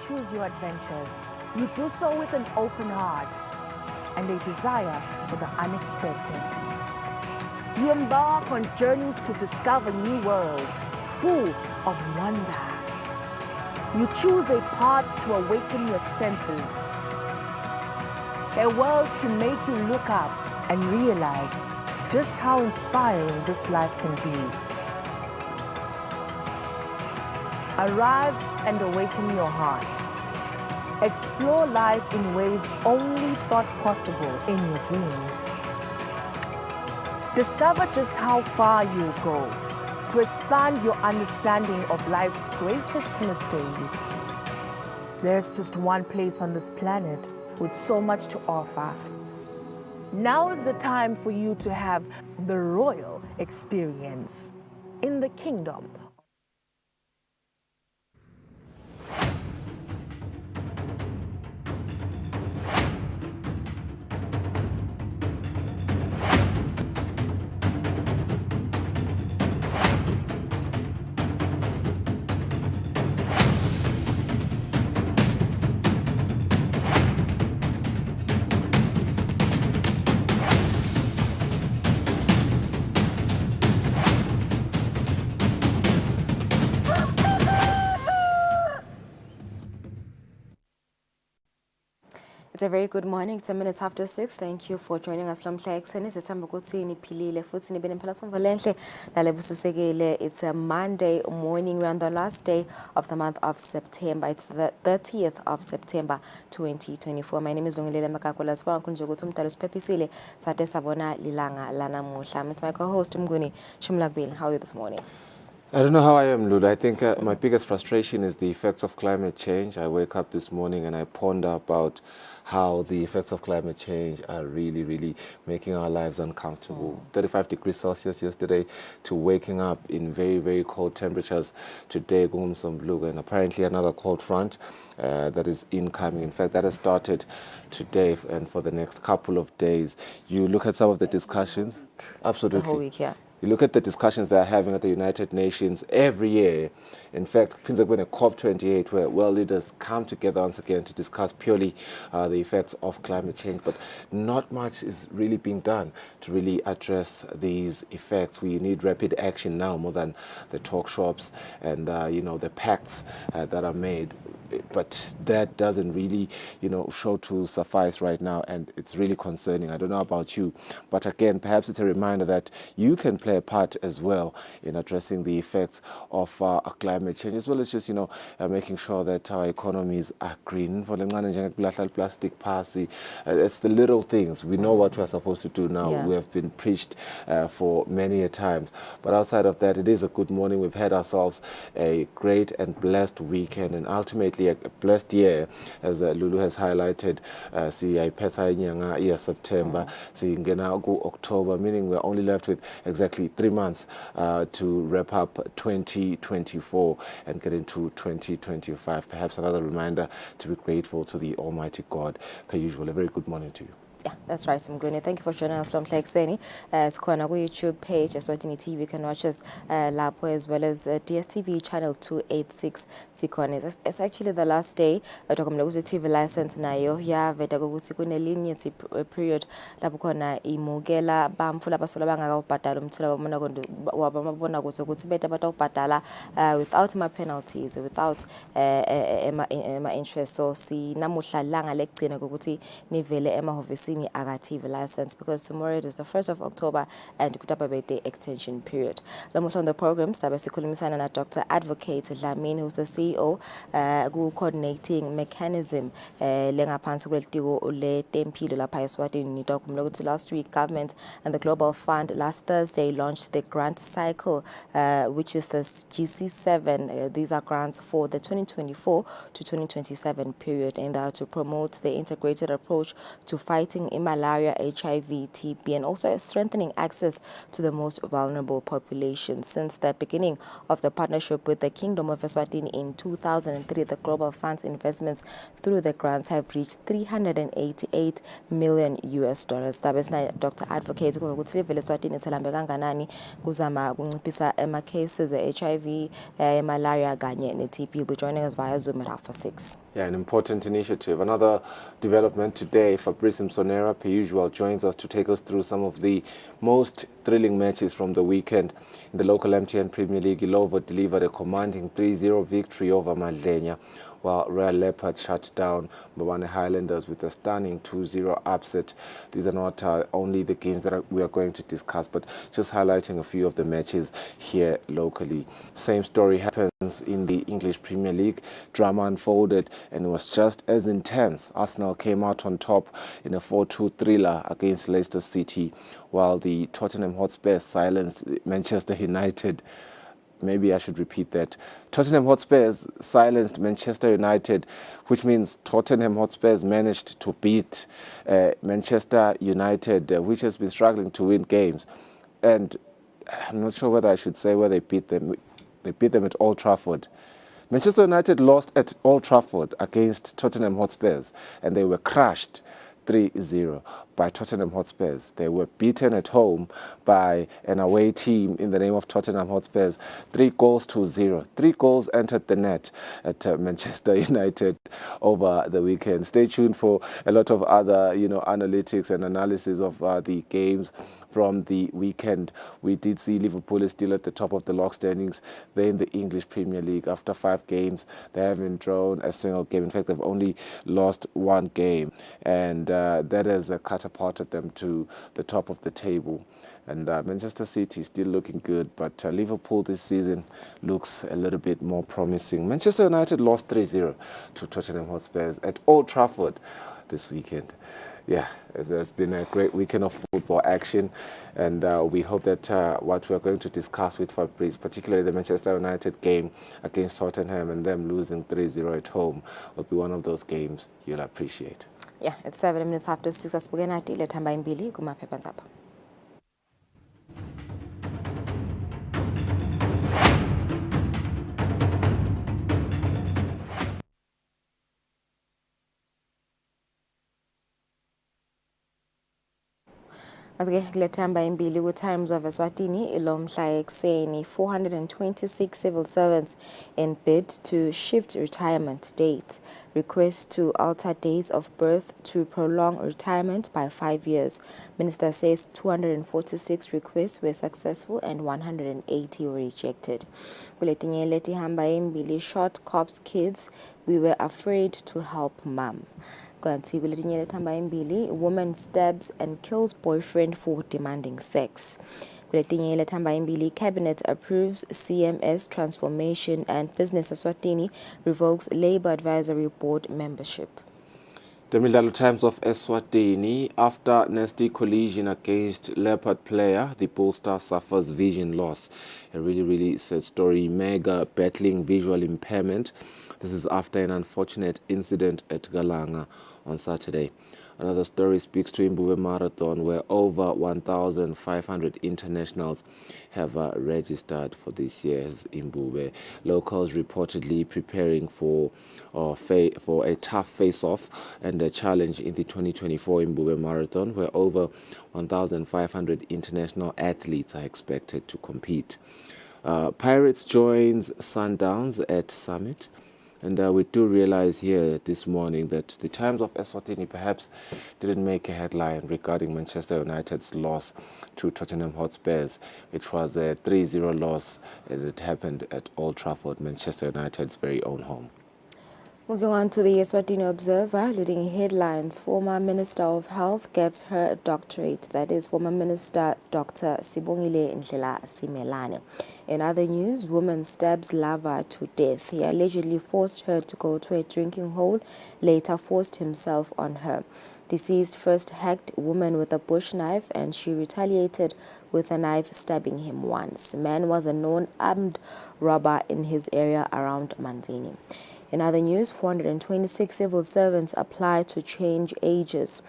choose your adventures, you do so with an open heart and a desire for the unexpected. You embark on journeys to discover new worlds full of wonder. You choose a path to awaken your senses, a world to make you look up and realize just how inspiring this life can be. Arrive and awaken your heart. Explore life in ways only thought possible in your dreams. Discover just how far you'll go to expand your understanding of life's greatest mysteries. There's just one place on this planet with so much to offer. Now is the time for you to have the royal experience in the kingdom. It's a very good morning. 10 minutes after 6. Thank you for joining us. It's a Monday morning. We're on the last day of the month of September. It's the 30th of September 2024. My name is Kusile. With my co-host Shumlagbin. How are you this morning? I don't know how I am, Lulu. I think my biggest frustration is the effects of climate change. I wake up this morning and I ponder about how the effects of climate change are really, really making our lives uncomfortable. 35 degrees Celsius yesterday to waking up in very, very cold temperatures today, and apparently another cold front that is incoming. In fact, that has started today and for the next couple of days. You look at some of the discussions. Absolutely. The whole week, yeah. You look at the discussions they're having at the United Nations every year. In fact, a COP28, where world leaders come together once again to discuss purely the effects of climate change, but not much is really being done to really address these effects. We need rapid action now more than the talk shops and the pacts that are made. But that doesn't really, show to suffice right now, and it's really concerning. I don't know about you, but again, perhaps it's a reminder that you can play a part as well in addressing the effects of climate change, as well as just, making sure that our economies are green. Plastic policy, it's the little things. We know what we're supposed to do now. Yeah. We have been preached for many a times. But outside of that, it is a good morning. We've had ourselves a great and blessed weekend, and ultimately a blessed year, as Lulu has highlighted. September, October, meaning we're only left with exactly 3 months to wrap up 2024 and get into 2025. Perhaps another reminder to be grateful to the Almighty God. Per usual, a very good morning to you. Yeah, that's right, Mguni. Thank you for joining us on Flexeni. Sikona ku YouTube page, Eswatini TV. You can watch us lapho as well as DSTV channel 286 Sikona. It's actually the last day. Talking about the TV license nayo ya veta ukuthi kune leniency period lapho khona imukela bamfula basola bangakawubhadala umthelo wabamabona ukuthi beta batawubhadala without ma penalties, without interest. So sinamuhla langa lekugcina ukuthi nivele emahhovisi TV license, because tomorrow it is the 1st of October and kutaba birthday extension period. Lamuhla on the program stabe sikhulumisana na Dr. Advocate Dlamini, who's the CEO coordinating mechanism lengaphansi kwelitiko letempilo lapha eSwatini. Nitokumela ukuthi last week government and the Global Fund last Thursday launched the grant cycle, which is the GC7. These are grants for the 2024 to 2027 period, and they are to promote the integrated approach to fighting malaria, HIV, TB, and also strengthening access to the most vulnerable populations. Since the beginning of the partnership with the Kingdom of Eswatini in 2003, the Global Fund's investments through the grants have reached $388 million. Dr. Advocate Eswatini selambe kanganani kuzama kunciphisa cases HIV, malaria kanye ne TB. We'll be joining us via Zoom at 6:30. Yeah, an important initiative. Another development today, Fabrice Msonera, per usual, joins us to take us through some of the most thrilling matches from the weekend. In the local MTN Premier League, Ilovo delivered a commanding 3-0 victory over Madlenya, while Royal Leopard shut down Mbabane Highlanders with a stunning 2-0 upset. These are not only the games that we are going to discuss, but just highlighting a few of the matches here locally. Same story happens in the English Premier League. Drama unfolded and it was just as intense. Arsenal came out on top in a 4-2 thriller against Leicester City, while the Tottenham Hotspur silenced Manchester United. Maybe I should repeat that. Tottenham Hotspurs silenced Manchester United, which means Tottenham Hotspurs managed to beat Manchester United, which has been struggling to win games. And I'm not sure whether I should say where they beat them. They beat them at Old Trafford. Manchester United lost at Old Trafford against Tottenham Hotspurs, and they were crushed 3-0 by Tottenham Hotspurs. They were beaten at home by an away team in the name of Tottenham Hotspurs, 3-0. 3 goals entered the net at Manchester United over the weekend. Stay tuned for a lot of other, analytics and analysis of the games from the weekend. We did see Liverpool is still at the top of the log standings. They're in the English Premier League. After 5 games, they haven't drawn a single game. In fact, they've only lost 1 game, and that has catapulted them to the top of the table. And Manchester City is still looking good, but Liverpool this season looks a little bit more promising. Manchester United lost 3-0 to Tottenham Hotspurs at Old Trafford this weekend. Yeah, there's been a great weekend of football action, and we hope that what we're going to discuss with Fabrice, particularly the Manchester United game against Tottenham and them losing 3-0 at home, will be one of those games you'll appreciate. Yeah, it's 7 minutes after 6. Asibukene nathi le thamba imbili kumaphephandaba. Asike kule thamba imbili ku-Times of Eswatini ilomhla ekuseni 426 civil servants in bid to shift retirement dates, request to alter dates of birth to prolong retirement by 5 years. Minister says 246 requests were successful and 180 were rejected. Kuletinye leti hamba imbili, shot cops kids, we were afraid to help mum. Woman stabs and kills boyfriend for demanding sex. Cabinet approves CMS transformation and Business Eswatini revokes Labour Advisory Board membership. The Midlalo Times of Eswatini, after nasty collision against Leopard player, the Bull Star suffers vision loss. A really sad story. Mega battling visual impairment. This is after an unfortunate incident at Galanga on Saturday. Another story speaks to Imbube Marathon, where over 1,500 internationals have registered for this year's Imbube. Locals reportedly preparing for a tough face-off and a challenge in the 2024 Imbube Marathon, where over 1,500 international athletes are expected to compete. Pirates joins Sundowns at Summit. And we do realize here this morning that the Times of Eswatini perhaps didn't make a headline regarding Manchester United's loss to Tottenham Hotspurs. It was a 3-0 loss, and it happened at Old Trafford, Manchester United's very own home. Moving on to the Eswatini Observer, leading headlines. Former Minister of Health gets her doctorate. That is former Minister Dr. Sibongile Ndlela Simelane. In other news, woman stabs lover to death. He allegedly forced her to go to a drinking hole, later forced himself on her. Deceased first hacked woman with a bush knife, and she retaliated with a knife, stabbing him once. Man was a known armed robber in his area around Manzini. In other news, 426 civil servants apply to change ages.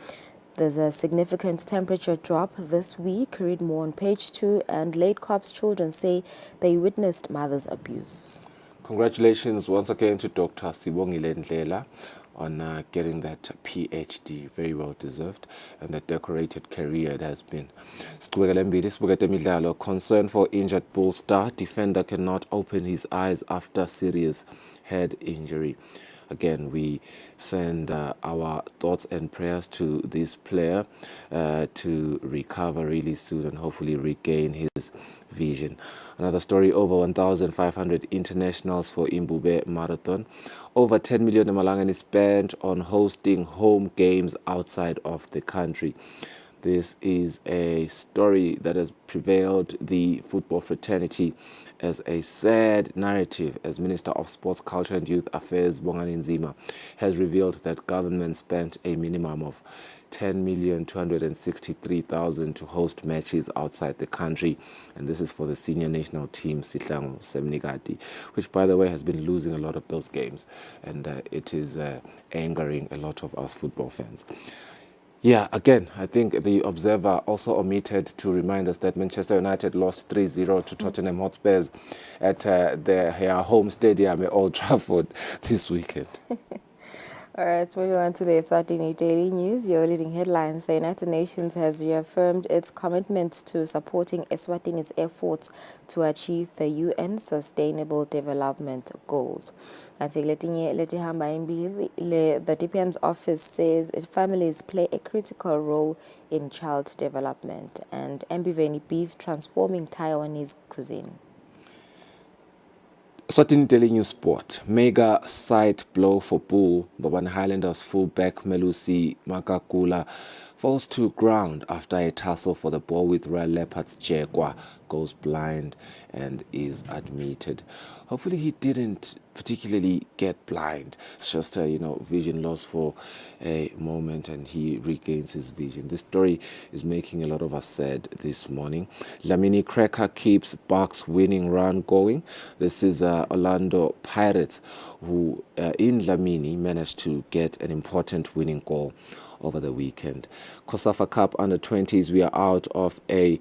There's a significant temperature drop this week. Read more on page 2. And late cops' children say they witnessed mother's abuse. Congratulations once again to Dr. Sibongile Ndlela on getting that PhD, very well deserved, and that decorated career it has been. Concern for injured Bull Star. Defender cannot open his eyes after serious head injury. again, we send our thoughts and prayers to this player to recover really soon and hopefully regain his vision. Another story, over 1,500 internationals for Imbube Marathon. Over 10 million Malangani spent on hosting home games outside of the country. This is a story that has prevailed the football fraternity as a sad narrative, as Minister of Sports, Culture and Youth Affairs, Bongani Nzima, has revealed that government spent a minimum of 10,263,000 to host matches outside the country. And this is for the senior national team, Sihlangu Semnikati, which, by the way, has been losing a lot of those games. And it is angering a lot of us football fans. Yeah, again, I think the Observer also omitted to remind us that Manchester United lost 3-0 to Tottenham Hotspurs at their home stadium at Old Trafford this weekend. All right, moving on to the Eswatini Daily News. Your leading headlines. The United Nations has reaffirmed its commitment to supporting Eswatini's efforts to achieve the UN Sustainable Development Goals. The DPM's office says its families play a critical role in child development, and Mbiveni beef transforming Taiwanese cuisine. Eswatini Daily News Sport. Mega side blow for Bull. Bobani Highlanders fullback Melusi Makakula falls to ground after a tussle for the ball with Royal Leopards. Jekwa goes blind and is admitted. Hopefully he didn't particularly get blind. It's just a vision loss for a moment and he regains his vision. This story is making a lot of us sad this morning. Lamini Cracker keeps Bucks winning run going. This is Orlando Pirates who in Lamini managed to get an important winning goal over the weekend. Kosafa Cup under 20s, we are out of a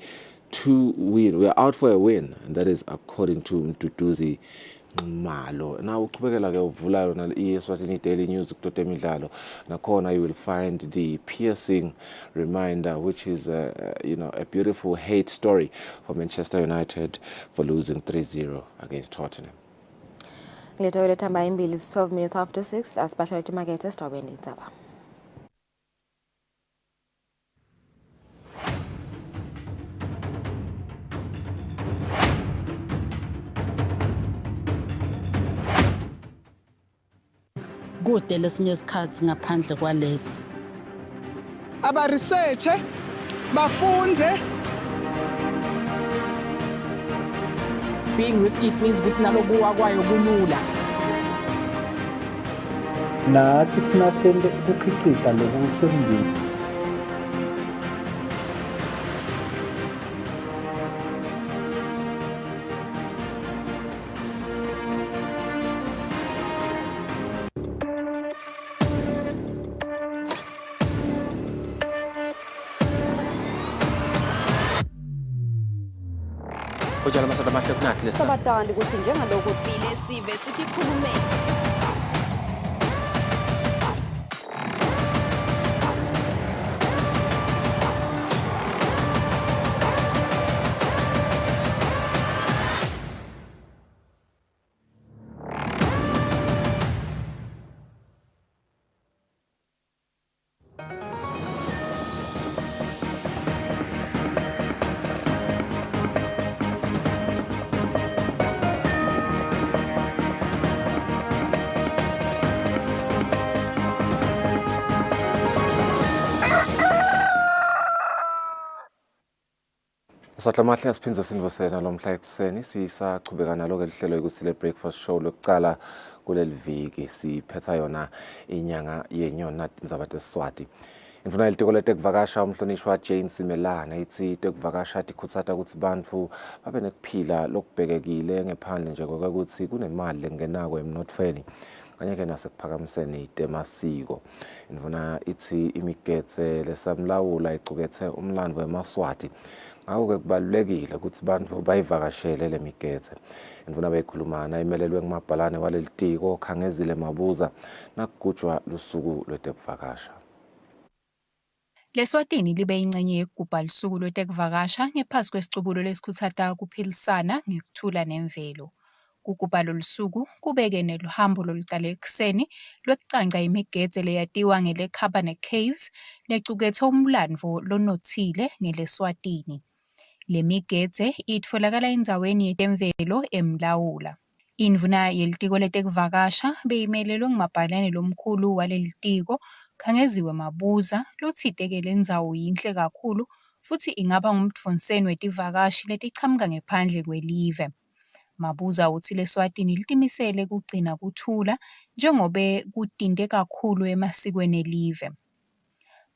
2-win. We are out for a win, and that is according to Mduduzi Malo. Now uqhubekela ke uvula yona iEswatini Daily News kutote emidlalo. Nakhona you will find the piercing reminder, which is a beautiful hate story for Manchester United for losing 3-0 against Tottenham. Ngilethole thamba imbili 12 minutes after 6 asibashayela imakethe esitawubeni indzaba. Kude lesinye isikhathi ngaphandle kwalesi. Aba research bafunze. Being risky means ukuthi nalokuwa kwayo kulula. Nathi kufuna sente ukukhicita lokhu sekungiphi. Ujala masada mahle kunakhi lesa. Sabatandi ukuthi njengalokhu Sibili sive sithi khulumeni. Sahlamahle asiphindze sinivusele nalomhla ekuseni sisachubeka nalo-ke lihlelo Kusile breakfast show lokucala kuleli viki siphetha yona inyanga yenyona indzaba tesiswati. Indvuna yelitiko letekuvakasha umhlonishwa Jane Simelane ithi tekuvakasha tikhutsata ukuthi bantfu babe nekuphila lokubhekekile ngephandle nje kokuthi kunemali lengenako emnotfweni kanye-ke nasekuphakamiseni temasiko. Indvuna ithi imigetse lesamlawula icuketse umlandvo wemaswati ngako-ke kubalulekile ukuthi bantfu bayivakashele le migetse. Indvuna beyikhulumana imelelwe ngumabhalane waleli tiko Khangezile Mabuza nakugujwa lusuku lwetekuvakasha. Leswatini libe ingcenye yekugubha lusuku lwetekuvakasha ngephansi kwesicubulo lesikhuthata kuphilisana ngekuthula nemvelo. Kukuba lolu suku kubeke neluhambo loluqala ekuseni lwekucanca imigede leyatiwa ngele Cabernet Caves lecukethe umlandvo lonothile ngeleSwatini. Le migede itfolakala endzaweni yetemvelo eMlawula. Indvuna yelitiko letekuvakasha beyimelelwe ngumabhalane lomkhulu waleli tiko Khangeziwe Mabuza lotsite ke le ndzawo yinhle kakhulu futhi ingaba ngumtfonseni wetivakashi letichamuka ngephandle kwelive. Mabuza uthi leSwatini litimisele kugcina kuthula njengobe kutinte kakhulu emasikweni elive.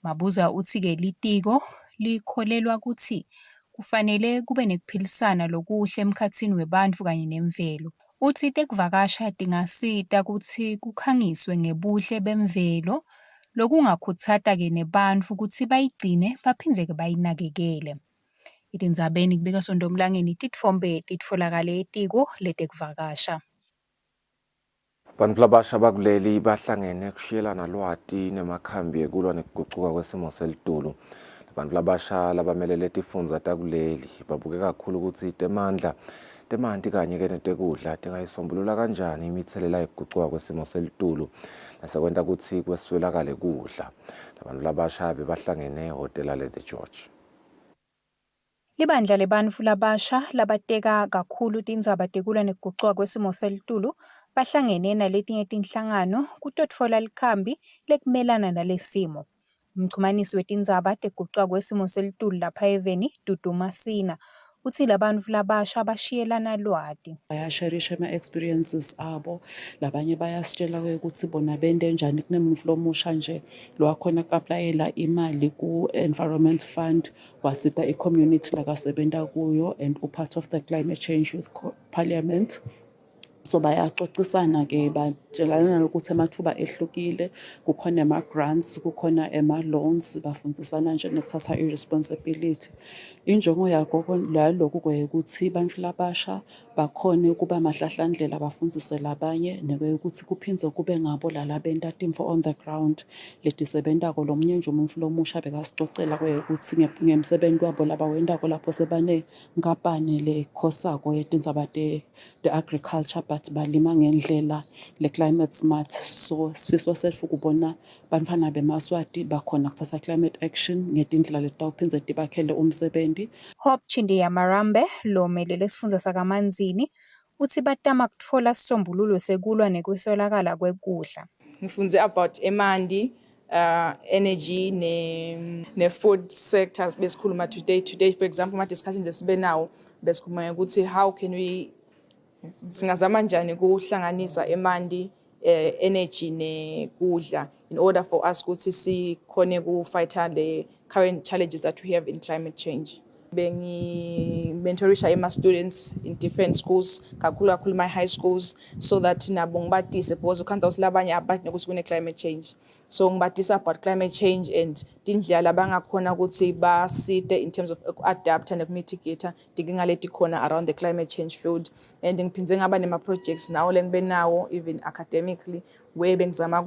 Mabuza uthi ke litiko likholelwa kuthi kufanele kube nekuphilisana lokuhle emkhatsini webantfu kanye nemvelo. Uthi tekuvakasha tingasita kutsi kukhangiswe ngebuhle bemvelo lokungakhutsata ke nebantfu kutsi bayigcine baphindze ke bayinakekele. Etindzabeni kubika Sondomlangeni titfombe titfolakale etiko letekuvakasha. Bantfu labasha bakuleli bahlangene kushiyelana lwati nemakhambi ekulwa nekugucuka kwesimo selitulu. Bantfu labasha labamelele tifundza takuleli babuke kakhulu ukuthi temanti kanye ke netekudla tingayisombulula kanjani imithelela yekugucuka kwesimo selitulu nasekwenta kutsi kweswelakale kudla. Labantfu labasha bebahlangene ehhotela le-The George. Libandla lebantfu labasha labateka kakhulu tindzaba tekulwa nekugucuka kwesimo selitulu bahlangene naletinye tinhlangano kutotfola likhambi lekumelana nalesimo. Umchumanisi wetindzaba tekugucuka kwesimo selitulu lapha eveni Dudu Masina uthi labantfu labasha bashiyelana lwati. Bayasharisha ama-experiences abo, labanye bayasitshela ukuthi bona bente njani kunemufi lomusha nje lwakhona ku-aplayela imali ku-Environment Fund wasita i-community lakasebenta kuyo and u-part of the Climate Change Youth Parliament. So bayaxoxisana ke batshelana ukuthi amathuba ehlukile, kukhona ama-grants, kukhona ama-loans, bafundzisana nje nokuthatha i-responsibility. Injongo yalokhu kwekuthi bantfu labasha bakhone ukuba mahlahlandlela bafundzise labanye nekwekuthi kuphindze kube ngabo lalabenta tintfo on the ground letisebentako. Lomunye nje umuntfu lomusha bekasicocela kwekuthi ngemsebenti wabo labawentako lapho sebane nkampani lekhosako yetindzaba te-agriculture but balima ngendlela le-climate smart. So sifiso setfu kubona bantfwana bemaswati bakhona kuthatha climate action ngetindlela letawuphindze tibakhele umsebenti. Hope Chindiya Marambe lomelele isifundza sakaManzini uthi batama kutfola sisombululo sekulwa nekuswelakala kwekudla. Ngifunze about emanti, energy ne-food sectors besikhuluma today for example ama-discussion lesibe nawo besikhuluma ukuthi how can we singazama njani kuhlanganisa emanti, energy nekudla in order for us ukuthi sikhone ku-fighter the current challenges that we have in climate change. Bengi-mentorisha ama-students in different schools, kakhulu my-high schools, so that nabo ngibatise because ukhanza ukuthi labanye abathi nokuthi kune-climate change. So ngibatisa about climate change and tindlela abangakhona ukuthi basite in terms of adapt and mitigate tinkinga letikhona around the climate change field. And ngiphindze ngaba nema-projects nawo lengibe nawo even academically where bengizama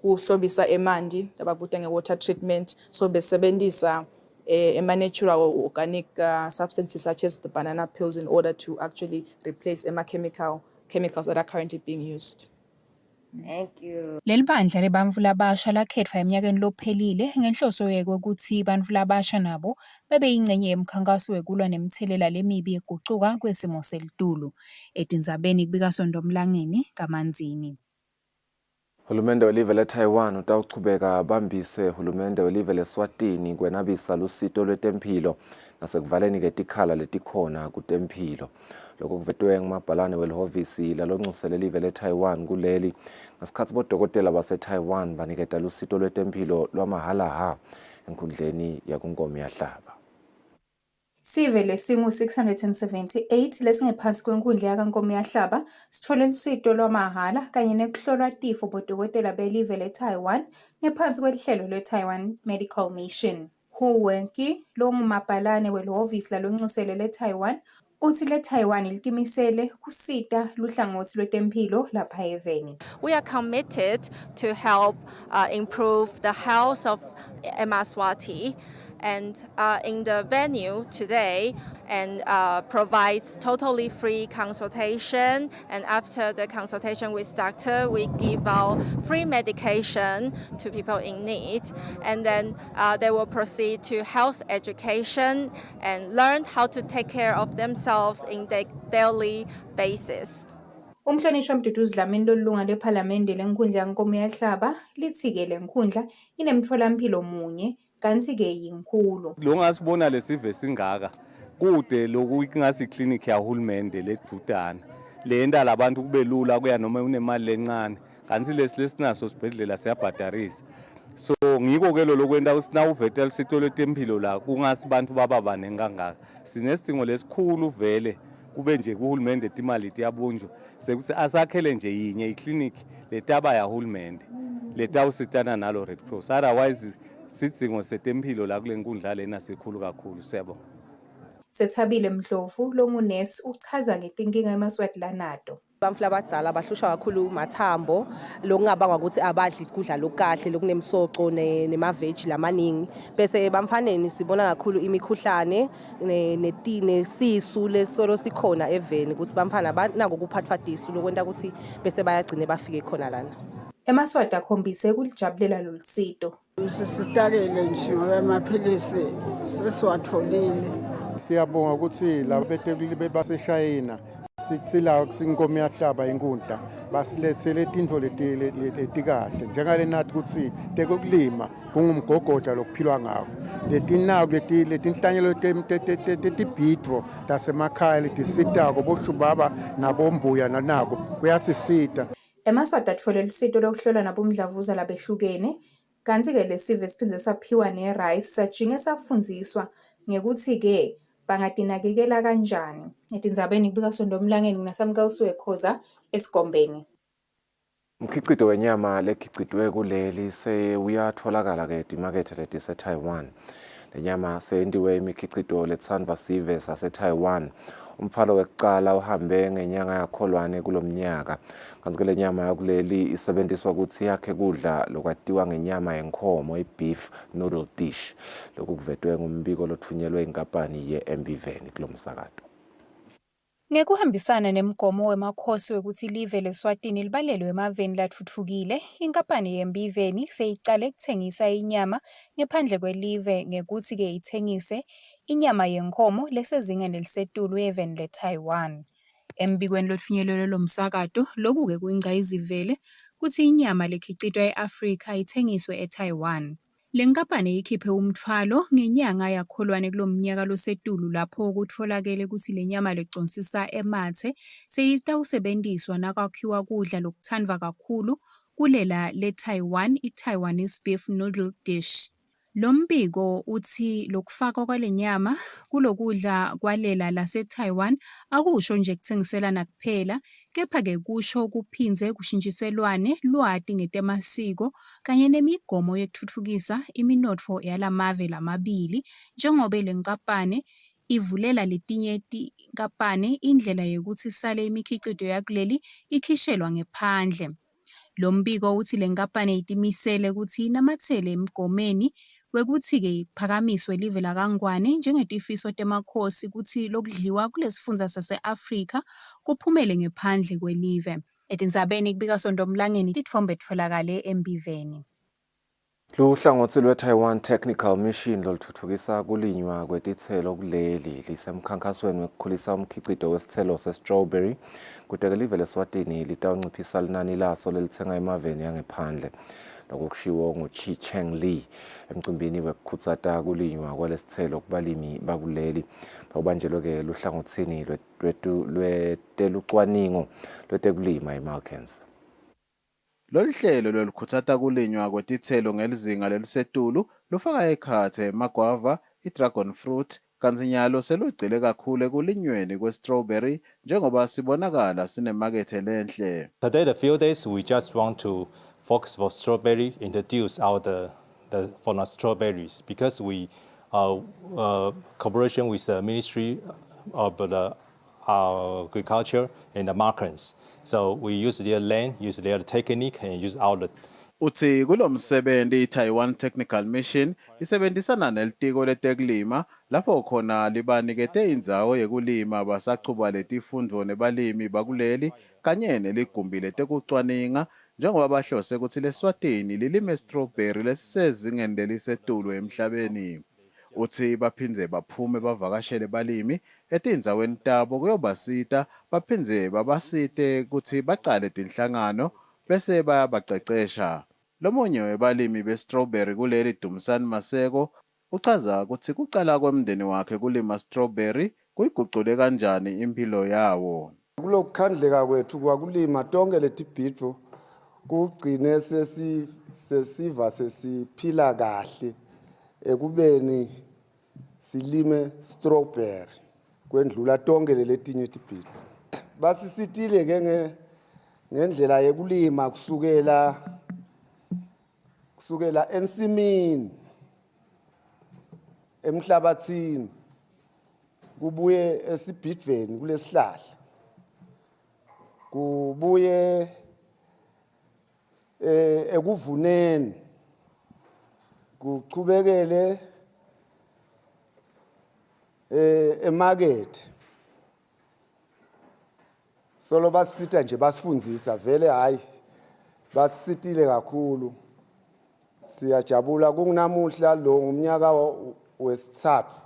kuhlobisa emanti labakubuta nge-water treatment, so besebenzisa natural or organic substances such as the banana peels in order to actually replace chemicals that are currently being used. Thank you. Leli bandla lebantfu labasha lakhetfwa eminyakeni lophelile ngenhloso yokuthi bantfu labasha nabo bebe yingcenye yemkhankaso wekulwa nemithelela lemibi yegucuka kwesimo selitulu. Etindzabeni kubika Sondomlangeni kaManzini. Hulumende welive le-Taiwan utawuchubeka abambise hulumende welive le-Eswatini kwenabisa lusito lwetemphilo nasekuvaleni ke tikhala letikhona kutemphilo. Lokho kuvetwe ngumabhalane welihhovisi lalonxusele live le-Taiwan kuleli ngasikhatsi bodokotela base-Taiwan baniketa lusito lwetemphilo lwamahalaha enkhundleni yakunkomi yahlaba. Sive lesingu-678 lesingephansi kwenkundla yakankomi yahlaba sithole lusito lwamahhala kanye nekuhlolwa tifo bodokotela belive le-Taiwan ngephansi kwelihlelo lwe-Taiwan Medical Mission. Hu Wenki longumabhalane welihhovisi lalonxusele le-Taiwan uthi le-Taiwan litimisele kusita luhlangothi lwetemphilo lapha eveni. We are committed to help improve the health of Eswatini. And in the venue today, and provides totally free consultation. And after the consultation with doctor, we give out free medication to people in need. And then they will proceed to health education and learn how to take care of themselves in their daily basis. Umhlonishwa Mduduzi Dlamini lolunga lephalamende lenkundla yankomo yahlaba lithi-ke le nkundla inemtholampilo munye kanti-ke yinkulu. Lo ngasibona lesive singaka kude loku ingathi clinic yahulumende ledudana lenta labantu kube lula kuya noma unemali lencane kanti lesinaso sibhedlela siyabhadarisa. So ngiko ke lo lokwenta usina uvetela sitolo tempilo la kungasi bantu bababane ngangaka sinesidingo lesikhulu vele kube nje kuhulumende timali tiyabunjwa sekuthi asakhele nje yinye iclinic letaba yahulumende letawusitana nalo Red Cross, otherwise sidingo setempilo la kule nkundla lena sikhulu kakhulu. Siyabonga. Sethabile Mdlovu longunesi uchaza ngetinkinga emaswati Bamfla abadzala bahlushwa kakhulu umathambo lokungabangwa ukuthi abadli ukudla lokahle lokunemsoco nemaveji lamaningi bese bamfaneni sibona kakhulu imikhuhlane nesisisu lesolo sikhona eveni ukuthi bamfana banako kuphathwa disu lokwenta ukuthi bese bayagcine bafike khona lana. Emaswati akhombise kulijabulela lolu sito. Sisitakele nje ngoba amaphilisi sesiwatholile. Siyabonga ukuthi labo betekuli baseshayina sitsila sinkomo yahlaba inkundla basilethele tinto letikahle njengale nathi ukuthi tekulima kungumgogodla lokuphilwa ngako letinaku letinhlanyelo tetibhidvo tasemakhaya letisitako boshubaba nabombuya nanako kuyasisita. Emaswati atfole lusito lokuhlola nabomdlavuza labehlukene kanti-ke lesive siphindze saphiwa ne-rice sajinge safundziswa ngekuthi-ke bangatinakekela kanjani. Etindzabeni kubika Sondomlangeni nasamkalisuwe Khoza Esigombeni. Umkhicito wenyama lekhicitwe kuleli uyatholakala ke timakethe leti se-Taiwan. Le nyama sendiwe imikhicito letsandwa sive sase-Taiwan. Umfalo wekucala uhambe ngenyanga yakholwane kulomnyaka. Kanti le nyama yakuleli isebenziswa ukuthi yakhe kudla lokwatiwa ngenyama yenkhomo i-beef noodle dish. Lokhu kuvetwe ngumbiko lothunyelwe inkampani ye-MBVeni kulomsakato. Ngekuhambisana nemgomo wemakhosi wekuthi live leSwatini libalelwe emaveni latfutfukile, inkampani ye-MBVeni seyicale ukuthengisa inyama ngaphandle kwelive ngekuthi-ke ithengise inyama yenkhomo lesezingeni elisetulu eveni leTaiwan. Embikweni lothunyelwe lomsakato, lokhu-ke kuyingqayizivele kuthi inyama lekhicitwa e-Afrika ithengiswe eTaiwan. Le nkampani ikhiphe umthwalo ngenyanga yakholwane kulomnyaka losetulu lapho kutfolakele ukuthi le nyama leconsisa emathe seyitawusebenziswa nakwakhiwa kudla lokuthandwa kakhulu kulela le-Taiwan, i-Taiwanese beef noodle dish. Lo mbiko uthi lokufakwa kwale nyama kulokudla kwalela lase-Taiwan akusho nje kuthengiselana kuphela, kepha-ke kusho kuphindze kushintshiselwane lwati ngetemasiko kanye nemigomo yekutfutfukisa iminotfo yalamave lamabili, njengoba le nkampani ivulela letinye tinkampani indlela yekuthi sale imikhicito yakuleli ikhishelwa ngephandle. Lo mbiko uthi le nkampani itimisele ukuthi inamathele emgomeni wekuthi-ke iphakamiswe live lakangwane njengetifiso temakhosi ukuthi lokudliwa kulesifundza sase-Afrika kuphumele ngephandle kwelive. Etindzabeni kubika Sondomlangeni titfombe titfolakale eMbiveni. Luhlangothi lwe-Taiwan Technical Mission loluthuthukisa kulinywa kwetithelo kuleli lisemkhankasweni wekukhulisa umkhicito wesithelo se-strawberry kute-ke live leSwatini litawunciphisa linani laso lelithenga emaveni yangephandle. Lokhu kushiwo ngu-Chi Cheng Lee emcimbini wekukhutsata kulinywa kwalesithelo kubalimi bakuleli. Bawubanjelwe-ke luhlangothini lwetelucwaningo lwetekulima eMalkens. Lolu hlelo lolukhutsata kulinywa kwetithelo ngelizinga lelisetulu lufaka ekhathe amagwava, i-dragon fruit, kanti nyalo selugcile kakhulu ekulinyweni kwe-strawberry njengoba sibonakala sinemakethe lenhle. Today the few days we just want to focus for strawberry, introduce for the strawberries because we cooperation with the Ministry of the Agriculture and the Markets. So we use their land, use their technique, and use our Uthi kulomsebenzi iTaiwan Technical Mission isebenzisana nelitiko letekulima lapho khona libanikete indzawo yekulima basaqhuba letifundvo nebalimi bakuleli kanye neligumbi letekucwaninga njengoba bahlose ukuthi leSwatini lilime strawberry lesisezingeni lelisetulu emhlabeni. Uthi baphindze baphume bavakashele balimi etindzaweni tabo kuyobasita baphindze babasite ukuthi baqale tinhlangano bese bayabaqeqesha. Lomunye webalimi be-strawberry kuleli Dumisani Maseko uchaza ukuthi kucala kwemndeni wakhe kulima strawberry kuyiguqule kanjani impilo yawo. Kulokukhandleka kwethu kwakulima tonke letibhidvo kugcine sesiva sesiphila kahle ekubeni silime strawberry kwendlula tonke letinye tibhidvo. Basisitile ke ngendlela yekulima kusukela ensimini emhlabathini kubuye esibhidveni kulesihlahla kubuye ekuvuneni kuchubekele emarket solo basisita nje basifundzisa vele hayi basisitile kakhulu siyajabula kunnamuhla lo ngumnyaka wesithathu.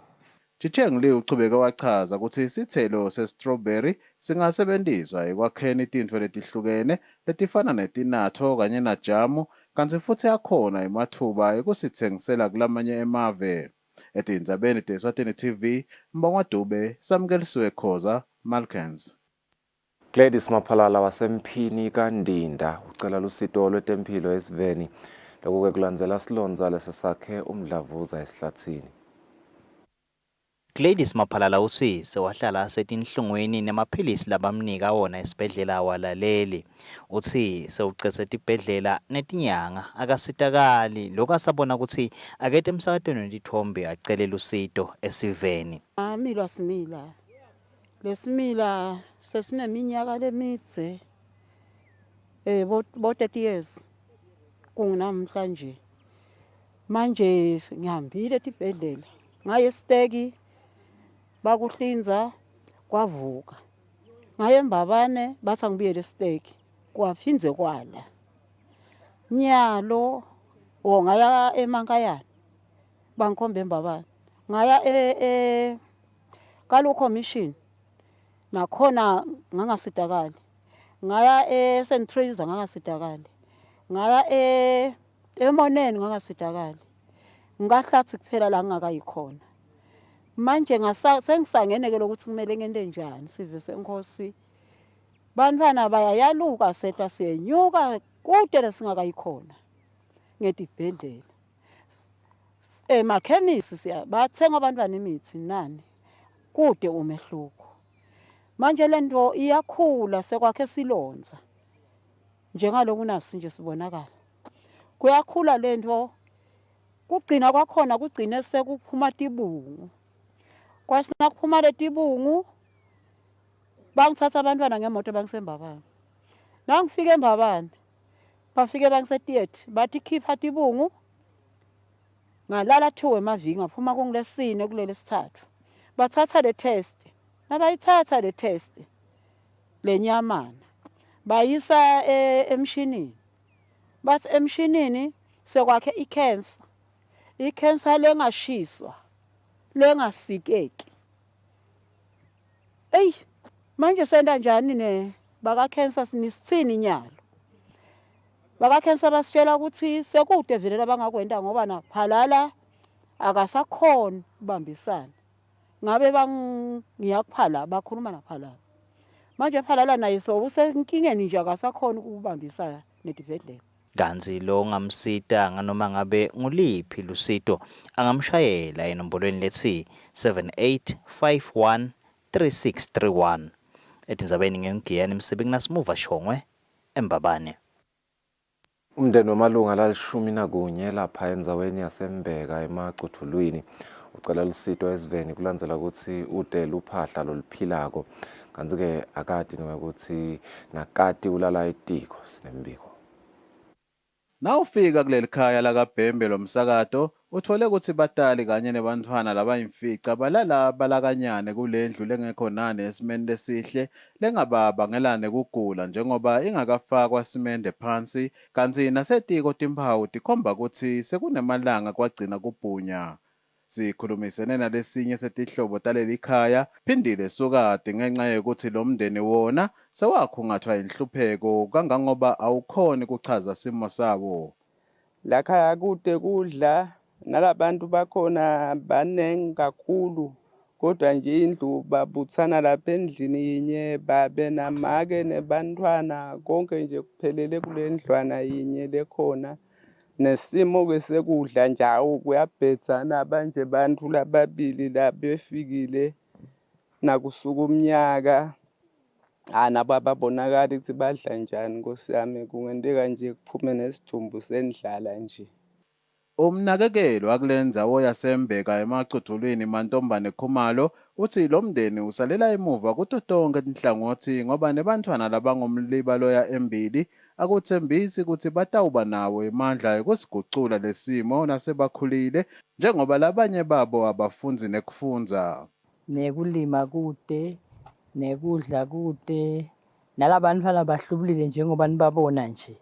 Chitshengile uchubeka wachaza ukuthi isithelo se-strawberry singasebenziswa ekwakheni tintfo letihlukene letifana netinatho kanye najamu kanti futhi akhona emathuba ekusithengisela kulamanye emave. Etindzabeni teSwatini TV, Mbongwa Dube, Samkelisiwe Khoza, Malkens. Gladys Maphalala wasemphini kaNdinda ucela lusito lwetempilo esiveni lokho kulandzela silonza lesesakhe umdlavuza esihlathini. Gladys Maphalala usise wahlala asetinhlungwini nemaphilisi labamnika wona esibhedlela walaleli. Uthi sewucetse tibhedlela netinyanga akasitakali lokho asabona ukuthi akete emsakatweni wetithombe acele lusito esiveni. Amila simila. Lesimila sesineminyaka lemidze bo 30 years kunamhlanje. Manje ngihambile tibhedlela ngaye steki bakuhlinza kwavuka ngaye mbabane bathi angibuyele steki kwaphinze kwala nyalo ngaya emankayana bangikhombe embabane ngaya kalu commission nakhona ngangasitakali ngaya St Teresa ngangasitakali ngaya emoneni ngangasitakali ngahlathi kuphela la ngingakayikhona manje sengisangenekela ukuthi kumele ngente njani sive senkosi bantwana bayayaluka setha siyenyuka kude lesingakayikhona ngetibhedlela emakhemisi bathenga abantwana imithi nani kude umehluko manje lento iyakhula sekwakhe silonza njengaloku nasi nje sibonakala kuyakhula lento kugcina kwakhona kugcine sekuphuma tibungu kwasina kuphuma letibungu bangithatha abantwana ngemoto bangisembabane nangifike embabane bafike bangisetheater bathi khipha tibungu ngalala 2 emaviki ngaphuma kungilesine kulele sithathu bathatha le test nabayithatha le test lenyamana bayisa emshinini bathi emshinini sekwakhe icancer lengashiswa lengasikeki manje senda njani baka cancer sinisini nyalo baka cancer basitshela ukuthi sekude vele labangakwenda ngoba naphalala akasakhona ubambisana ngabe ngiyakuphala bakhuluma naphalala manje phalala naye so usenkingeni nje akasakhona ukubambisana nedivendlela. Kanzi lo ngamsita nganoma ngabe nguliphi lusito angamshayela enombolweni lethi 78513631 etindzabeni ngengiyani emsebenzini nasimuva Shongwe eMbabane. Umndeni wamalunga la11 lapha endzaweni yaseMbeka emacuthulwini ucela lusito esiveni kulandzela ukuthi ude luphahla loluphilako kanti ke akati ukuthi nakati ulala etiko sinembiko. Nawufika kuleli khaya lakaBhembe lomsakato uthole ukuthi batali kanye nebantwana labayimfica balala balakanyane kulendlu lengekho nane esimende esihle lengababangelane kugula njengoba ingakafakwa simende phansi kanti nasetiko timpawu tikhomba ukuthi sekunemalanga kwagcina kubhunya. Sikhulumisene nalesinye setihlobo taleli khaya phindile sukade ngenxa yokuthi lo mndeni wona sewakhungathwa inhlupheko kangangoba awukhoni kuchaza simo sabo. Lakhaya kude kudla nalabantu bakhona baningi kakhulu kodwa nje indlu babuthana lapha endlini yinye babe namake nebantwana konke nje kuphelele kule ndlwana yinye lekhona. Nesimo ke sekudla njawo kuyabhedzana banje bantu lababili labefikile nakusuka umnyaka nabo ababonakala ukuthi badla njani Nkosi yami kungenteka nje kuphume nesithumbu sendlala nje. Umnakekelo wakulendzawo yasembeka emacudulwini Mantombane Khumalo uthi lo mndeni usalela emuva kuto tonke tinhlangothi ngoba nebantwana labangumlibaloya embili akuthembisi ukuthi batawuba nawo imandla yokusigucula lesimo nasebakhulile njengoba labanye babo abafunzi nekufundza. Nekulima kude, nekudla kude, nalabantwana bahlubulile njengoba nibabona nje.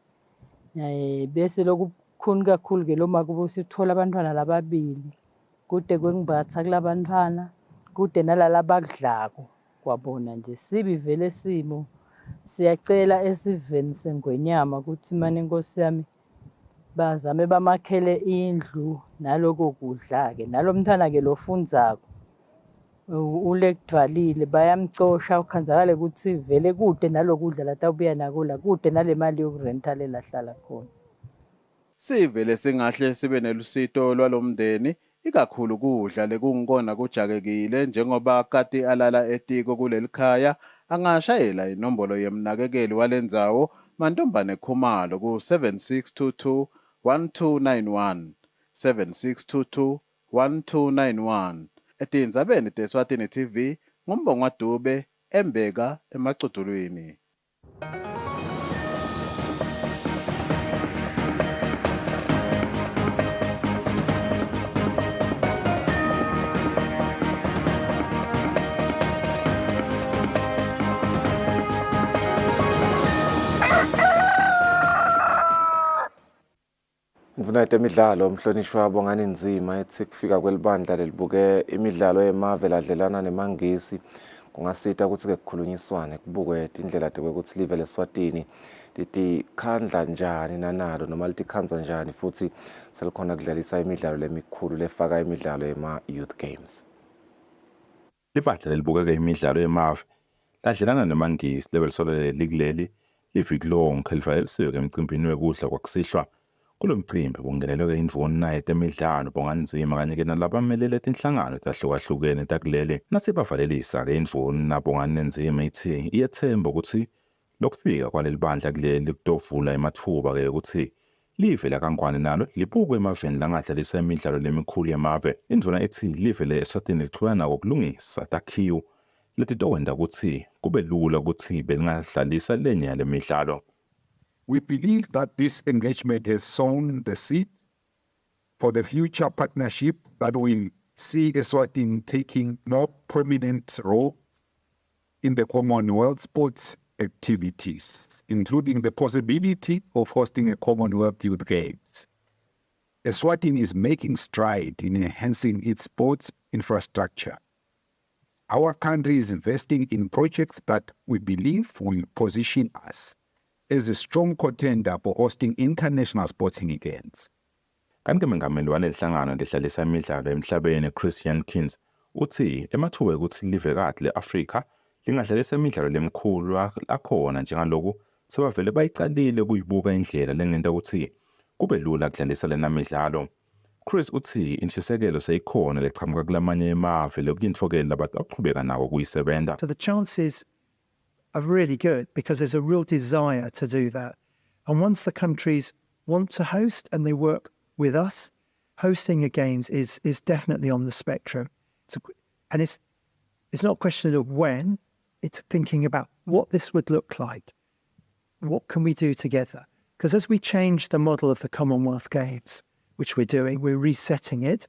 Bese lokukhulu kakhulu ke lo makubo sithola abantwana lababili. Kude kwengibatha kulabantwana, kude nalalabakudlako kwabona nje sibi vele simo. Siyacela esiveni seNgwenyama ukuthi manje Nkosi yami bazame bamakhele indlu naloko kudla ke nalomntwana ke lofundzako ulekudvalile bayamcosha ukhanzakale ukuthi vele kude nalokudla latawubuya nakula kude nalemali yokurenta lelahlala khona. Sivele singahle sibe nelusito lwalomndeni ikakhulu kudla lekungikona kujakekile njengoba kati alala etiko kuleli khaya angashayela inombolo yemnakekeli walendzawo Mantombane Khumalo ku 7622 1291 7622 1291 etindzabeni teSwatini TV ngumbongwa Dube embeka emacudulwini. Imvuna temidlalo umhlonishwa Bongani Nzima ethi kufika kwelibandla lelibuke imidlalo yemave ladlelana nemangisi kungasita ukuthi ke kukhulunyiswane kubukwe indlela ukuthi live leSwatini litikhandla njani nanalo noma litikhandza njani futhi selikhona kudlalisa imidlalo lemikhulu lefaka imidlalo yema-youth games. Libandla lelibukeke imidlalo yemave ladlelana nemangisi lebelisole likuleli liviki lonke livalelisiwe emcimbini wekudla kwakusihlwa kulo mcimbi kungenelwe indvuna naye temidlalo Bongani Nzima kanye ke nalabamelele tinhlangano tahlukahlukene takulele nasibavalelisa ke indvuna Bongani Nzima ithi iyethemba ukuthi lokufika kwaleli bandla kuleli kutovula emathuba ke ukuthi live lakangwane nalo libukwe emaveni langadlalisa imidlalo lemikhulu yemave. Indvuna ithi live leSwatini lichubana nako kulungisa takhiwo leti towenda ukuthi kube lula ukuthi belingadlalisa lenye yale midlalo. We believe that this engagement has sown the seed for the future partnership that will see Eswatini taking more prominent role in the Commonwealth sports activities, including the possibility of hosting a Commonwealth Youth Games. Eswatini is making stride in enhancing its sports infrastructure. Our country is investing in projects that we believe will position us as a strong contender for hosting international sporting events. Kanti mengameli walelihlangano lidlalisa imidlalo emhlabeni Christian Kins uthi emathuba ukuthi live kahle leAfrika lingadlalisa imidlalo lemikhulu akhona njengaloku sebavele bayicalile kuyibuka indlela lengenta ukuthi kube lula ukudlalisa lena midlalo. Chris uthi intshisekelo seyikhona leqhamuka kulamanye emave lokuyintfokela labantu aqhubeka nako kuyisebenta. So the chances are really good because there's a real desire to do that. And once the countries want to host and they work with us, hosting a games is definitely on the spectrum. And it's not a question of when, it's thinking about what this would look like. What can we do together? Because as we change the model of the Commonwealth Games, which we're doing, we're resetting it,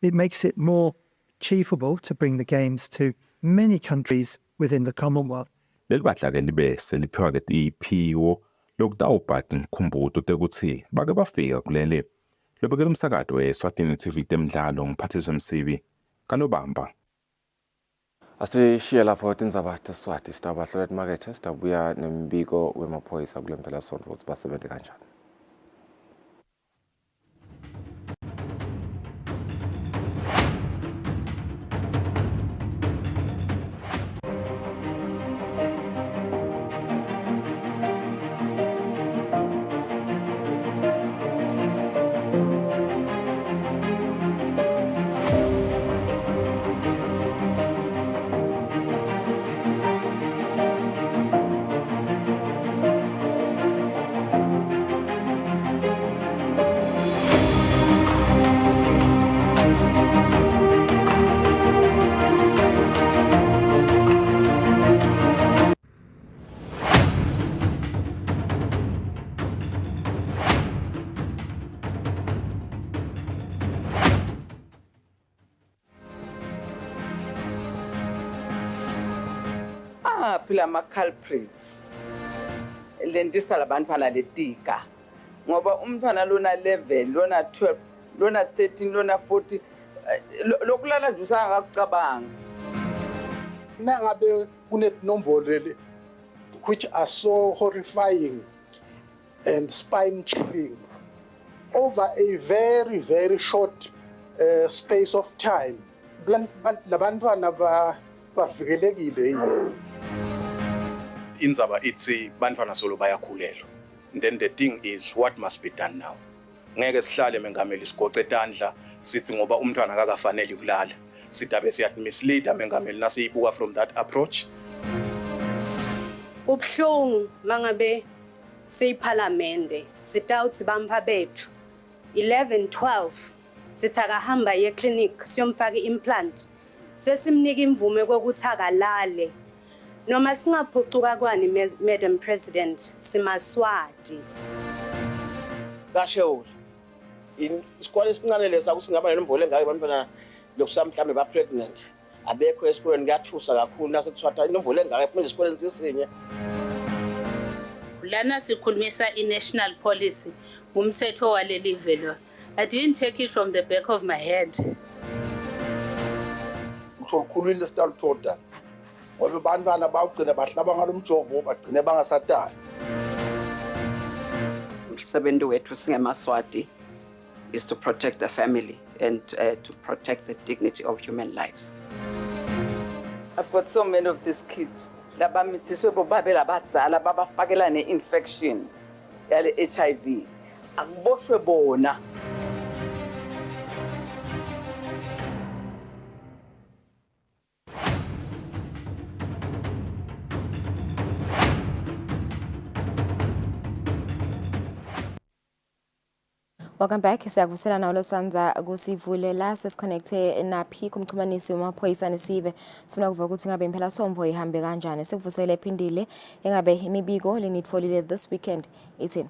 it makes it more achievable to bring the Games to many countries within the Commonwealth. Leli badla ke libe seliphiwa ke iphiwo lokutawubhada ngikhumbuto tekuthi bake bafika kuleli lobekela umsakazo weSwatini TV temidlalo ngiphathiswa Msibi kanobamba. Asishiya lapho tindzaba teSwati sitabahlola emakethe sitabuya nembiko wemaphoyisa kule mpelasonto ukuthi basebenze kanjani. Phela ama-culprits lentisa labantwana letika ngoba umntwana lona 11 lona 12 lona 13 lona 14 lokulala nje usangakakucabanga nangabe kunenombolo leli which are so horrifying and spine chilling over a very very short space of time labantwana bavikelekile yini. Indzaba ithi bantwana solo bayakhulelwa. Then the thing is what must be done now. Ngeke sihlale mengameli sigoce etandla sithi ngoba umntwana akakafanele ukulala. Sidabe siyadmislead mengameli nasiyibuka from that approach. Ubhlungu mangabe siyiphalamende sitawuthi bampa bethu 11 12 sithaka hamba ye clinic siyomfaka implant sesimnika imvume kokuthi akalale noma singaphucuka kwani Madam President simaswati kasho isikole esincane lesa kusingaba nenombolo engaka abantwana lokusamhlambe ba pregnant abekho esikoleni kuyathusa kakhulu nasekuthiwa inombolo engaka ephuma esikoleni sisinye lana sikhulumisa i-national policy umthetho waleli velo. I didn't take it from the back of my head. Ukukhulula start ngoba abantwana bawugcina bahlaba ngalomjovo bagcine bangasatali. Umsebenzi wethu singemaswati is to protect the family and to protect the dignity of human lives. I've got so many of these kids labamithiswe bobabe labadzala babafakela ne-infection yale HIV akuboshwe bona. Welcome back. Siyakuvusela nawo losanza kusivulela sesiconnecte naphi kumxhumanisi wamaphoyisa nesive sifuna kuva ukuthi ngabe impela sombo ihambe kanjani sikuvusela ephindile engabe imibiko lenitfolile this weekend ithini.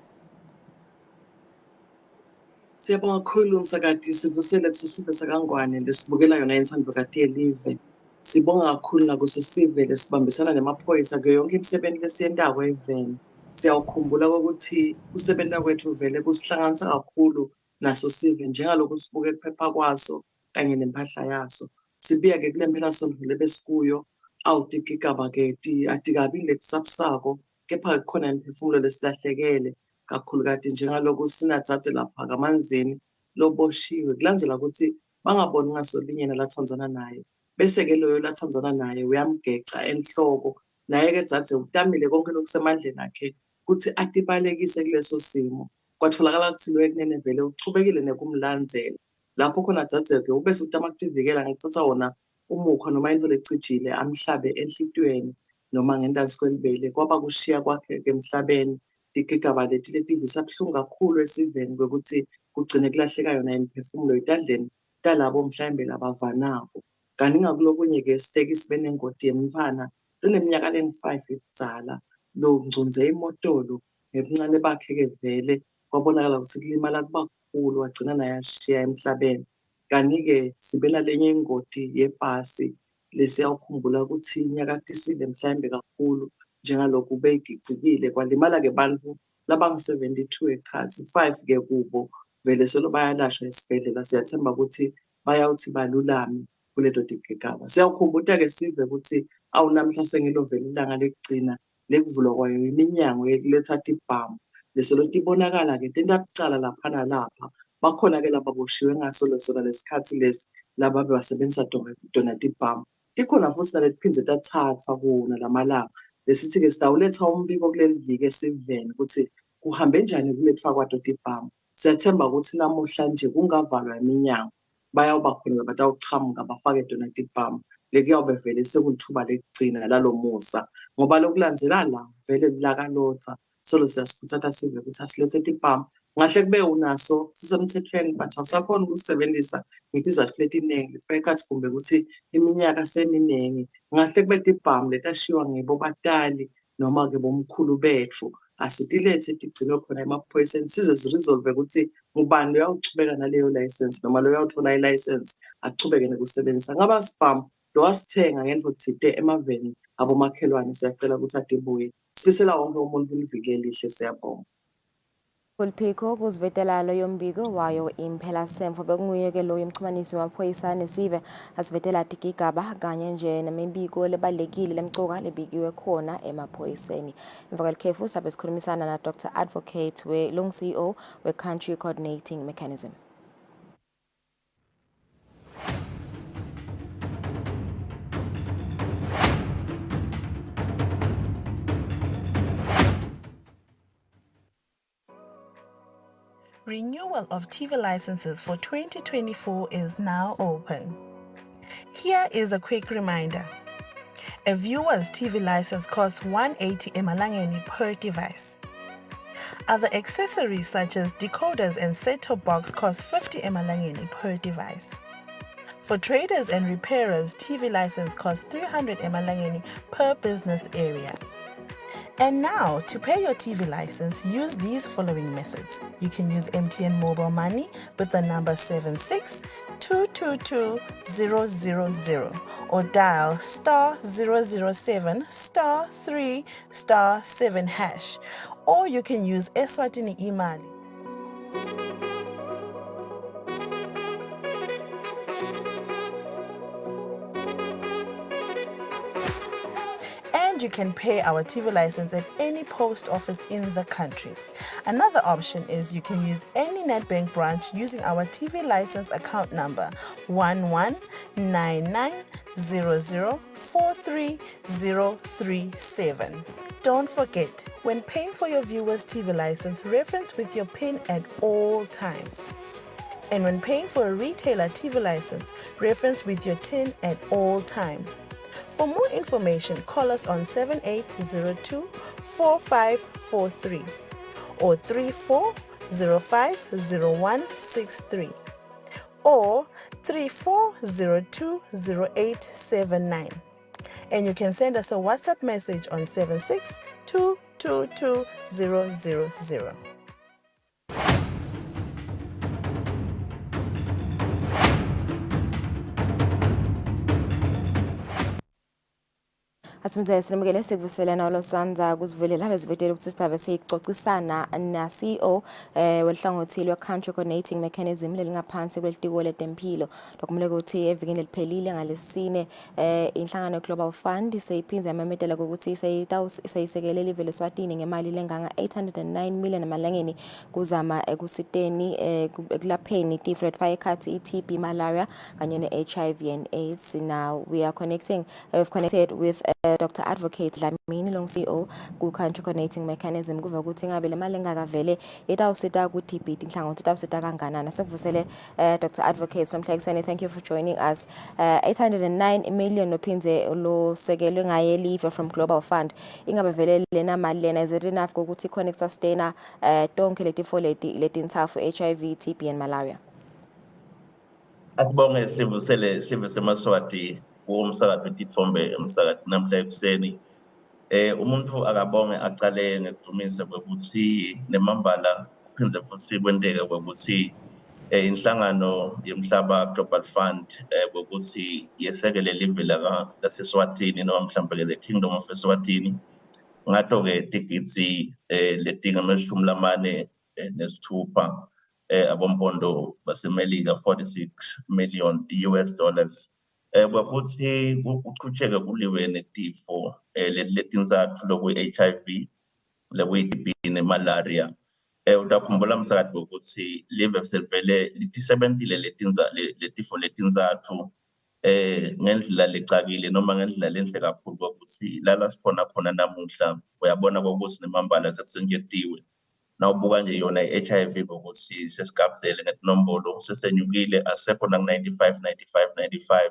Siyabonga kakhulu umsakati sivusele kusisive sakangwane lesibukela yona insando kade yelive. Sibonga kakhulu nakusisive lesibambisana nemaphoyisa kuyo yonke imisebenzi lesiyendako eveni. Siyawukhumbula ukuthi usebenza kwethu vele kusihlanganisa kakhulu naso sive njengalokho sibuke kuphepha kwaso kanye nempahla yaso. Sibiya ke kule mphela sondlo lebesikuyo awutikigaba ke atikabi lekusapsako kepha khona imphefumulo lesilahlekele kakhulu kade njengalokho sinathathe lapha kamanzini loboshiwe kulandzela ukuthi bangaboni ngasolinye nalathandzana naye bese ke loyo lathandzana naye uyamgeca enhloko naye ke dzadze utamile konke lokusemandleni akhe kuthi atibalekise kuleso simo kwatholakala ukuthi lo ekunene vele uchubekile nekumlandzela lapho khona dzadze ke ubese utama akutivikela ngicatha wona umukho noma into lecijile amhlabe enhlitweni noma ngendansi kwelibele kwaba kushiya kwakhe emhlabeni tikigaba leti letivisa buhlungu kakhulu esiveni kwekuthi kugcine kulahleka yona imphefumulo itandleni talabo mhlawumbe labavanako kanti ngakulokunye ke siteki sibe nengoti yemfana loneminyaka leng5 ebudzala lo ngcunze imotolo ngebuncane bakhe-ke vele kwabonakala ukuthi kulimala kuba kukhulu wagcina naye ashiya emhlabeni. Kanti-ke sibe nalenye ingoti yebhasi lesiyawukhumbula ukuthi inyakatisile mhlawumbe kakhulu njengalokhu beyigicikile kwalimala-ke bantu labangu-72 ekhathi 5-ke kubo vele solo bayalashwa esibhedlela. Siyathemba ukuthi bayawuthi balulame kuleto tigigaba. Siyawukhumbula-ke sive ukuthi awunamhla sengilovela ilanga lekugcina lekuvulwa kwayo iminyango yokuletha tibhamu lesolo tibonakala-ke tentabucala lapha nalapha. Bakhona-ke laba boshiwe ngaso sona lesikhathi lesi laba bebasebenzisa dona tibhamu. Tikhona futhi naletiphindze tathathwa kuwona lamalanga lesithi-ke sitawuletha umbiko kuleli viki esiveni ukuthi kuhambe njani kulethwa kwato tibhamu. Siyathemba ukuthi namuhla nje kungavalwa iminyango bayawuba khona batawuchamuka bafake dona tibhamu. Lekuyobe vele sekulithuba lekugcina lalo musa ngoba lokulandzela la vele lakalotsa solo siyasikhuthatha sive ukuthi asilethe tibhamu. Ngahle kube unaso sisemthethweni but awusakhona ukusebenzisa ngithi izathu letiningi kufike khathi kumbe ukuthi iminyaka seminingi ngahle kube tibhamu letashiwa ngibo batali noma-ke bomkhulu bethu asitilethe tigcinwe khona emaphoyiseni size ziresolve ukuthi ngubani uyawuchubeka naleyo license noma lo uyawuthola i-license achubeke nokusebenzisa. Ngaba sibhamu lo wasithenga ngendvothite emaveni abomakhelwane siyacela ukuthi atibuye. Sifisela wonke umuntu iviki elihle, siyabonga. Ulphiko kuzivetela loyo mbiko wayo imphela semfo bekunguye-ke loyo umxhumanisi wamaphoyisa nesive asivetela tigigaba kanye nje nemibiko lebalulekile lemcoka lebikiwe khona emaphoyiseni. Emva kwelikhefu sabe sikhulumisana na Dr. Advocate long CEO we-Country Coordinating Mechanism. Renewal of TV licenses for 2024 is now open. Here is a quick reminder. A viewer's TV license costs 180 emalangeni per device. Other accessories such as decoders and set-top box cost 50 emalangeni per device. For traders and repairers, TV license costs 300 emalangeni per business area. And now, to pay your TV license, use these following methods. You can use MTN Mobile Money with the number 76222000 or dial *007 *3 *7 hash. Or you can use Eswatini Imali. And you can pay our TV license at any post office in the country. Another option is you can use any NetBank branch using our TV license account number 119900430037. Don't forget, when paying for your viewer's TV license, reference with your PIN at all times. And when paying for a retailer TV license, reference with your TIN at all times. For more information, call us on 7802-4543 or 34050163 or 34020879. And you can send us a WhatsApp message on 762222000. Asimze sinemukele sikuvuselana olosanza kuzivulela bezivetela ukuthi sithabe sixoxisana na CEO welihlangothi lwe-Country Coordinating Mechanism lelingaphansi kwelitiko letempilo. Dokumele ukuthi evikini eliphelile ngalesine inhlangano Global Fund seyiphinza yamemetela ukuthi seyisekele live leSwatini ngemali lenganga 809 million emalangeni kuzama ekusiteni ekulapheni tifo letfaka ekhathi iTB, malaria kanye ne-HIV and AIDS. Now we are we've connected with Dr. Advocate Lamini long CEO ku Country Coordinating Mechanism kuva ukuthi ngabe le mali engakavele itawusita ku TB inhlangothi itawusita kanganana. Sikuvusele Dr. Advocate Somhlakseni, thank you for joining us. 809 million ophinze lo sekelwe ngaye live from Global Fund ingabe vele lena mali lena is it enough ukuthi connect sustainer tonke letifo letinsafu HIV, TB and malaria? Asibonge sivusele sive semaswati umsakado tithombe umsakado namhla ekuseni Umuntu akabonge acale ngekudumise kwekuthi nemambala kuphindze futhi kwenteke kwekuthi inhlangano yemhlaba Global Fund kwekuthi yesekele live laseSwatini noma mhlawumbe the Kingdom of Eswatini ngato-ke tigidzi letingamashumi nesithupha abompondo basemelika 46 million US dollars. Kwakuthi kucheke kuliwe netifo letinzatfu lokuyi-HIV lokuyi-TB nemalaria. Utakhumbula msakati ukuthi live selivele litisebentile letifo letinzatfu ngendlela lecakile noma ngendlela lenhle kakhulu ukuthi lala sikhona khona namuhla uyabona ukuthi nemambala sekusenjetiwe nawubuka nje yona i-HIV ukuthi sesigabuzele ngetinombolo sesenyukile asekho na 95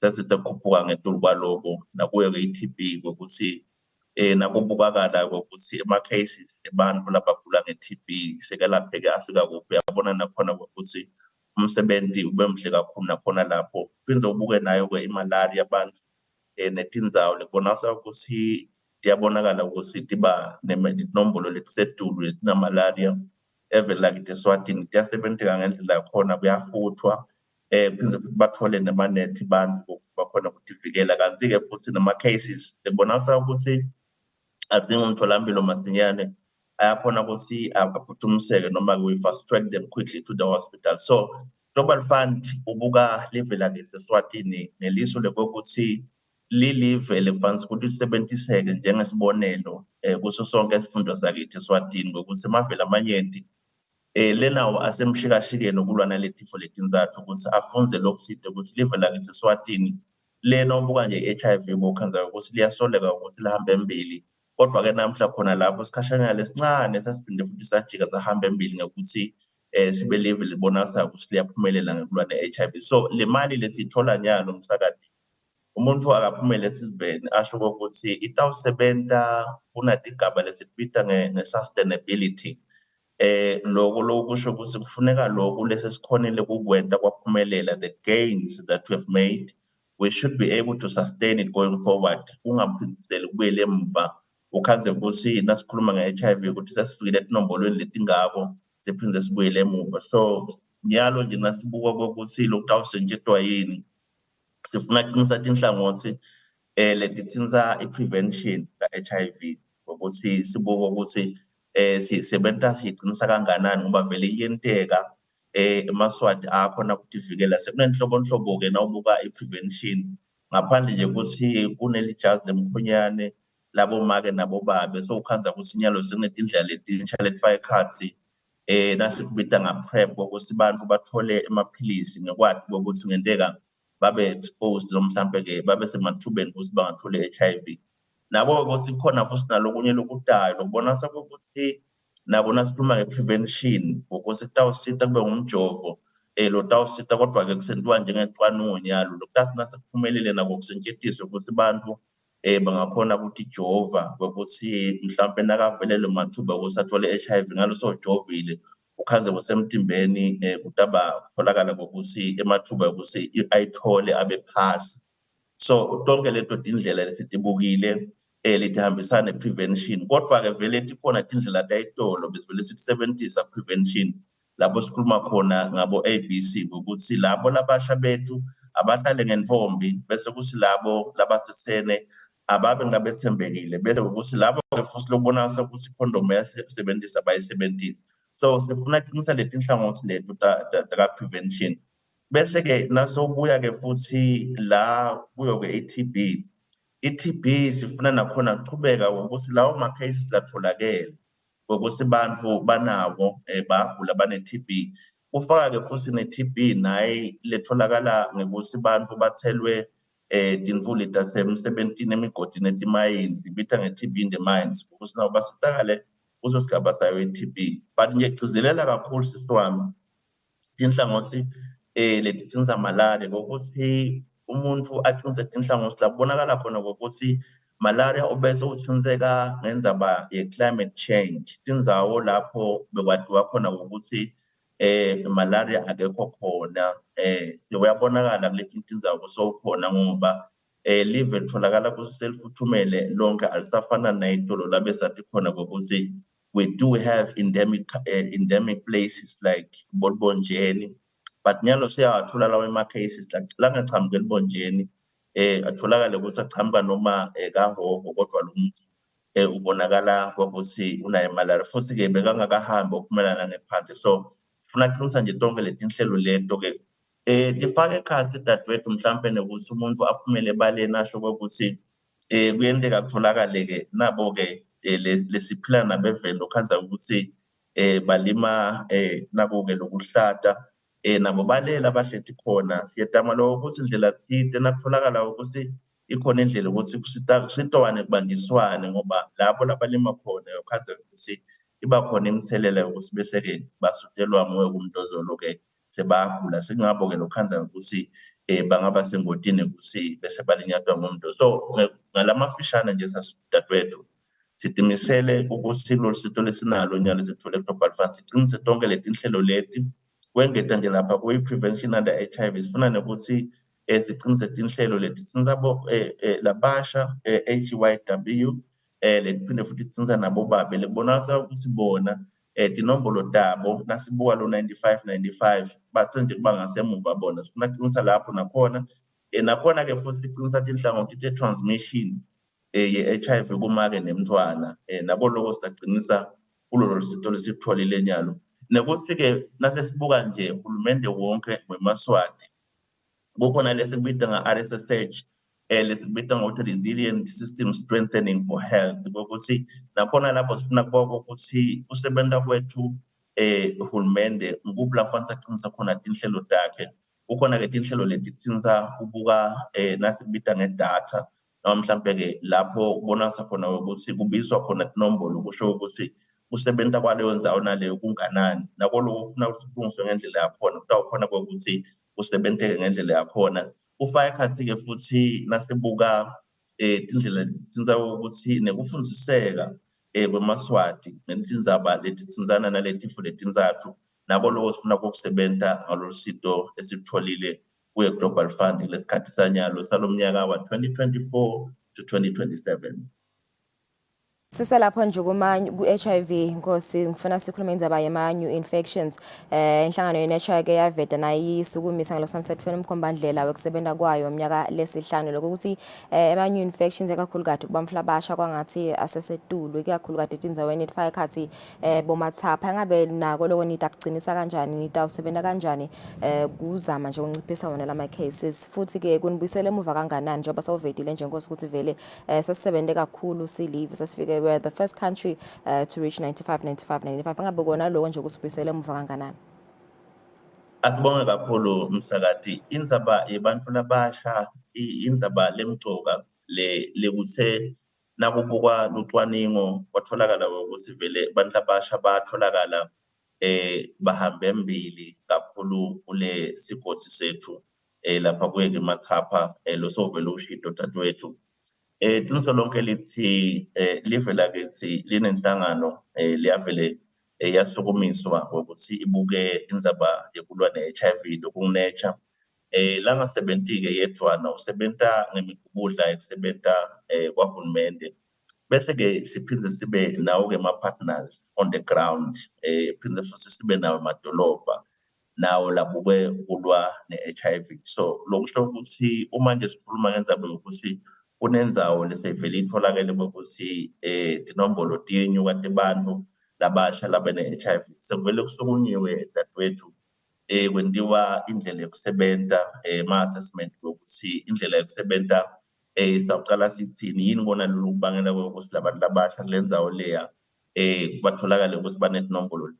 sesisekhuphuka ngetulu kwaloko nakuyo-ke i-TB kokuthi nakubukakala kokuthi ama-cases abantu labagula nge-TB sekelapheke afika kuphi uyabona nakhona ukuthi umsebenzi ube mhle kakhulu nakhona lapho phindze ubuke nayo-ke imalaria abantu netindzawo lebonasa ukuthi tiyabonakala ukuthi tiba nenombolo letisetulu letinamalaria evela kithi eSwatini tiyasebenteka ngendlela yakhona kuyafuthwa phindze futhi bathole nemanethi bantu bakhona ukutivikela kanti-ke futhi nama-cases lebonasa ukuthi adzinga umtholampilo masinyane ayakhona ukuthi aphuthumiseke noma we fast track them quickly to the hospital. So Global Fund ubuka live laseSwatini neliso lekokuthi lilive lefansi ukuthi lisebentiseke njengesibonelo kuso sonke isifundo sakithi eSwatini ngokuthi amavele amanyenti lenawo asemshikashikeni ukulwa naletifo letinzathu ukuthi afunze lokuside ukuthi live lakithi eSwatini lena ubuka nje i-HIV bokhanza ukuthi liyasoleka ukuthi lihambe embili kodwa-ke namhla khona lapho isikhashanyana lesincane sasiphinde futhi sajika sahamba embili ngokuthi sibe live libonasa ukuthi liyaphumelela ngekulwa ne-HIV. So le mali lesithola nyalo msakati umuntu akaphumele esizibeni asho ukuthi itawusebenta kunatigaba lesibita nge-sustainability loko kusho ukuthi kufuneka lokhu lesesikhonile kukwenta kwaphumelela the gains that we have made we should be able to sustain it going forward ungaphindiseli kubuyele emva ukhaze ukuthi nasikhuluma nge-HIV ukuthi sesifikile ezinombolweni letingako siphinde sibuyele emuva. So nyalo nje nasibuka kokuthi lokutawusetshenziswa yini sifuna kuqinisa tinhlangothi letitsinza i-prevention ka-HIV ukuthi sibuka ukuthi sisebenta siyiqinisa kanganani ngoba vele iyenteka emaswati akhona ukutivikela sekunenhlobonhlobo-ke nawubuka i-prevention ngaphandle nje ukuthi kunelijazi lemkhonyane labomake nabobabe so ukhanza ukuthi inyalo sekunetindlela letinsha letifaka ekhatsi nasikubita nga-PrEP ukuthi bantu bathole emaphilisi ngekwati kokuthi ngenteka babe exposed noma mhlampe-ke babe semathubeni ukuthi bangatholi i-HIV nabo-ke sikhona futhi nalokunye lokutayo lokubonisa ukuthi nabo nasikhuluma nge-prevention ukuthi kutawusita kube ngumjovo lotawusita kodwa-ke kusentiwa njengecwaningo nyalo lokutasinasekuphumelele nako kusentshetiswe ukuthi bantu bangakhona ukuthi jova ukuthi mhlampe nakavelele mathuba ukuthi athole i-HIV ngalo sojovile ukhanze kusemtimbeni kutaba kutholakala kokuthi emathuba ukuthi ayithole abe phasi. So tonke leto tindlela lesitibukile litihambisana prevention kodwa-ke vele tikhona tindlela tayitolo besivele sikusebenzisa prevention lapho sikhuluma khona ngabo ABC ukuthi labo labasha bethu abahlale ngentombi bese kuthi labo labasesene ababe ngabethembekile bese ukuthi labo-ke futhi lokubonakala ukuthi ikhondomu yasebenzisa bayisebenzisa. So sifuna kuqinisa letinhlangothi lethu taka-prevention bese-ke nasobuya-ke futhi la kuyo-ke i-TB sifuna nakhona kuchubeka ukuthi lawo ma-cases latholakele ukuthi bantu banawo bagula bane-TB kufaka-ke futhi ne-TB naye letholakala ngokuthi bantu bathelwe tinfuli tasemsebentini emigodini etimayini ibitha nge-TB in the mines ukuthi nabo basitakale kuso sigaba sayo i-TB but ngiyagcizelela kakhulu sisi wami tinhlangothi letitsinza malaria ngokuthi umuntu athinze tinhlangothi labonakala khona ngokuthi malaria ubese uthinzeka ngendzaba ye-climate change tindzawo lapho bekwatiwa khona ngokuthi malaria akekho khona uyabonakala kuleti tindzawo sowukhona ngoba live litholakala kuselfuthumele lonke alisafana nayitolo labe sathi khona ngokuthi we do have endemic places like Bolbonjeni, but nyalo siyawathola lawo ema-cases langachamuka elibonjeni atholakale ukuthi achamuka noma kahogo kodwa lo muntu ubonakala ngokuthi unayo malaria futhi-ke bekangakahambi ukumelana ngephandle. So funa aqinisa nje tonke leti nhlelo leto-ke tifake ekhathi dadewethu mhlampe nokuthi umuntu aphumele ebaleni asho kokuthi kuyenteka kutholakale-ke nabo-ke lesiphila nabevelo lokhanza ukuthi balima nabo-ke lokuhlata nabo balela abahlethi khona siyadama lokho ukuthi indlela thinte nakutholakala ukuthi ikhona indlela ukuthi sitowane kubanjiswane ngoba lapho labalima khona yokhanza ukuthi iba khona imithelela yokuthi bese-ke basutelwa moya kumntozolo-ke sebagula singabo-ke lokhanza ukuthi bangaba sengodini ukuthi bese balinyatwa ngomntu. So ngalamafishane nje sasidadewethu sidimisele ukuthi lolu sito lesinalo nyalo sithole global fund sicinise tonke leti nhlelo leti kwengeta nje lapha kwi-prevention under HIV sifuna nokuthi sicinise tinhlelo leti sinzabo labasha HYW letiphinde futhi sinza nabo babe lebonasa ukuthi bona tinombolo tabo nasibuka lo 95 basenje kuba ngasemuva bona sifuna kucinisa lapho nakhona nakhona-ke futhi sicinisa tinhlangothi te-transmission ye-HIV kumake nemntwana nabo loko sizacinisa kulolo sito lesitholile nyalo nekuthi-ke nasesibuka nje uhulumende wonke weMaswati kukhona lesikubiza nga-RSSH lesikubiza ngokuthi resilient system strengthening for health kokuthi nakhona lapho sifuna kubona ukuthi usebenza kwethu uhulumende ngikuphi kufanele saqinisa khona tinhlelo takhe kukhona-ke tinhlelo leti sinza kubuka nasikubiza ngedatha noma mhlampe-ke lapho kubonakala khona ukuthi kubizwa khona tinombolo kusho ukuthi usebenza kwaleyo ndzawo naleyo kunganani nako lokho ufuna ukuthi kulungiswe ngendlela yakhona kutawukhona kokuthi usebenteke ngendlela yakhona ufake ekhathi-ke futhi nasibuka tindlela sinza ukuthi nekufundiseka kweMaswati netindzaba letisinzana naletifo letinzathu nako lokho sifuna kokusebenza ngalolu sito esitholile kuye-Global Fund lesikhathi sanyalo salomnyaka wa-2024 to 2027. Siselapho nje ku-HIV Nkosi ngifuna sikhulume indaba yama-new infections inhlangano ye-NHI ke yaveta nayisukumisa ngalosemthethweni umkhombandlela wekusebenza kwayo umnyaka lesihlanu lokuthi ama-new infections ekakhulukati kubamfla basha kwangathi asesetulu ikakhulukati etindzaweni etifaka ekhathi bomathapha engabe nako loko nitakucinisa kanjani nitawusebenza kanjani kuzama nje ukunciphisa wona lama-cases futhi-ke kunibuyisele emuva kanganani njengoba sawuvetile nje Nkosi ukuthi vele sesisebenze kakhulu silive sesifike we're the first country to reach 95. Angabe kona lokho nje kusibuyisela emuva kanganani? Asibonge kakhulu msakati indzaba yebantu labasha indzaba lemcoka lekuthe nakubukwa lucwaningo kwatholakala ukuthi vele abantu labasha batholakala bahambe mbili kakhulu kule sigodi sethu lapha kuye Mathapha losovele ushito dadewethu qiniso lonke lithi live lakithi linenhlangano liyavele yasukumiswa ukuthi ibuke indzaba yokulwa ne-HIV lokunetsha langa-70-ke yedwana usebenta ngemikubudla ekusebenta kwahulumende bese-ke siphinde sibe nawo-ke ama-partners on the ground phinde futhi sibe nawo emadolobha nawo labuke kulwa ne-HIV. So lokusho ukuthi uma nje sikhuluma ngendzaba yokuthi kunendzawo lesevele itholakele ukuthi tinombolo tiyenyuka tebantu labasha labe ne-HIV sekuvele kusukunyiwe dadewethu kwentiwa indlela yokusebenta ama-assessment ukuthi indlela yokusebenta sawucala sithini yini kona lolu kubangela ukuthi labantu labasha kule ndzawo leya batholakale ukuthi banetinombolo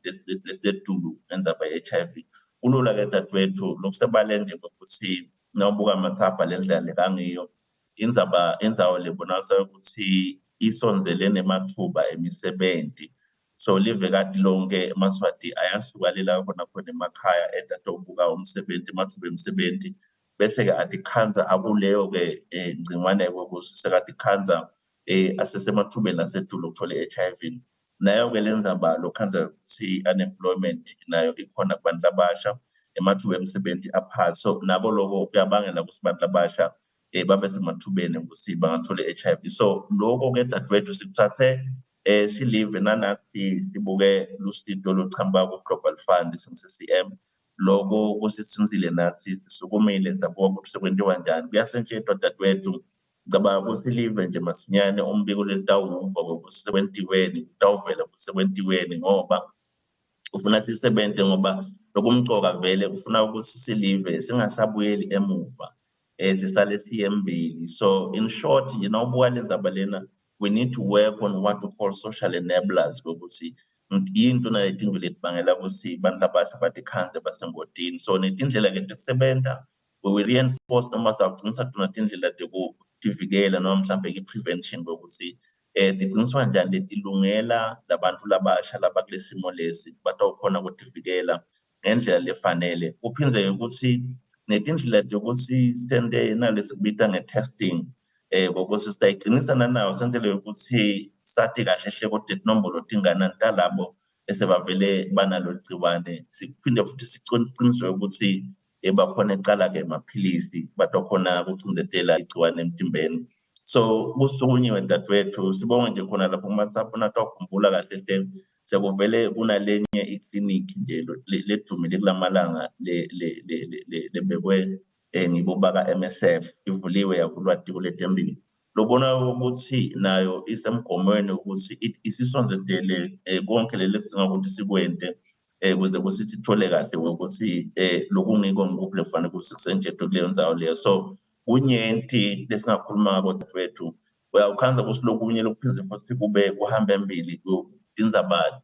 lesetulu ngendzaba ye-HIV kulula-ke dadewethu lokusebalende ukuthi nawubuka Amathapha lendlela lekangiyo indzawo lebonakala ukuthi isonzele nemathuba emisebenzi so live kati lonke eMaswati ayasukalela khona emakhaya etatobuka umsebenzi amathuba emisebenzi bese-ke atikhanza akuleyo-ke ngcingwane kokuthi sekatikhanza asesemathubeni asetulu ukuthola i-HIV nayo-ke le ndzaba lokhanza ukuthi unemployment nayo ikhona kubantu labasha emathuba emisebenzi aphansi so nabo loko kuyabangela ukuthi abantu labasha babe semathubeni ukuthi bangathola i-HIV. So lokho ke dadewethu sikuthathe silive nanathi sibuke lusido oluchamba ku-Global Fund sing-CCM. Lokho kusithinzile nathi sisukumile sabuka ukuthi sekwenziwa njani. Kuyasetshenziswa dadewethu ngicabanga ukuthi silive nje masinyane umbiko letawuva ngokusebenziweni utawuvela kusebenziweni ngoba ufuna sisebenze ngoba lokumcoka vele ufuna ukuthi silive singasabuyeli emuva sisale siyembili. So in short nje nawubuka lezaba lena we need to work on what we call social enablers ukuthi into naletinto letibangela ukuthi bantu abasha batikhanse basengodini. So netindlela ke tekusebenta we reinforce noma sawugcinisa khona tindlela tekuvikela noma mhlambe i-prevention ukuthi tigciniswa njani letilungela labantu labasha labakulesimo lesi batawukhona ukutivikela ngendlela lefanele. Kuphindze ukuthi netindlela zokuthi sente nalesikubita nge-testing ngokuthi sitayiqinisa nanawo sentele ukuthi sathi kahle hle kodwa inombolo tingana ntalabo esebavele banalo gciwane. Siphinde futhi siqiniswe ukuthi bakhona eqala-ke emaphilisi batokhona ukucinzetela igciwane emtimbeni. So kusunyiwe dadewethu sibonge nje khona lapho kumasapho natawukhumbula kahle hle sekuvele kunalenye iklinikhi nje ledumile kulamalanga lebekwe ngibobaka MSF ivuliwe yavulwa tiko letembili. Lobona ukuthi nayo isemgomweni ukuthi isisonzetele konke lesinga ukuthi sikwente ukuze kusithole kahle ukuthi lokungiko ngikuphi lefanele kusisentshetho kuleyo ndzawo leyo. So kunyenti lesingakhuluma ngako dadewethu uyawukhanza ukuthi lokunye lokuphinze futhi kube kuhamba embili tindzaba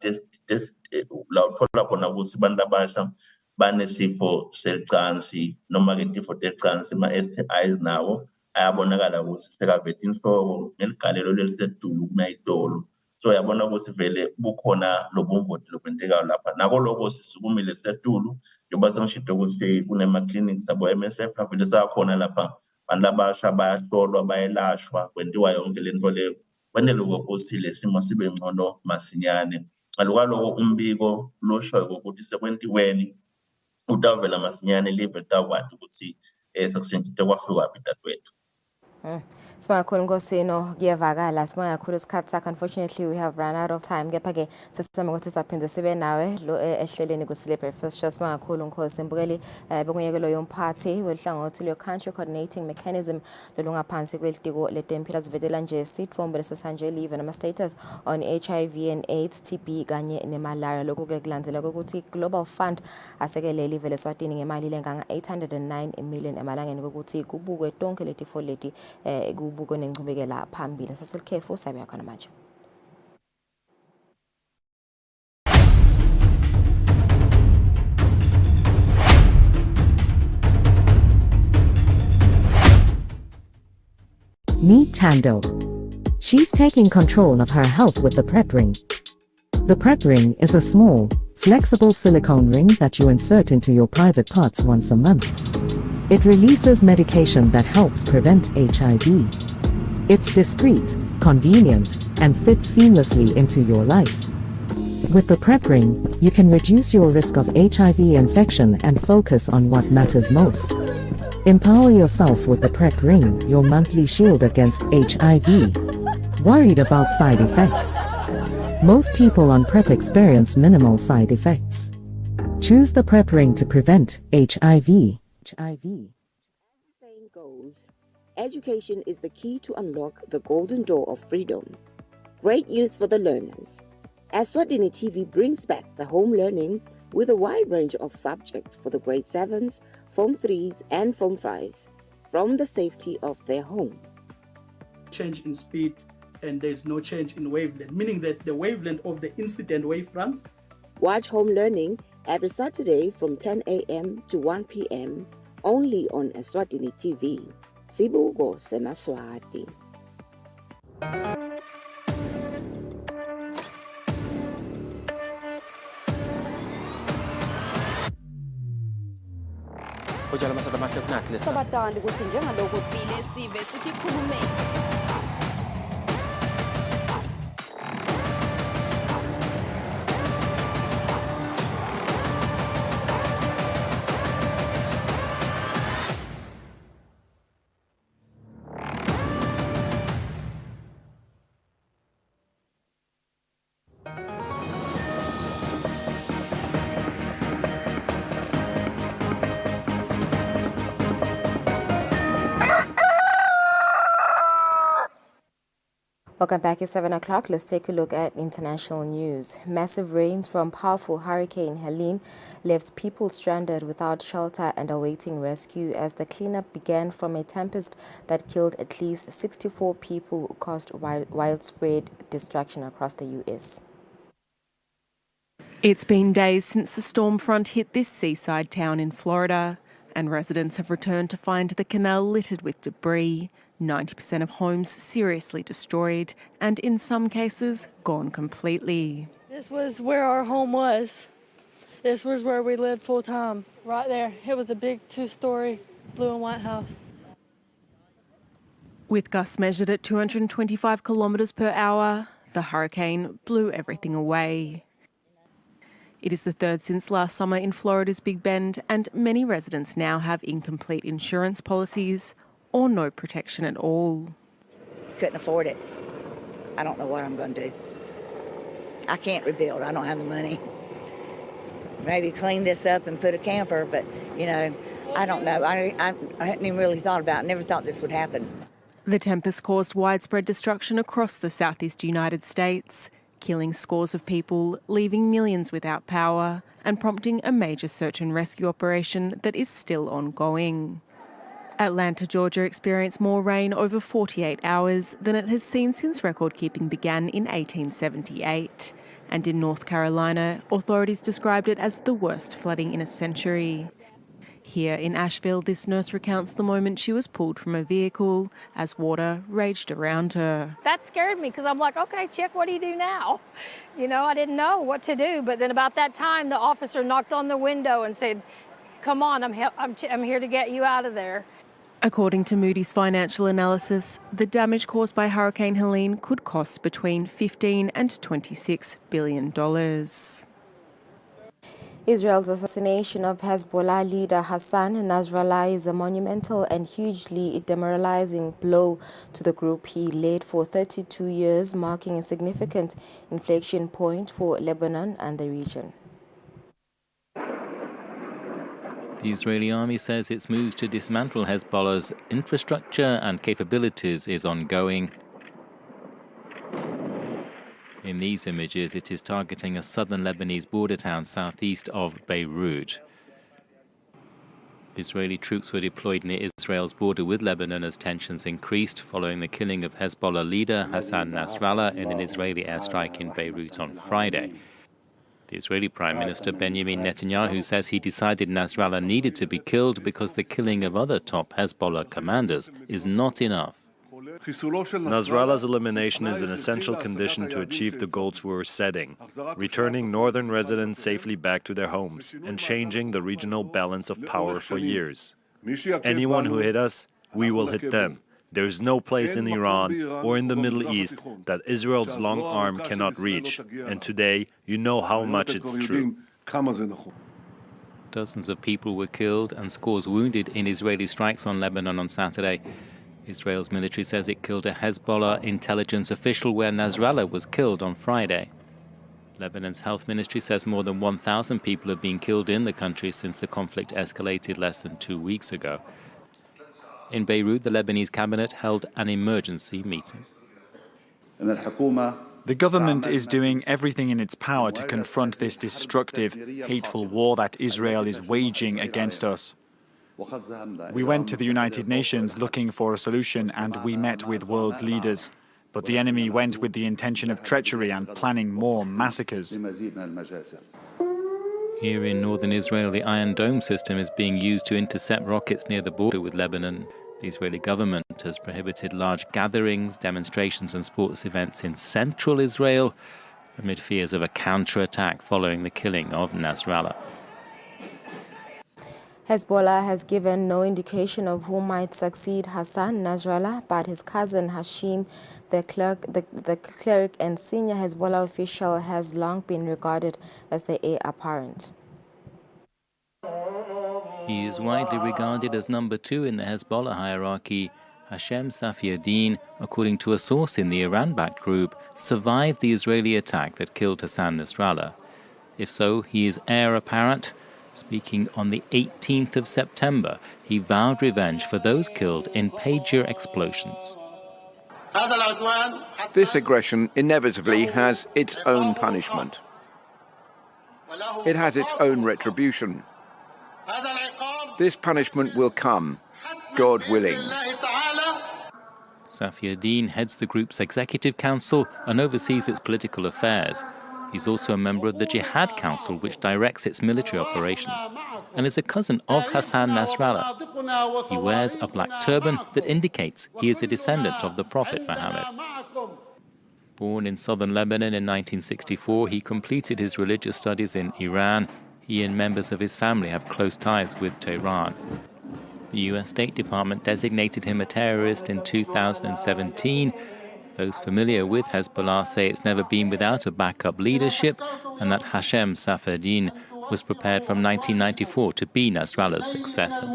la uthola khona ukuthi abantu abasha banesifo secansi noma ke tifo tecansi ma-STIs nawo ayabonakala ukuthi sekavethe inhloko neligalelo lelisedulu kunayitolo. So uyabona ukuthi vele bukhona lobungoti lokwentekayo lapha nako lokho sisukumile setulu njengoba sengishito ukuthi kunema-clinics abo MSF avele sakhona lapha abantu abasha bayahlolwa bayelashwa kwentiwa yonke lento leyo kwendele ukuthi lesimo sibe ngcono masinyane. Ngaloko umbiko loshoyo ukuthi sekwentiweni utawuvela masinyane live litawukwazi ukuthi sekusentshite kwafika phi dadewethu. Sibonga kakhulu Nkosino kuyevakala sibonga kakhulu isikhathi sakho. Unfortunately we have run out of time kepha ke sesisema ukuthi sizaphinde sibe nawe lo ehlelweni Kusile Breakfast Show. Sibonga kakhulu Nkosi Mbukeli bekuyekelo yomphathi welihlangothi le country coordinating mechanism lolungaphansi kwelitiko letempila sivetela nje sitfombe lesesanje live nama status on HIV and AIDS, TB kanye nemalaria. Lokhu ke kulandzela ukuthi Global Fund asekele live leSwatini ngemali lenganga 809 million emalangeni ukuthi kubukwe tonke letifo leti kubukwe nengcubekela phambili. Saselikhefu sabe khona manje. Meet Tando. She's taking control of her health with the PrEP ring. The PrEP ring is a small, flexible silicone ring that you insert into your private parts once a month. It releases medication that helps prevent HIV. It's discreet, convenient, and fits seamlessly into your life. With the PrEP ring, you can reduce your risk of HIV infection and focus on what matters most. Empower yourself with the PrEP ring, your monthly shield against HIV. Worried about side effects? Most people on PrEP experience minimal side effects. Choose the PrEP ring to prevent HIV. As the saying goes, education is the key to unlock the golden door of freedom. Great news for the learners. Eswatini TV brings back the home learning with a wide range of subjects for the grade 7s, Form 3s and Form 5s from the safety of their home. Change in speed and there's no change in wavelength, meaning that the wavelength of the incident wavefronts. Watch home learning every Saturday from 10 a.m. to 1 p.m. only on Eswatini TV. Sibuko Semaswati. Ujala masada mahle kunathi lesa. Sabatandi ukuthi njengalokho sifile sive sikhulume. Welcome back at 7 o'clock. Let's take a look at international news. Massive rains from powerful Hurricane Helene left people stranded without shelter and awaiting rescue as the cleanup began from a tempest that killed at least 64 people who caused widespread destruction across the U.S. It's been days since the storm front hit this seaside town in Florida, and residents have returned to find the canal littered with debris. 90% of homes seriously destroyed and in some cases gone completely. This was where our home was. This was where we lived full time, right there. It was a big 2-story blue and white house. With gusts measured at 225 kilometres per hour, the hurricane blew everything away. It is the third since last summer in Florida's Big Bend, and many residents now have incomplete insurance policies or no protection at all. Couldn't afford it. I don't know what I'm going to do. I can't rebuild. I don't have the money. Maybe clean this up and put a camper, but, you know, I don't know. I hadn't even really thought about it. Never thought this would happen. The tempest caused widespread destruction across the southeast United States, killing scores of people, leaving millions without power, and prompting a major search and rescue operation that is still ongoing. Atlanta, Georgia experienced more rain over 48 hours than it has seen since record-keeping began in 1878. And in North Carolina, authorities described it as the worst flooding in a century. Here in Asheville, this nurse recounts the moment she was pulled from a vehicle as water raged around her. That scared me because I'm like, okay, check, what do you do now? You know, I didn't know what to do. But then about that time, the officer knocked on the window and said, come on, I'm here to get you out of there. According to Moody's financial analysis, the damage caused by Hurricane Helene could cost between $15 and $26 billion. Israel's assassination of Hezbollah leader Hassan Nasrallah is a monumental and hugely demoralizing blow to the group he led for 32 years, marking a significant inflection point for Lebanon and the region. The Israeli army says its moves to dismantle Hezbollah's infrastructure and capabilities is ongoing. In these images, it is targeting a southern Lebanese border town southeast of Beirut. Israeli troops were deployed near Israel's border with Lebanon as tensions increased following the killing of Hezbollah leader Hassan Nasrallah in an Israeli airstrike in Beirut on Friday. The Israeli Prime Minister Benjamin Netanyahu says he decided Nasrallah needed to be killed because the killing of other top Hezbollah commanders is not enough. Nasrallah's elimination is an essential condition to achieve the goals we're setting, returning northern residents safely back to their homes and changing the regional balance of power for years. Anyone who hit us, we will hit them. There is no place in Iran or in the Middle East that Israel's long arm cannot reach, and today you know how much it's true. Dozens of people were killed and scores wounded in Israeli strikes on Lebanon on Saturday. Israel's military says it killed a Hezbollah intelligence official where Nasrallah was killed on Friday. Lebanon's health ministry says more than 1,000 people have been killed in the country since the conflict escalated less than 2 weeks ago. In Beirut, the Lebanese cabinet held an emergency meeting. The government is doing everything in its power to confront this destructive, hateful war that Israel is waging against us. We went to the United Nations looking for a solution and we met with world leaders. But the enemy went with the intention of treachery and planning more massacres. Here in northern Israel, the Iron Dome system is being used to intercept rockets near the border with Lebanon. The Israeli government has prohibited large gatherings, demonstrations and sports events in central Israel amid fears of a counterattack following the killing of Nasrallah. Hezbollah has given no indication of who might succeed Hassan Nasrallah, but his cousin Hashim, the cleric and senior Hezbollah official, has long been regarded as the heir apparent. He is widely regarded as number 2 in the Hezbollah hierarchy. Hashem Safiuddin, according to a source in the Iran-backed group, survived the Israeli attack that killed Hassan Nasrallah. If so, he is heir apparent. Speaking on the 18th of September, he vowed revenge for those killed in pager explosions. This aggression inevitably has its own punishment. It has its own retribution. This punishment will come, God willing. Safiuddin heads the group's executive council and oversees its political affairs. He's also a member of the Jihad Council, which directs its military operations, and is a cousin of Hassan Nasrallah. He wears a black turban that indicates he is a descendant of the Prophet Muhammad. Born in southern Lebanon in 1964, he completed his religious studies in Iran. He and members of his family have close ties with Tehran. The US State Department designated him a terrorist in 2017. Those familiar with Hezbollah say it's never been without a backup leadership, and that Hashem Safiuddin was prepared from 1994 to be Nasrallah's successor.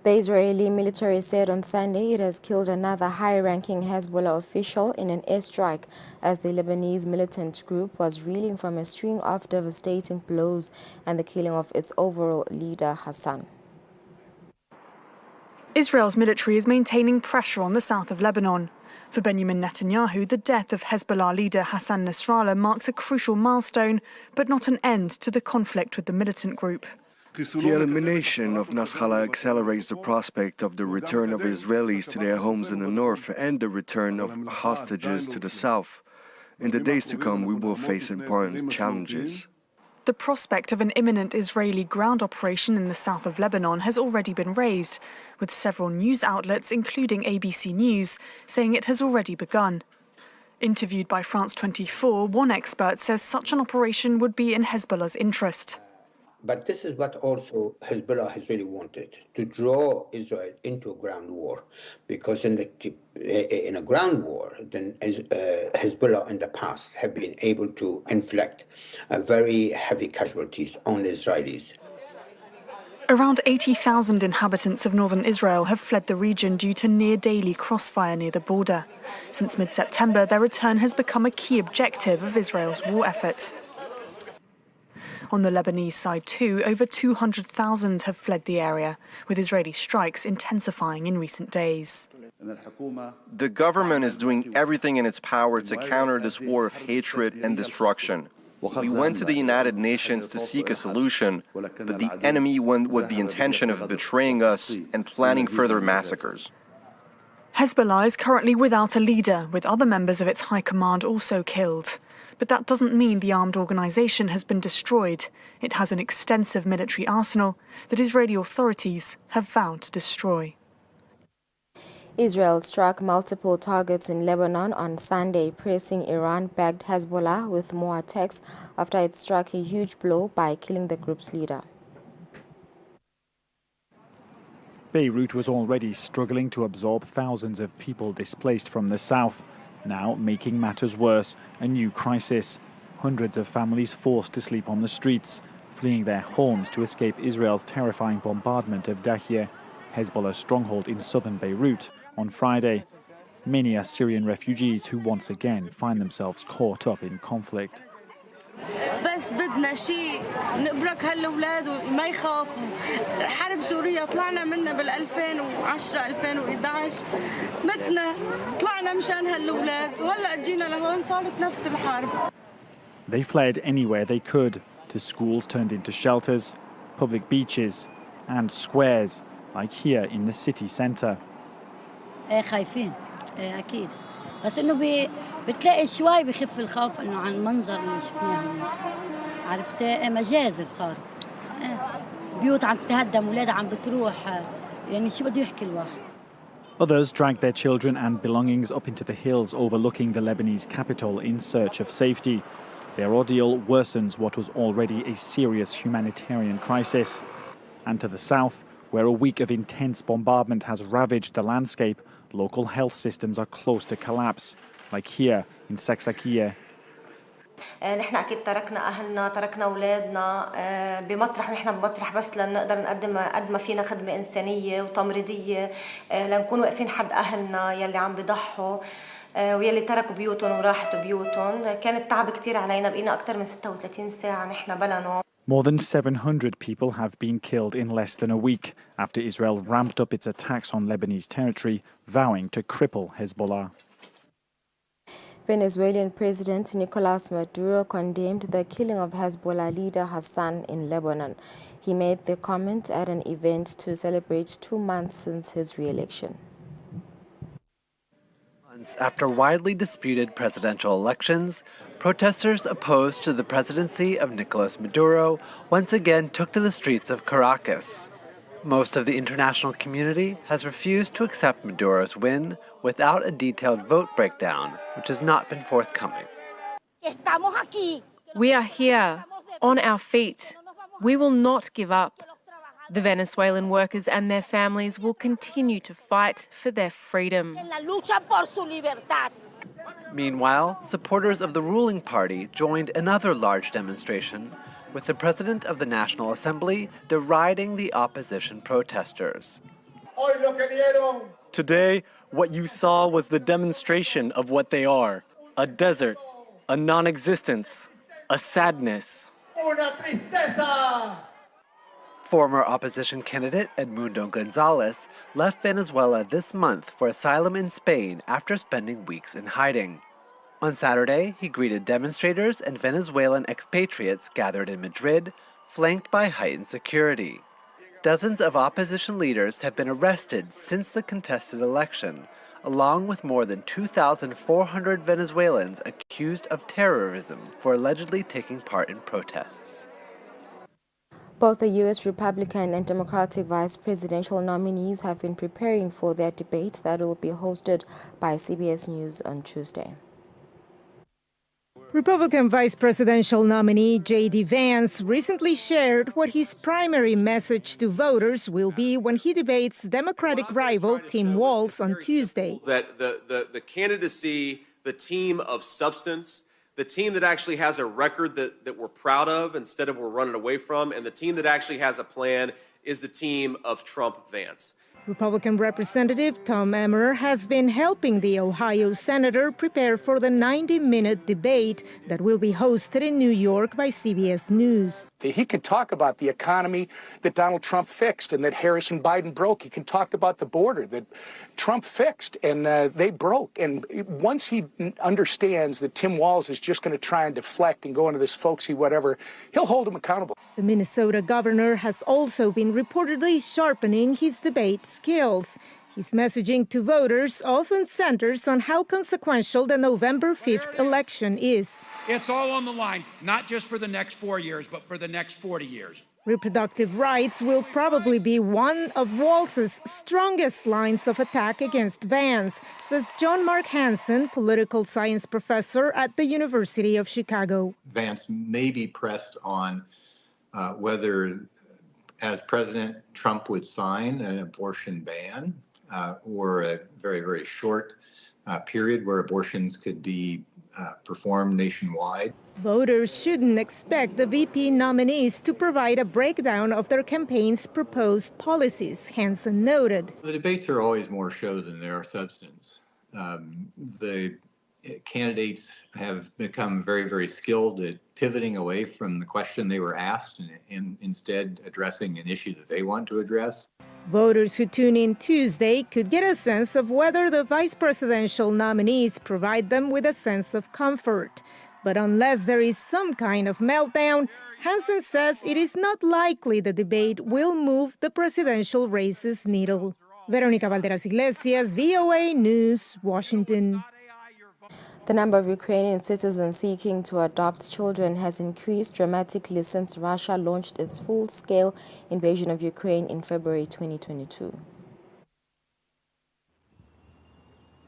The Israeli military said on Sunday it has killed another high-ranking Hezbollah official in an airstrike as the Lebanese militant group was reeling from a string of devastating blows and the killing of its overall leader, Hassan. Israel's military is maintaining pressure on the south of Lebanon. For Benjamin Netanyahu, the death of Hezbollah leader Hassan Nasrallah marks a crucial milestone, but not an end to the conflict with the militant group. The elimination of Nasrallah accelerates the prospect of the return of Israelis to their homes in the north and the return of hostages to the south. In the days to come, we will face important challenges. The prospect of an imminent Israeli ground operation in the south of Lebanon has already been raised, with several news outlets, including ABC News, saying it has already begun. Interviewed by France 24, one expert says such an operation would be in Hezbollah's interest. But this is what also Hezbollah has really wanted, to draw Israel into a ground war, because in a ground war, then Hezbollah in the past have been able to inflict very heavy casualties on the Israelis. Around 80,000 inhabitants of northern Israel have fled the region due to near-daily crossfire near the border. Since mid-September, their return has become a key objective of Israel's war effort. On the Lebanese side too, over 200,000 have fled the area, with Israeli strikes intensifying in recent days. The government is doing everything in its power to counter this war of hatred and destruction. We went to the United Nations to seek a solution, but the enemy went with the intention of betraying us and planning further massacres. Hezbollah is currently without a leader, with other members of its high command also killed. But that doesn't mean the armed organization has been destroyed. It has an extensive military arsenal that Israeli authorities have vowed to destroy. Israel struck multiple targets in Lebanon on Sunday, pressing Iran-backed Hezbollah with more attacks after it struck a huge blow by killing the group's leader. Beirut was already struggling to absorb thousands of people displaced from the south. Now, making matters worse, a new crisis. Hundreds of families forced to sleep on the streets, fleeing their homes to escape Israel's terrifying bombardment of Dahiyeh, Hezbollah's stronghold in southern Beirut, on Friday. Many are Syrian refugees who once again find themselves caught up in conflict. بس بدنا شيء نبرك هالأولاد وما يخافوا. حرب سوريا طلعنا منها بال 2010 2011 متنا طلعنا مشان هالأولاد وهلا جينا لهون صارت نفس الحرب. They fled anywhere they could, to schools turned into shelters, public beaches and squares, like here in the city centre. خايفين أكيد. بس إنه بتلاقي شوي بخف الخوف إنه عن المنظر اللي شفناه عرفت مجازر صارت بيوت عم تتهدم ولاد عم بتروح يعني شو بده يحكي الواحد. Others dragged their children and belongings up into the hills overlooking the Lebanese capital in search of safety. Their ordeal worsens what was already a serious humanitarian crisis. And to the south, where a week of intense bombardment has ravaged the landscape, local health systems are close to collapse, like here in Saksakiye. نحن أكيد تركنا أهلنا تركنا أولادنا بمطرح نحن بمطرح بس لنقدر نقدم قد ما فينا خدمة إنسانية وتمريضية لنكون واقفين حد أهلنا يلي عم بيضحوا ويلي تركوا بيوتهم وراحوا بيوتهم. كان التعب كتير علينا بقينا أكثر من 36 ساعة نحن بلا نوم. More than 700 people have been killed in less than a week after Israel ramped up its attacks on Lebanese territory, vowing to cripple Hezbollah. Venezuelan President Nicolas Maduro condemned the killing of Hezbollah leader Hassan in Lebanon. He made the comment at an event to celebrate 2 months since his re-election. After widely disputed presidential elections, protesters opposed to the presidency of Nicolas Maduro once again took to the streets of Caracas. Most of the international community has refused to accept Maduro's win without a detailed vote breakdown, which has not been forthcoming. We are here, on our feet. We will not give up. The Venezuelan workers and their families will continue to fight for their freedom. Meanwhile, supporters of the ruling party joined another large demonstration, with the president of the National Assembly deriding the opposition protesters. Today, what you saw was the demonstration of what they are: a desert, a non-existence, a sadness. Former opposition candidate Edmundo Gonzalez left Venezuela this month for asylum in Spain after spending weeks in hiding. On Saturday, he greeted demonstrators and Venezuelan expatriates gathered in Madrid, flanked by heightened security. Dozens of opposition leaders have been arrested since the contested election, along with more than 2,400 Venezuelans accused of terrorism for allegedly taking part in protests. Both the U.S. Republican and Democratic vice presidential nominees have been preparing for their debate that will be hosted by CBS News on Tuesday. Republican vice presidential nominee J.D. Vance recently shared what his primary message to voters will be when he debates Democratic rival Tim Walz on Tuesday. That the candidacy, the team of substance, the team that actually has a record that we're proud of instead of we're running away from, and the team that actually has a plan is the team of Trump-Vance. Republican Representative Tom Emmer has been helping the Ohio senator prepare for the 90-minute debate that will be hosted in New York by CBS News. He can talk about the economy that Donald Trump fixed and that Harris and Biden broke. He can talk about the border that Trump fixed and they broke. And once he understands that Tim Walz is just going to try and deflect and go into this folksy whatever, he'll hold him accountable. The Minnesota governor has also been reportedly sharpening his debate skills. His messaging to voters often centers on how consequential the November 5th election is. It's all on the line, not just for the next 4 years, but for the next 40 years. Reproductive rights will probably be one of Walz's strongest lines of attack against Vance, says John Mark Hansen, political science professor at the University of Chicago. Vance may be pressed on whether, as president, Trump would sign an abortion ban or a very, very short period where abortions could be performed nationwide. Voters shouldn't expect the VP nominees to provide a breakdown of their campaign's proposed policies, Hansen noted. The debates are always more show than they are substance. The candidates have become very, very skilled at pivoting away from the question they were asked and instead addressing an issue that they want to address. Voters who tune in Tuesday could get a sense of whether the vice presidential nominees provide them with a sense of comfort. But unless there is some kind of meltdown, Hansen says it is not likely the debate will move the presidential race's needle. Veronica Valderas Iglesias, VOA News, Washington. The number of Ukrainian citizens seeking to adopt children has increased dramatically since Russia launched its full-scale invasion of Ukraine in February 2022.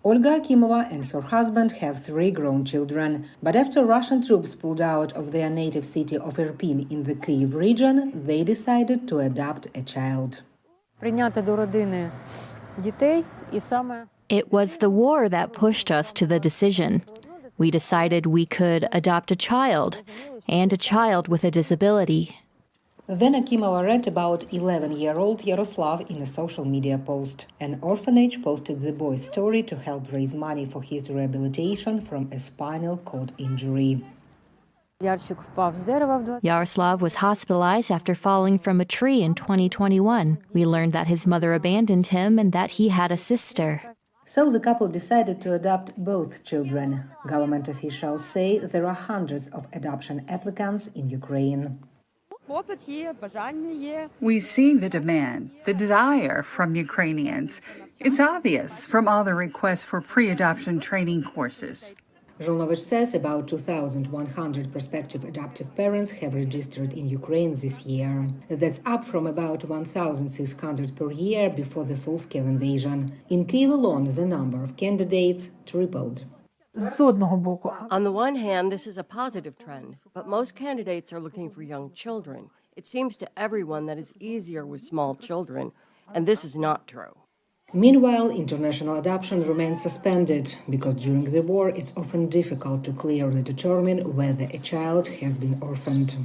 Olga Akimova and her husband have 3 grown children. But after Russian troops pulled out of their native city of Irpin in the Kyiv region, they decided to adopt a child. It was the war that pushed us to the decision. We decided we could adopt a child, and a child with a disability. Then Akimova read about 11-year-old Yaroslav in a social media post. An orphanage posted the boy's story to help raise money for his rehabilitation from a spinal cord injury. Yaroslav was hospitalized after falling from a tree in 2021. We learned that his mother abandoned him and that he had a sister. So the couple decided to adopt both children. Government officials say there are hundreds of adoption applicants in Ukraine. We see the demand, the desire from Ukrainians. It's obvious from all the requests for pre-adoption training courses. Zhulnovich says about 2,100 prospective adoptive parents have registered in Ukraine this year. That's up from about 1,600 per year before the full-scale invasion. In Kyiv alone, the number of candidates tripled. On the one hand, this is a positive trend, but most candidates are looking for young children. It seems to everyone that it's easier with small children, and this is not true. Meanwhile, international adoption remains suspended because during the war it's often difficult to clearly determine whether a child has been orphaned.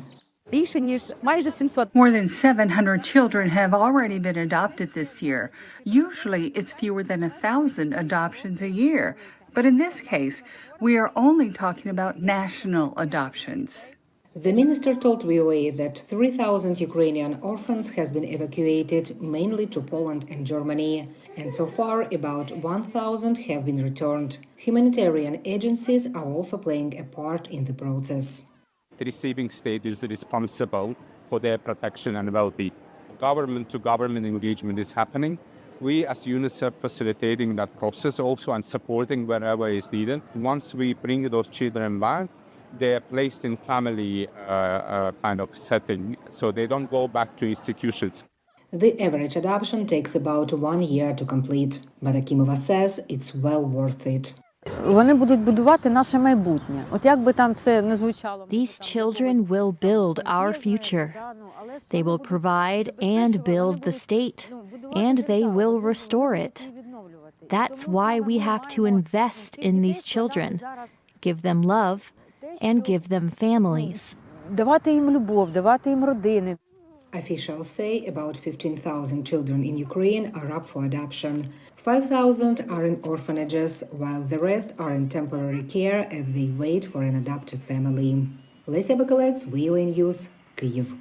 More than 700 children have already been adopted this year. Usually it's fewer than 1,000 adoptions a year. But in this case, we are only talking about national adoptions. The minister told VOA that 3,000 Ukrainian orphans has been evacuated, mainly to Poland and Germany, and so far about 1,000 have been returned. Humanitarian agencies are also playing a part in the process. The receiving state is responsible for their protection and well-being. Government-to-government engagement is happening. We as UNICEF facilitating that process also and supporting wherever is needed. Once we bring those children back, they are placed in family kind of setting, so they don't go back to institutions. The average adoption takes about 1 year to complete, but Akimova says it's well worth it. These children will build our future. They will provide and build the state, and they will restore it. That's why we have to invest in these children, give them love, and give them families. Officials say about 15,000 children in Ukraine are up for adoption. 5,000 are in orphanages, while the rest are in temporary care as they wait for an adoptive family. Lesia Bakalets, VOA News, Kyiv.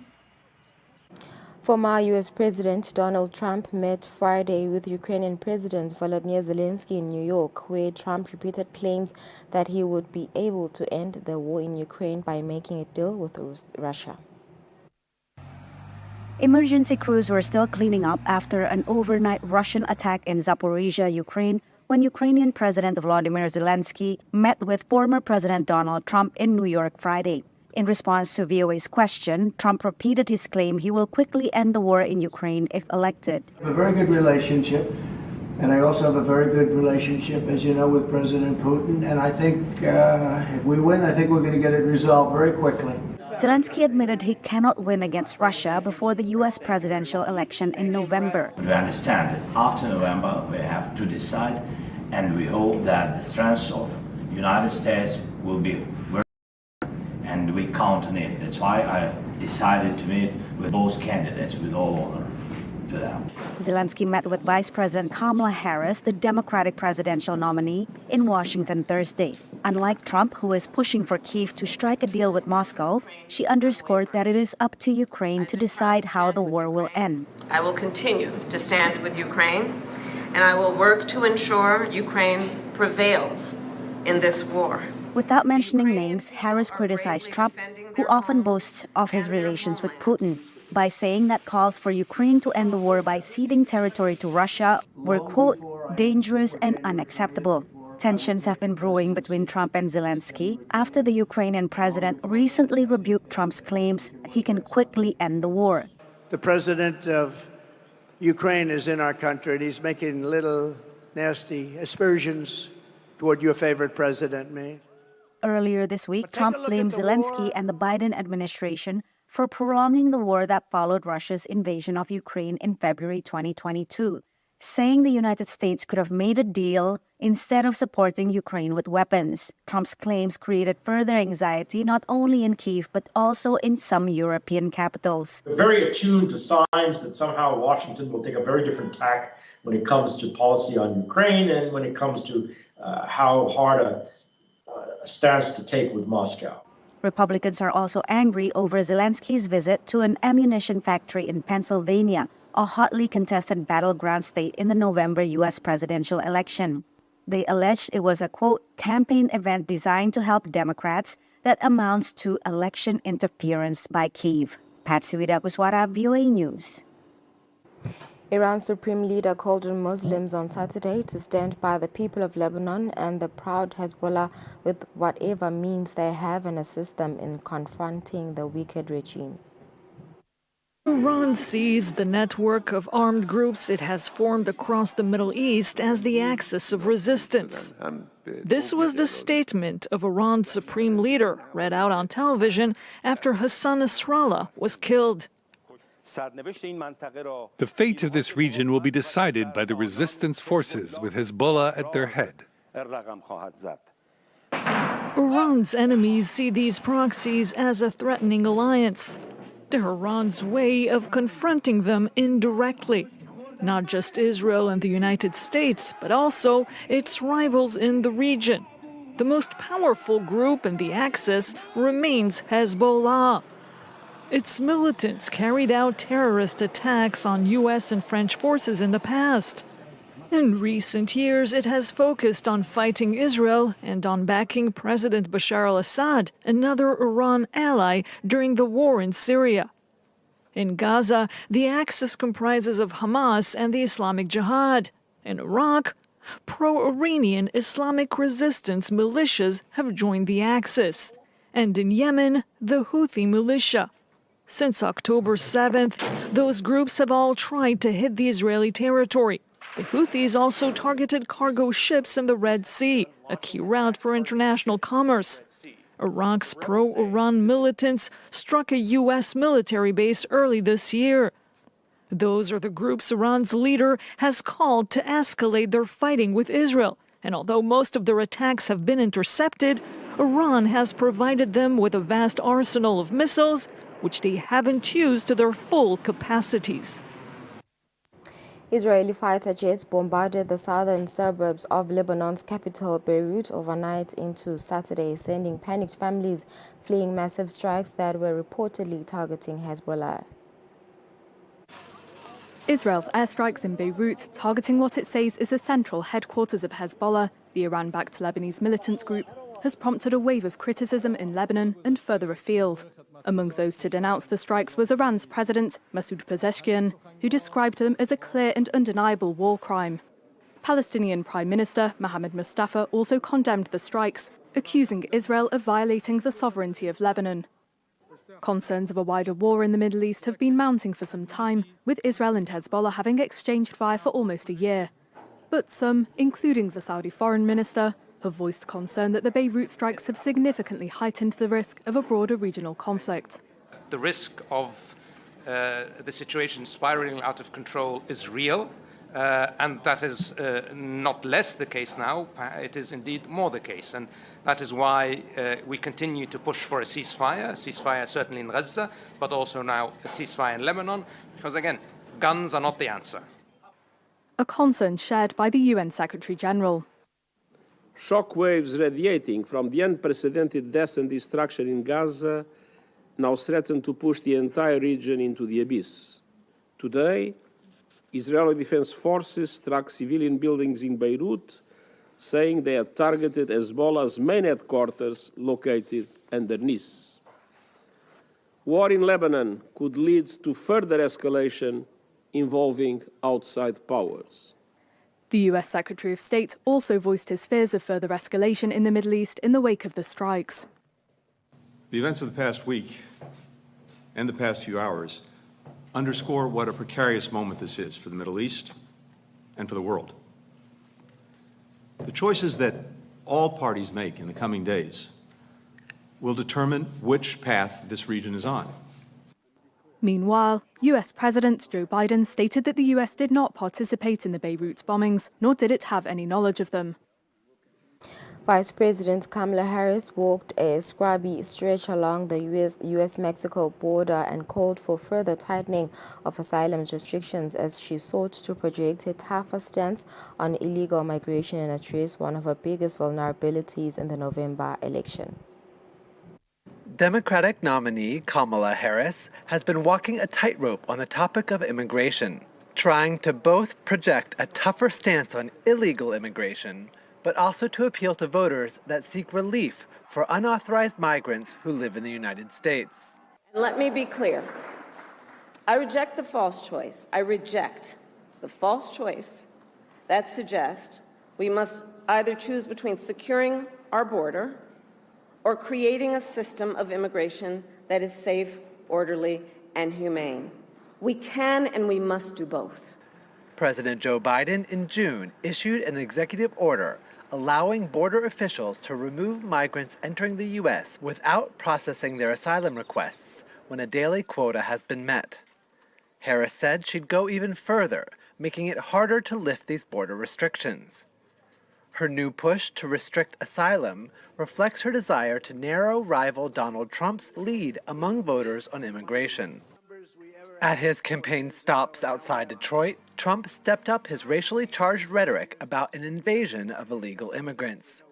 Former U.S. President Donald Trump met Friday with Ukrainian President Volodymyr Zelensky in New York, where Trump repeated claims that he would be able to end the war in Ukraine by making a deal with Russia. Emergency crews were still cleaning up after an overnight Russian attack in Zaporizhia, Ukraine, when Ukrainian President Volodymyr Zelensky met with former President Donald Trump in New York Friday. In response to VOA's question, Trump repeated his claim he will quickly end the war in Ukraine if elected. I have a very good relationship, and I also have a very good relationship, as you know, with President Putin. And I think if we win, I think we're going to get it resolved very quickly. Zelensky admitted he cannot win against Russia before the U.S. presidential election in November. We understand that after November we have to decide, and we hope that the strength of the United States will be very, and we count on it. That's why I decided to meet with both candidates with all honor to them. Zelensky met with Vice President Kamala Harris, the Democratic presidential nominee, in Washington Thursday. Unlike Trump, who is pushing for Kyiv to strike a deal with Moscow, she underscored that it is up to Ukraine to decide how the war will end. I will continue to stand with Ukraine, and I will work to ensure Ukraine prevails in this war. Without mentioning names, Harris criticized Trump, who often boasts of his relations with Putin, by saying that calls for Ukraine to end the war by ceding territory to Russia were, quote, dangerous and unacceptable. Tensions have been brewing between Trump and Zelensky after the Ukrainian president recently rebuked Trump's claims he can quickly end the war. The president of Ukraine is in our country, and he's making little nasty aspersions toward your favorite president, me. Earlier this week, Trump blamed Zelensky and the Biden administration for prolonging the war that followed Russia's invasion of Ukraine in February 2022, saying the United States could have made a deal instead of supporting Ukraine with weapons. Trump's claims created further anxiety not only in Kyiv but also in some European capitals. We're very attuned to signs that somehow Washington will take a very different tack when it comes to policy on Ukraine and when it comes to how hard a stance to take with Moscow. Republicans are also angry over Zelensky's visit to an ammunition factory in Pennsylvania, a hotly contested battleground state in the November U.S. presidential election. They alleged it was a, quote, campaign event designed to help Democrats that amounts to election interference by Kyiv. Patsy Widakuswara, VOA News. Iran's supreme leader called on Muslims on Saturday to stand by the people of Lebanon and the proud Hezbollah with whatever means they have and assist them in confronting the wicked regime. Iran sees the network of armed groups it has formed across the Middle East as the axis of resistance. This was the statement of Iran's supreme leader, read out on television after Hassan Nasrallah was killed. The fate of this region will be decided by the resistance forces with Hezbollah at their head. Iran's enemies see these proxies as a threatening alliance. Tehran's way of confronting them indirectly. Not just Israel and the United States, but also its rivals in the region. The most powerful group in the Axis remains Hezbollah. Its militants carried out terrorist attacks on U.S. and French forces in the past. In recent years, it has focused on fighting Israel and on backing President Bashar al-Assad, another Iran ally, during the war in Syria. In Gaza, the axis comprises of Hamas and the Islamic Jihad. In Iraq, pro-Iranian Islamic resistance militias have joined the axis. And in Yemen, the Houthi militia. Since October 7th, those groups have all tried to hit the Israeli territory. The Houthis also targeted cargo ships in the Red Sea, a key route for international commerce. Iraq's pro-Iran militants struck a U.S. military base early this year. Those are the groups Iran's leader has called to escalate their fighting with Israel. And although most of their attacks have been intercepted, Iran has provided them with a vast arsenal of missiles, which they haven't used to their full capacities. Israeli fighter jets bombarded the southern suburbs of Lebanon's capital, Beirut, overnight into Saturday, sending panicked families fleeing massive strikes that were reportedly targeting Hezbollah. Israel's airstrikes in Beirut, targeting what it says is the central headquarters of Hezbollah, the Iran-backed Lebanese militant group, has prompted a wave of criticism in Lebanon and further afield. Among those to denounce the strikes was Iran's president, Masoud Pezeshkian, who described them as a clear and undeniable war crime. Palestinian Prime Minister Mohammed Mustafa also condemned the strikes, accusing Israel of violating the sovereignty of Lebanon. Concerns of a wider war in the Middle East have been mounting for some time, with Israel and Hezbollah having exchanged fire for almost a year. But some, including the Saudi foreign minister, have voiced concern that the Beirut strikes have significantly heightened the risk of a broader regional conflict. The risk of the situation spiraling out of control is real, and that is not less the case now, it is indeed more the case. And that is why we continue to push for a ceasefire certainly in Gaza, but also now a ceasefire in Lebanon, because again, guns are not the answer. A concern shared by the UN Secretary General. Shockwaves radiating from the unprecedented death and destruction in Gaza now threaten to push the entire region into the abyss. Today, Israeli Defense Forces struck civilian buildings in Beirut, saying they had targeted Hezbollah's main headquarters located under Nice. War in Lebanon could lead to further escalation involving outside powers. The US Secretary of State also voiced his fears of further escalation in the Middle East in the wake of the strikes. The events of the past week and the past few hours underscore what a precarious moment this is for the Middle East and for the world. The choices that all parties make in the coming days will determine which path this region is on. Meanwhile, US President Joe Biden stated that the US did not participate in the Beirut bombings, nor did it have any knowledge of them. Vice President Kamala Harris walked a scrubby stretch along the US-Mexico border and called for further tightening of asylum restrictions as she sought to project a tougher stance on illegal migration and address one of her biggest vulnerabilities in the November election. Democratic nominee Kamala Harris has been walking a tightrope on the topic of immigration, trying to both project a tougher stance on illegal immigration, but also to appeal to voters that seek relief for unauthorized migrants who live in the United States. Let me be clear. I reject the false choice. I reject the false choice that suggests we must either choose between securing our border or creating a system of immigration that is safe, orderly, and humane. We can and we must do both. President Joe Biden in June issued an executive order allowing border officials to remove migrants entering the U.S. without processing their asylum requests when a daily quota has been met. Harris said she'd go even further, making it harder to lift these border restrictions. Her new push to restrict asylum reflects her desire to narrow rival Donald Trump's lead among voters on immigration. At his campaign stops outside Detroit, Trump stepped up his racially charged rhetoric about an invasion of illegal immigrants.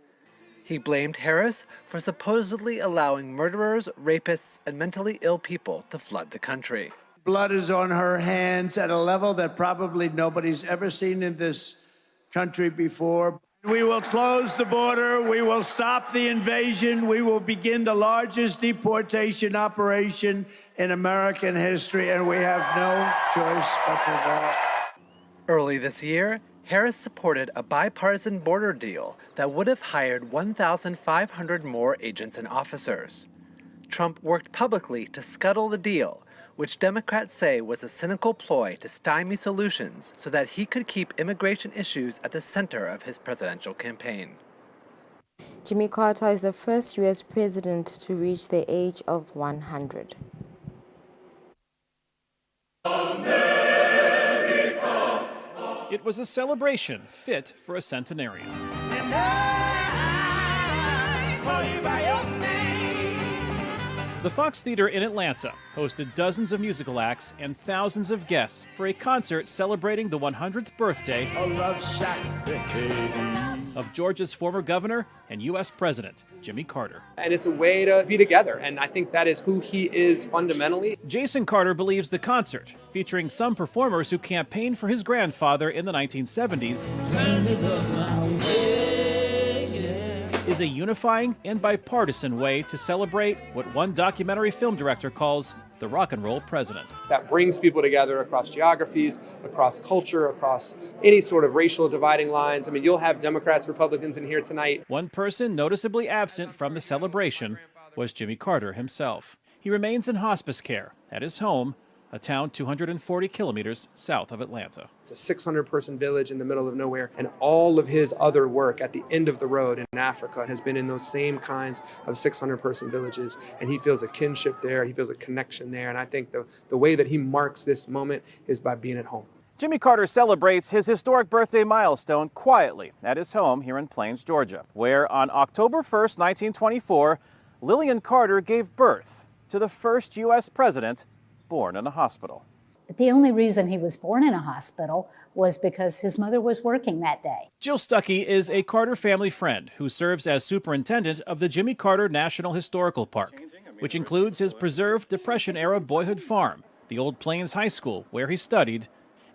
He blamed Harris for supposedly allowing murderers, rapists, and mentally ill people to flood the country. Blood is on her hands at a level that probably nobody's ever seen in this country before. We will close the border. We will stop the invasion. We will begin the largest deportation operation in American history, and we have no choice but to go. Early this year, Harris supported a bipartisan border deal that would have hired 1,500 more agents and officers. Trump worked publicly to scuttle the deal, which Democrats say was a cynical ploy to stymie solutions so that he could keep immigration issues at the center of his presidential campaign. Jimmy Carter is the first U.S. president to reach the age of 100. It was a celebration fit for a centenarian. The Fox Theater in Atlanta hosted dozens of musical acts and thousands of guests for a concert celebrating the 100th birthday of Georgia's former governor and U.S. President, Jimmy Carter. And it's a way to be together, and I think that is who he is fundamentally. Jason Carter believes the concert, featuring some performers who campaigned for his grandfather in the 1970s, is a unifying and bipartisan way to celebrate what one documentary film director calls the rock and roll president. That brings people together across geographies, across culture, across any sort of racial dividing lines. I mean, you'll have Democrats, Republicans in here tonight. One person noticeably absent from the celebration was Jimmy Carter himself. He remains in hospice care at his home, a town 240 kilometers south of Atlanta. It's a 600-person village in the middle of nowhere, and all of his other work at the end of the road in Africa has been in those same kinds of 600-person villages, and he feels a kinship there, he feels a connection there, and I think the way that he marks this moment is by being at home. Jimmy Carter celebrates his historic birthday milestone quietly at his home here in Plains, Georgia, where on October 1st, 1924, Lillian Carter gave birth to the first U.S. president born in a hospital. But the only reason he was born in a hospital was because his mother was working that day. Jill Stuckey is a Carter family friend who serves as superintendent of the Jimmy Carter National Historical Park, which includes his preserved Depression-era boyhood farm, the old Plains High School where he studied,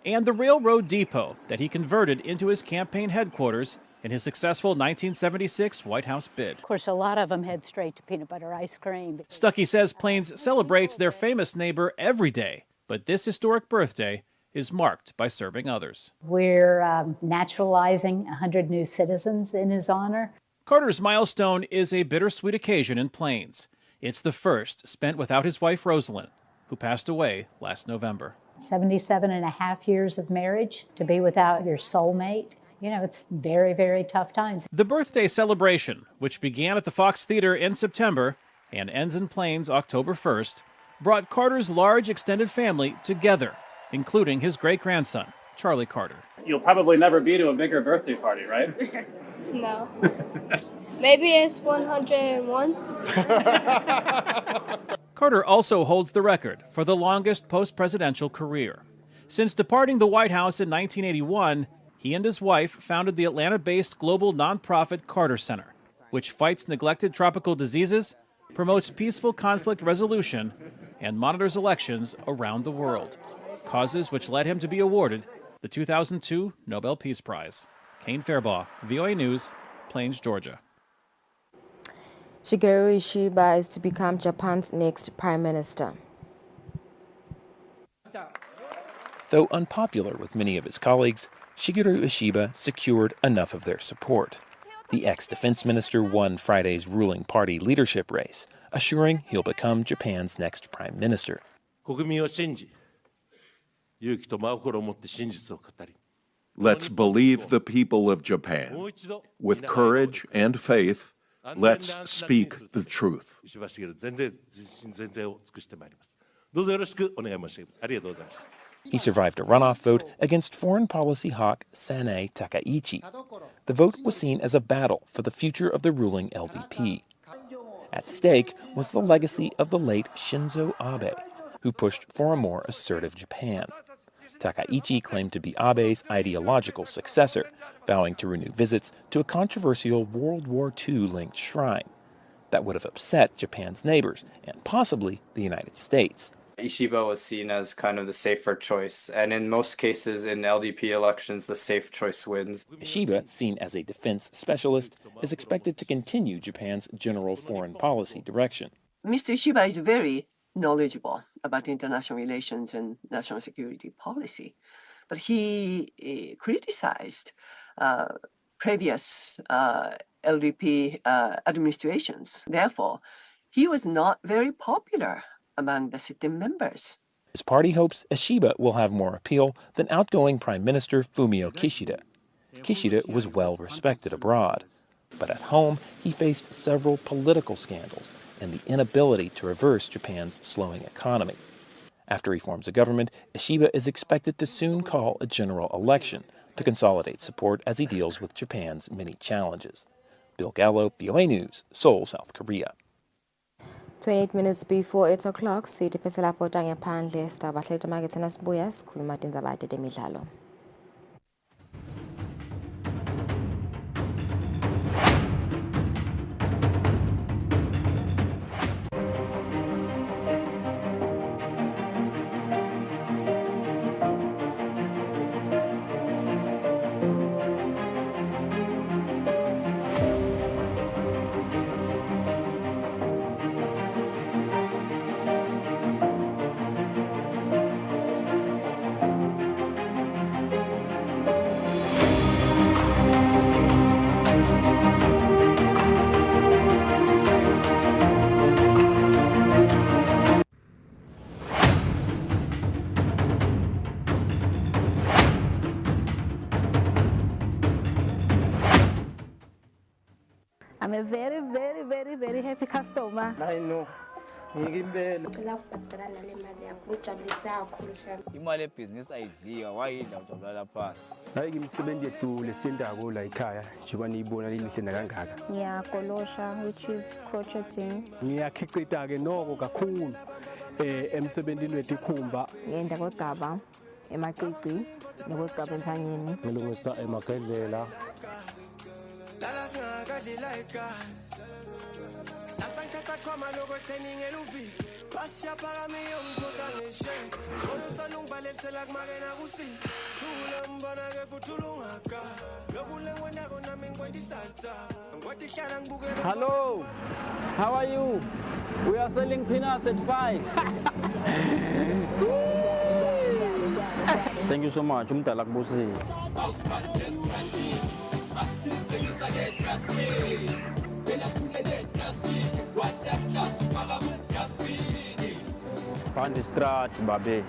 and the railroad depot that he converted into his campaign headquarters in his successful 1976 White House bid. Of course, a lot of them head straight to peanut butter ice cream. Stuckey says Plains celebrates their famous neighbor every day, but this historic birthday is marked by serving others. We're naturalizing 100 new citizens in his honor. Carter's milestone is a bittersweet occasion in Plains. It's the first spent without his wife Rosalind, who passed away last November. 77 and a half years of marriage, to be without your soulmate. You know, it's very, very tough times. The birthday celebration, which began at the Fox Theater in September and ends in Plains October 1st, brought Carter's large extended family together, including his great-grandson, Charlie Carter. You'll probably never be to a bigger birthday party, right? No. Maybe it's 101. Carter also holds the record for the longest post-presidential career. Since departing the White House in 1981, he and his wife founded the Atlanta-based global nonprofit Carter Center, which fights neglected tropical diseases, promotes peaceful conflict resolution, and monitors elections around the world, causes which led him to be awarded the 2002 Nobel Peace Prize. Kane Fairbaugh, VOA News, Plains, Georgia. Shigeru Ishiba is to become Japan's next prime minister. Though unpopular with many of his colleagues, Shigeru Ishiba secured enough of their support. The ex-defense minister won Friday's ruling party leadership race, assuring he'll become Japan's next prime minister. Let's believe the people of Japan. With courage and faith, let's speak the truth. He survived a runoff vote against foreign policy hawk Sanae Takaichi. The vote was seen as a battle for the future of the ruling LDP. At stake was the legacy of the late Shinzo Abe, who pushed for a more assertive Japan. Takaichi claimed to be Abe's ideological successor, vowing to renew visits to a controversial World War II-linked shrine. That would have upset Japan's neighbors and possibly the United States. Ishiba was seen as kind of the safer choice, and in most cases in LDP elections, the safe choice wins. Ishiba, seen as a defense specialist, is expected to continue Japan's general foreign policy direction. Mr. Ishiba is very knowledgeable about international relations and national security policy, but he criticized previous LDP administrations. Therefore, he was not very popular among the sitting members. His party hopes Ishiba will have more appeal than outgoing Prime Minister Fumio Kishida. Kishida was well respected abroad, but at home he faced several political scandals and the inability to reverse Japan's slowing economy. After he forms a government, Ishiba is expected to soon call a general election to consolidate support as he deals with Japan's many challenges. Bill Gallo, VOA News, Seoul, South Korea. 28 minutes before 8 o'clock, sithi phese lapho tangephandle sitaba hlelo makethena sibuya sikhuluma tindzaba temidlalo. I'm a very happy customer. I know. Imali ebhizinisi ayidliwa wayidla utolala phansi. Hayi ngimsebenzi yethu lesindako la ekhaya njengoba niyibona lilihle kangaka. Ngiyakolosha, which is crocheting. Ngiyakhicita ke noko kakhulu emsebenzini wethu ikhumba. Ngenda kodaba emaqiqi nokodaba entsangeni. Ngilungisa emagedlela. Hello, how are you? We are selling peanuts at 5. Thank you so much. Find the scratch, baby.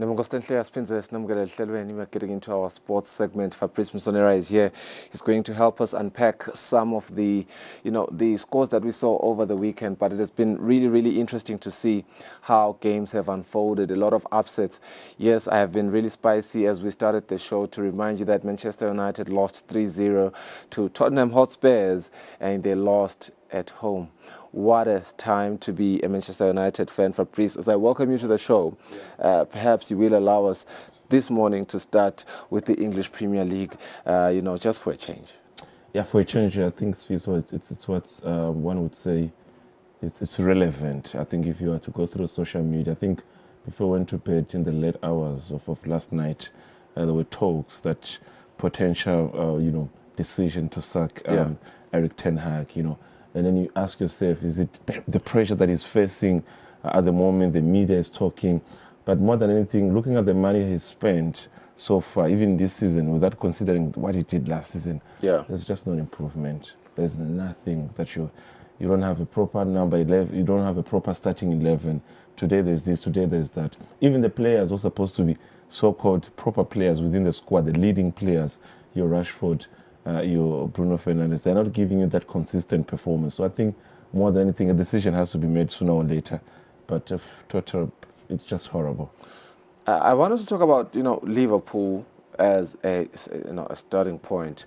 We're getting into our sports segment. Fabrice Msonera is here. He's going to help us unpack some of the, the scores that we saw over the weekend. But it has been really, really interesting to see how games have unfolded. A lot of upsets. Yes, I have been really spicy as we started the show to remind you that Manchester United lost 3-0 to Tottenham Hotspurs, and they lost at home. What a time to be a Manchester United fan, Fabrice. As I welcome you to the show, perhaps you will allow us this morning to start with the English Premier League, just for a change. Yeah, for a change, I think it's what one would say it's relevant. I think if you were to go through social media, I think before we went to bed in the late hours of last night, there were talks that potential, decision to sack Eric Ten Hag, And then you ask yourself, is it the pressure that he's facing at the moment? The media is talking. But more than anything, looking at the money he's spent so far, even this season, without considering what he did last season, there's just no improvement. There's nothing that you don't have a proper number 11. You don't have a proper starting 11. Today there's this, today there's that. Even the players are supposed to be so-called proper players within the squad, the leading players, your Rashford, your Bruno Fernandes, they're not giving you that consistent performance. So I think more than anything, a decision has to be made sooner or later. But total, it's just horrible. I want us to talk about, Liverpool as a starting point.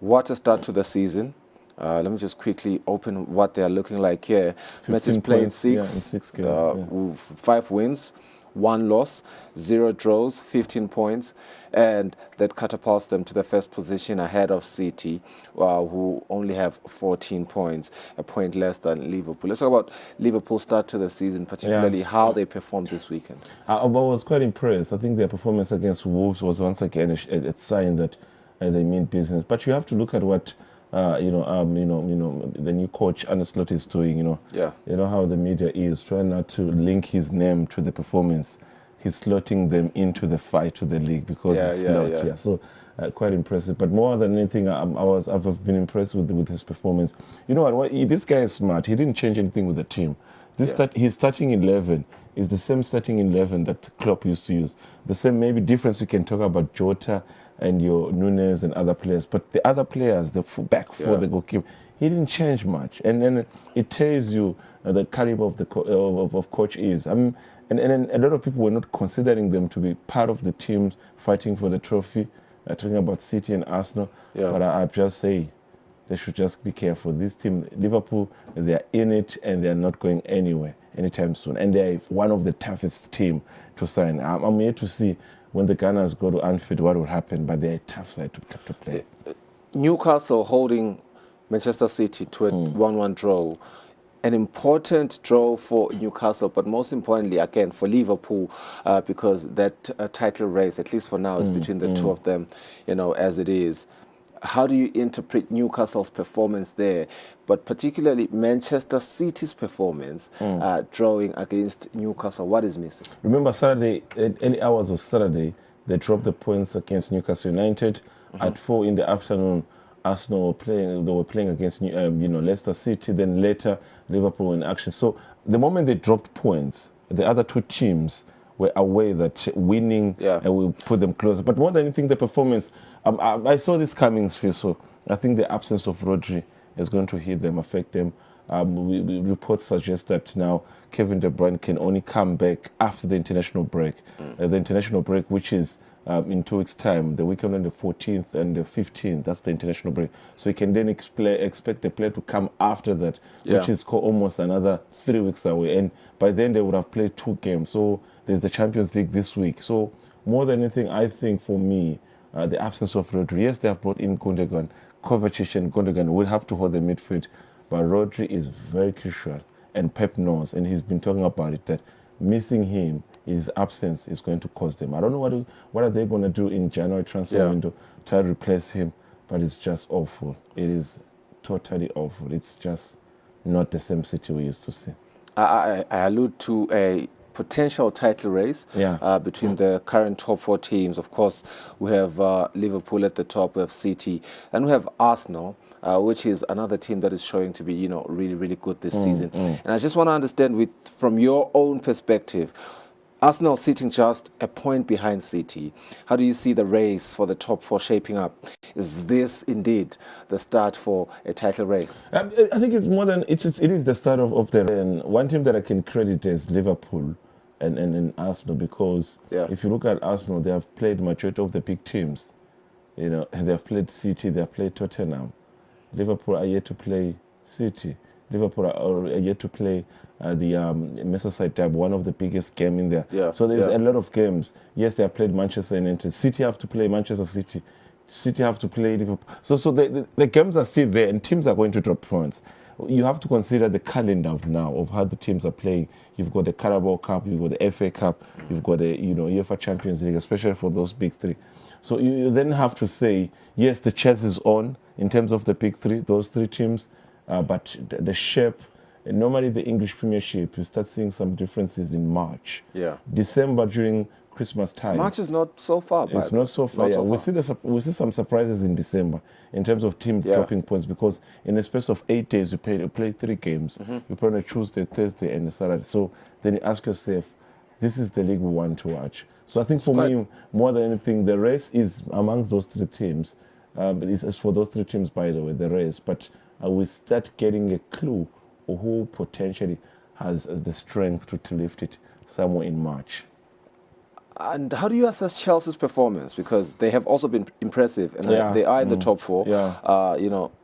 What a start to the season. Let me just quickly open what they are looking like here. Matches playing 6 games, 5 wins, 1 loss, 0 draws, 15 points, and that catapults them to the first position ahead of City, who only have 14 points, a point less than Liverpool. Let's talk about Liverpool's start to the season, particularly how they performed this weekend. I was quite impressed. I think their performance against Wolves was once again a sign that they mean business. But you have to look at what the new coach Arne Slot is doing. You know how the media is trying not to link his name to the performance. He's slotting them into the fight to the league because it's not. So quite impressive. But more than anything, I've been impressed with his performance. You know what? This guy is smart. He didn't change anything with the team. His starting 11 is the same starting 11 that Klopp used to use. The same maybe difference we can talk about Jota and your Nunes and other players, but the other players, the back four, the goalkeeper, he didn't change much, and then it tells you the caliber of the of coach is. And then a lot of people were not considering them to be part of the teams fighting for the trophy. Talking about City and Arsenal, but I just say they should just be careful. This team, Liverpool, they are in it and they are not going anywhere anytime soon, and they are one of the toughest team to sign. I'm here to see when the Gunners go to Anfield, what will happen? But they're a tough side to play. Newcastle holding Manchester City to a 1-1 draw. An important draw for Newcastle, but most importantly, again, for Liverpool, because that title race, at least for now, is between the two of them, as it is. How do you interpret Newcastle's performance there, but particularly Manchester City's performance drawing against Newcastle? What is missing? Remember Saturday, early hours of Saturday, they dropped the points against Newcastle United. At 4 in the afternoon, Arsenal were playing against Leicester City. Then later, Liverpool in action. So the moment they dropped points, the other two teams were aware that winning will put them closer. But more than anything, the performance, I saw this coming, so I think the absence of Rodri is going to hit them, affect them. Reports suggest that now Kevin De Bruyne can only come back after the international break. The international break, which is in 2 weeks' time, the weekend on the 14th and the 15th, that's the international break. So you can then expect the player to come after that, which is almost another 3 weeks away. And by then they would have played 2 games. So there's the Champions League this week. So more than anything, I think for me, the absence of Rodri. Yes, they have brought in Gundogan. Kovacic and Gundogan will have to hold the midfield, but Rodri is very crucial, and Pep knows, and he's been talking about it, that missing him, his absence is going to cost them. I don't know what are they going to do in January transfer window, try to replace him, but it's just awful. It is totally awful. It's just not the same City we used to see. I allude to a potential title race between the current top 4 teams. Of course, we have Liverpool at the top, we have City, and we have Arsenal, which is another team that is showing to be, really, really good this season. And I just want to understand, from your own perspective, Arsenal sitting just a point behind City. How do you see the race for the top four shaping up? Is this indeed the start for a title race? I think it's more than it is the start of the. And one team that I can credit is Liverpool and Arsenal, because if you look at Arsenal, they have played majority of the big teams. You know, they have played City, they have played Tottenham. Liverpool are yet to play City. Liverpool are yet to play the Merseyside Derby, one of the biggest games in there. So there's a lot of games. Yes, they have played Manchester United. City have to play Manchester City. City have to play Liverpool. So the games are still there, and teams are going to drop points. You have to consider the calendar of now of how the teams are playing. You've got the Carabao Cup, you've got the FA Cup, you've got the UEFA Champions League, especially for those big three. So you then have to say, yes, the chess is on in terms of the big three, those three teams, but the shape. Normally, the English Premiership, you start seeing some differences in March. December during Christmas time. March is not so far. It's not so far. We see some surprises in December in terms of team dropping points, because in the space of 8 days you play 3 games. You play on a Tuesday, Thursday, and a Saturday. So then you ask yourself, this is the league we want to watch. So I think for me, more than anything, the race is amongst those 3 teams. It's for those 3 teams, by the way, the race. But we start getting a clue of who potentially has the strength to lift it somewhere in March. And how do you assess Chelsea's performance? Because they have also been impressive, and they are in the top 4.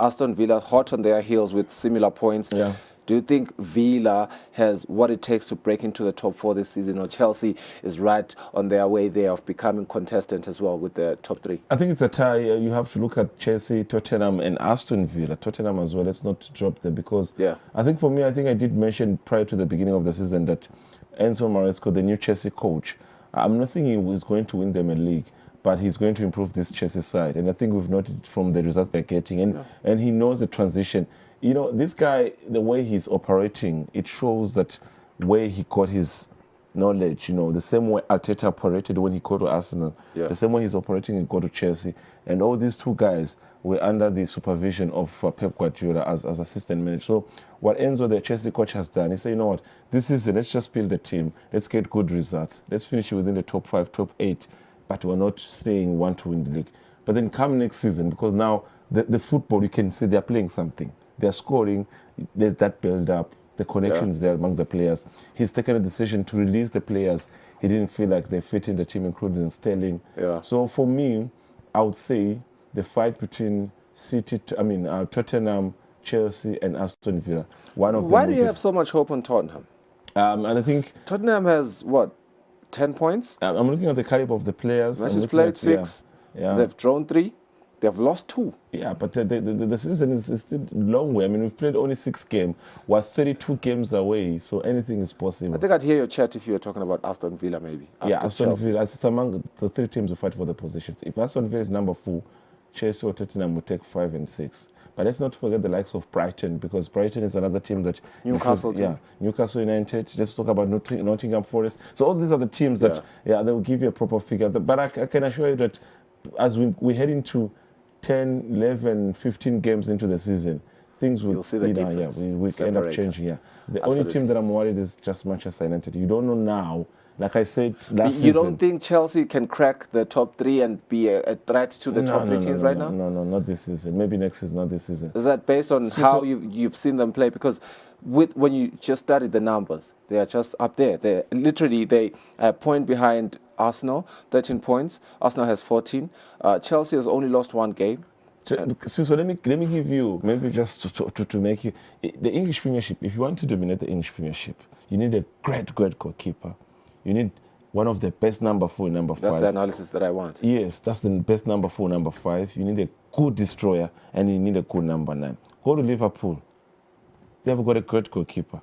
Aston Villa hot on their heels with similar points. Do you think Villa has what it takes to break into the top 4 this season, or Chelsea is right on their way there of becoming contestant as well with the top 3? I think it's a tie. You have to look at Chelsea, Tottenham, and Aston Villa. Tottenham as well. Let's not drop them, because I think for me, I did mention prior to the beginning of the season that Enzo Maresco, the new Chelsea coach, I'm not saying he is going to win them a league, but he's going to improve this Chelsea side. And I think we've noted from the results they're getting. And he knows the transition. You know, this guy, the way he's operating, it shows that where he got his knowledge, the same way Arteta operated when he got to Arsenal, the same way he's operating when he got to Chelsea. And all these 2 guys were under the supervision of Pep Guardiola as assistant manager. So what Enzo, the Chelsea coach, has done, he said, you know what, this season, let's just build the team. Let's get good results. Let's finish within the top 5, top 8. But we're not saying want to win the league. But then come next season, because now the football, you can see they're playing something. They're scoring, there's that build-up, the connections there among the players. He's taken a decision to release the players. He didn't feel like they fit in the team, including Sterling. So for me, I would say the fight between Tottenham, Chelsea, and Aston Villa. Why do you have so much hope on Tottenham? And I think Tottenham has, 10 points? I'm looking at the caliber of the players. Matches played 6. They've drawn 3. They've lost 2. Yeah, but the season is still a long way. I mean, we've played only 6 games. We're 32 games away, so anything is possible. I think I'd hear your chat if you were talking about Aston Villa, maybe. Aston Villa. It's among the 3 teams who fight for the positions. If Aston Villa is number 4, Chelsea or Tottenham will take 5 and 6. But let's not forget the likes of Brighton, because Brighton is another team that... Newcastle team. Newcastle United. Let's talk about Nottingham Forest. So all these are the teams that, they will give you a proper figure. But I can assure you that as we head into 10, 11, 15 games into the season, things will see the difference. We end up changing. The only team that I'm worried is just Manchester United. You don't know now. Like I said last season. You don't think Chelsea can crack the top 3 and be a threat to the top 3 teams right now? No, not this season. Maybe next season, not this season. Is that based on how you've seen them play? Because when you just studied the numbers, they are just up there. They point behind Arsenal, 13 points. Arsenal has 14. Chelsea has only lost 1 game. So let me give you, maybe just to make you, the English Premiership, if you want to dominate the English Premiership, you need a great goalkeeper. You need one of the best number 4 and number 5. That's the analysis that I want. Yes, that's the best number 4, number 5. You need a good destroyer, and you need a good number 9. Go to Liverpool. They have got a great goalkeeper.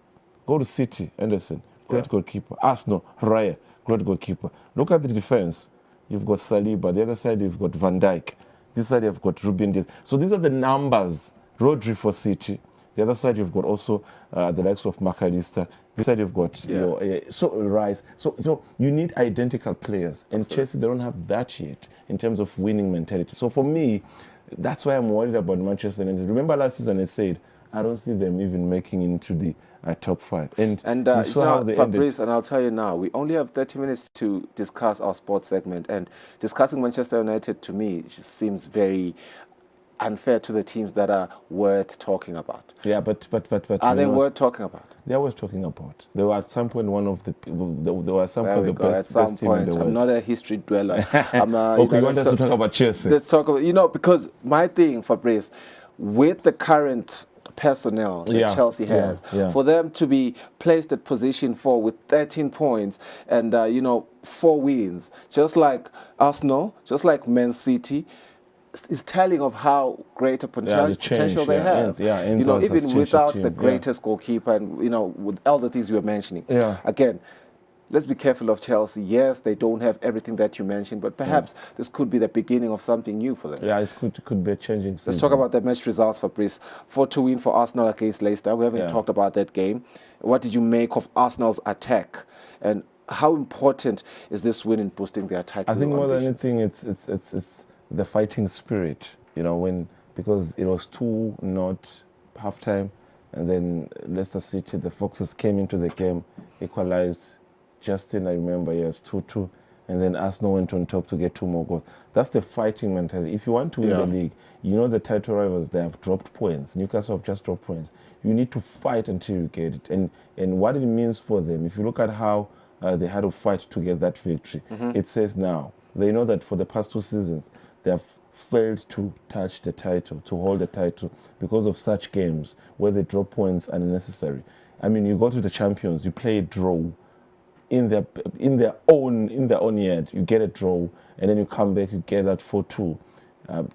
Go to City, Anderson, great goalkeeper. Arsenal, Raya, great goalkeeper. Look at the defense. You've got Saliba. The other side, you've got Van Dijk. This side, you've got Ruben Dias. So these are the numbers. Rodri for City. The other side, you've got also the likes of McAllister. This side, you've got Rice. So you need identical players. And Chelsea, they don't have that yet in terms of winning mentality. So for me, that's why I'm worried about Manchester United. Remember last season I said, I don't see them even making into the top 5. And you saw how they Fabrice, and I'll tell you now, we only have 30 minutes to discuss our sports segment, and discussing Manchester United to me just seems very unfair to the teams that are worth talking about. Yeah, but are they worth talking about? They are worth talking about. They were at some point one of the they were at some point the best team in the world. I'm not a history dweller. Okay, you want us to talk about Chelsea? Let's talk about, because my thing, Fabrice, with the current personnel that Chelsea has, for them to be placed at position 4 with 13 points and 4 wins, just like Arsenal, just like Man City, is telling of how great a potential they have. Even without the greatest goalkeeper and with all the things you were mentioning. Again, let's be careful of Chelsea. Yes, they don't have everything that you mentioned, but perhaps this could be the beginning of something new for them. Yeah, it could be a changing season. Let's talk about the match results, Fabrice. 4-2 win for Arsenal against Leicester. We haven't talked about that game. What did you make of Arsenal's attack? And how important is this win in boosting their title? I think more than anything, it's the fighting spirit. Because it was 2-0 halftime, and then Leicester City, the Foxes came into the game, equalized. Justin, I remember, yes, 2-2, and then Arsenal went on top to get 2 more goals. That's the fighting mentality. If you want to win the league, the title rivals, they have dropped points. Newcastle have just dropped points. You need to fight until you get it. And what it means for them, if you look at how they had to fight to get that victory, it says now, they know that for the past 2 seasons, they have failed to touch the title, to hold the title, because of such games where they drop points unnecessary. I mean, you go to the champions, you play a draw, in their own yard, you get a draw, and then you come back, you get that 4-2.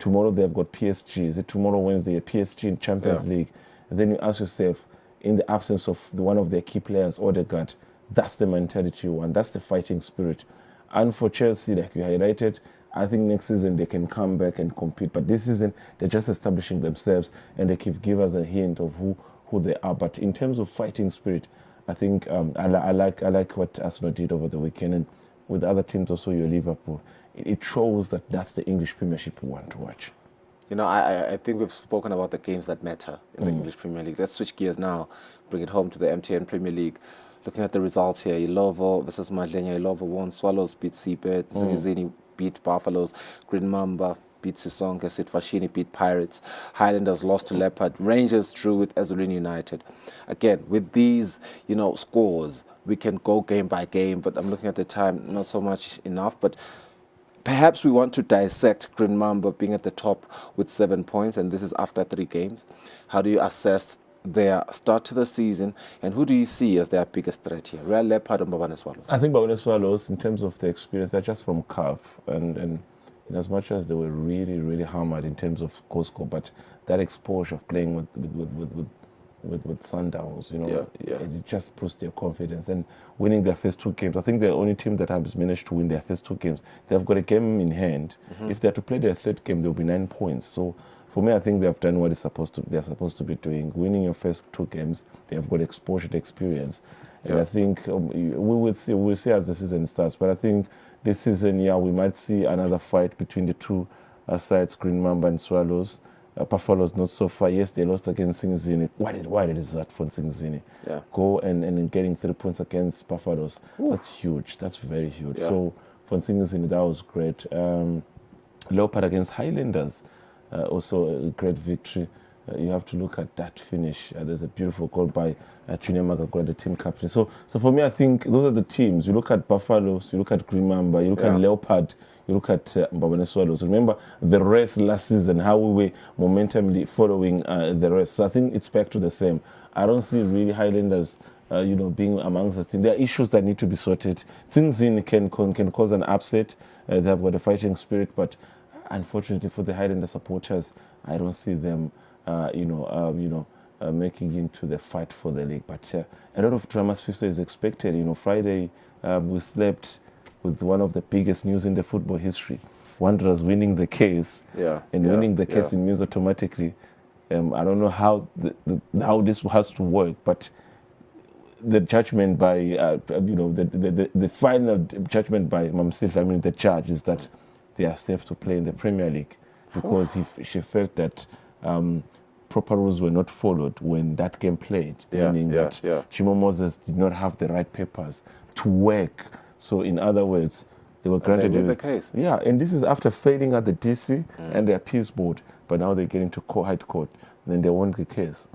Tomorrow they've got PSG. Is it tomorrow, Wednesday, PSG in Champions League? And then you ask yourself, in the absence of one of their key players, Odegaard, that's the mentality you want. That's the fighting spirit. And for Chelsea, like you highlighted, I think next season they can come back and compete. But this season, they're just establishing themselves, and they can give us a hint of who they are. But in terms of fighting spirit, I think I like what Arsenal did over the weekend, and with other teams also, your Liverpool. It shows that that's the English Premiership we want to watch. I think we've spoken about the games that matter in the English Premier League. Let's switch gears now, bring it home to the MTN Premier League. Looking at the results here, Ilovo versus Madlenya. Ilovo won, Swallows beat Seabird, Zingizini beat Buffaloes, Green Mamba beat Sisonke, Eswatini beat Pirates, Highlanders lost to Leopard, Rangers drew with Eswatini United. Again, with these, scores, we can go game by game, but I'm looking at the time, not so much enough, but perhaps we want to dissect Green Mamba being at the top with 7 points, and this is after 3 games. How do you assess their start to the season, and who do you see as their biggest threat here? Real Leopard and Mbabane Swallows? I think Mbabane Swallows, in terms of the experience, they're just from CAF, and in as much as they were really, really hammered in terms of goal score, but that exposure of playing with Sundowns, it just boosts their confidence. And winning their first 2 games, I think they're the only team that has managed to win their first 2 games. They've got a game in hand. If they're to play their 3rd game, they'll be 9 points. So for me, I think they've done what they're supposed to be doing. Winning your first 2 games, they've got exposure to experience. And I think we'll see as the season starts. But I think this season, we might see another fight between the 2 sides, Green Mamba and Swallows. Buffaloes not so far. Yes, they lost against Singizini. What is that for Singizini? Go and getting 3 points against Buffaloes. That's huge. That's very huge. So for Singizini, that was great. Leopard against Highlanders, also a great victory. You have to look at that finish. There's a beautiful goal by Junior Magagula, the team captain. So for me, I think those are the teams. You look at Buffaloes, you look at Green Mamba, you look at Leopard, you look at Mbabane Swallows. Remember the race last season, how we were momentumly following the race. So I think it's back to the same. I don't see really Highlanders being amongst the team. There are issues that need to be sorted. Singizini can cause an upset. They've got a fighting spirit, but unfortunately for the Highlander supporters, I don't see them making into the fight for the league. But a lot of drama is expected. Friday we slept with one of the biggest news in the football history. Wanderers winning the case, winning the case means automatically. I don't know how this has to work, but the judgment by the final judgment by Mamsil, the judge, is that they are safe to play in the Premier League, because she felt that proper rules were not followed when that game played, meaning that Chimo Moses did not have the right papers to work. So in other words, they were granted the case. Yeah, and this is after failing at the DC and the appeals board, but now they're getting to High Court, then they won the case.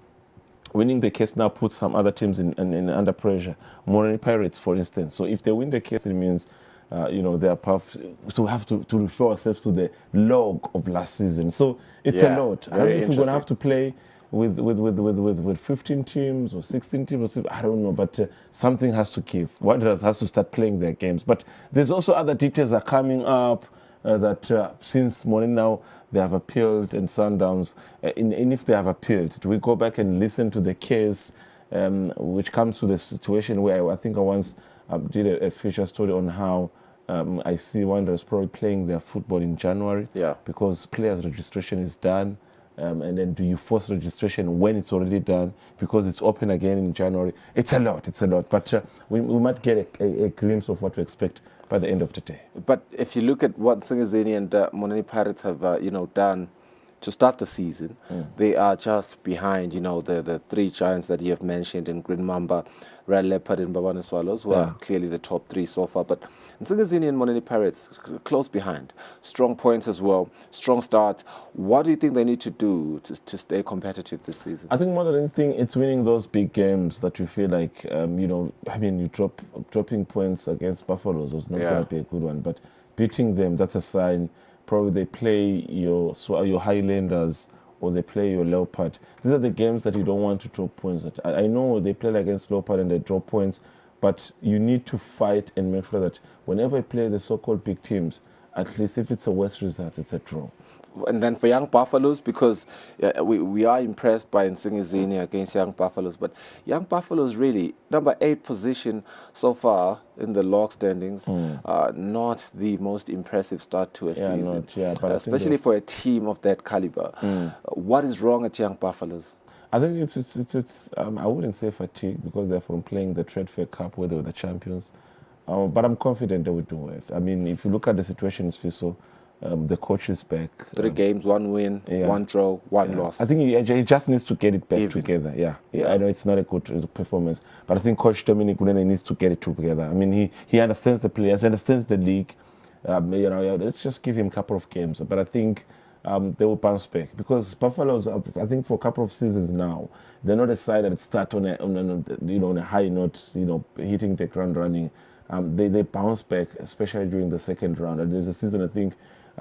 Winning the case now puts some other teams in under pressure. Moroni Pirates, for instance. So if they win the case, it means, they are so we have to refer ourselves to the log of last season. So it's a lot. I don't know if we're going to have to play with 15 teams or 16 teams. I don't know, but something has to give. Wanderers has to start playing their games. But there's also other details are coming up. That since morning now they have appealed and Sundowns, and if they have appealed, do we go back and listen to the case, which comes to the situation where I think I once did a feature story on how I see Wanderers probably playing their football in January, because players' registration is done. And then do you force registration when it's already done because it's open again in January? It's a lot, but we might get a glimpse of what to expect by the end of the day. But if you look at what Singizini and Moroni Pirates have done to start the season, they are just behind the three giants that you have mentioned in Green Mamba, Red Leopard and Babane Swallows, who are clearly the top three so far. But Singizini and Moroni Pirates close behind, strong points as well, strong start. What do you think they need to do to stay competitive this season? I think more than anything, it's winning those big games that you feel like you dropping points against Buffaloes was not going to be a good one, but beating them, that's a sign. Probably they play your Highlanders or they play your Leopard. These are the games that you don't want to drop points at. I know they play against Leopard and they drop points, but you need to fight and make sure that whenever you play the so-called big teams, at least if it's a West result, it's a draw. And then for Young Buffaloes, because we are impressed by Nsingizini against Young Buffaloes, but Young Buffaloes really, number 8 position so far in the log standings, not the most impressive start to a season, but especially for a team of that caliber. What is wrong at Young Buffaloes? I think it's I wouldn't say fatigue because they're from playing the Trade Fair Cup where they were the champions. But I'm confident they will do it. I mean, if you look at the situation in Sfiso, the coach is back. 3 games, 1 win, 1 draw, 1 loss. I think he just needs to get it back together. I know it's not a good performance, but I think Coach Dominic Gunene needs to get it together. I mean, he understands the players, understands the league. Let's just give him a couple of games. But I think they will bounce back because Buffaloes, I think for a couple of seasons now, they're not a side that start on a high note, hitting the ground running. They bounce back, especially during the second round. And there's a season, I think,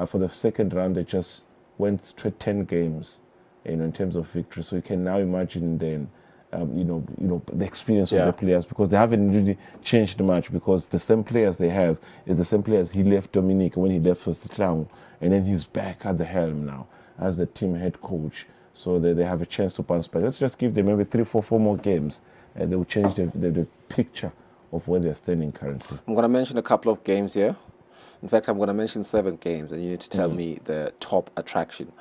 for the second round, they just went straight 10 games, in terms of victory. So you can now imagine then, the experience of the players, because they haven't really changed much, because the same players they have is the same players he left Dominic when he left for Sitlang, and then he's back at the helm now as the team head coach. So they have a chance to bounce back. Let's just give them maybe 3, 4 more games, and they will change the picture of where they're standing currently. I'm going to mention a couple of games here. In fact, I'm going to mention 7 games, and you need to tell me the top attraction.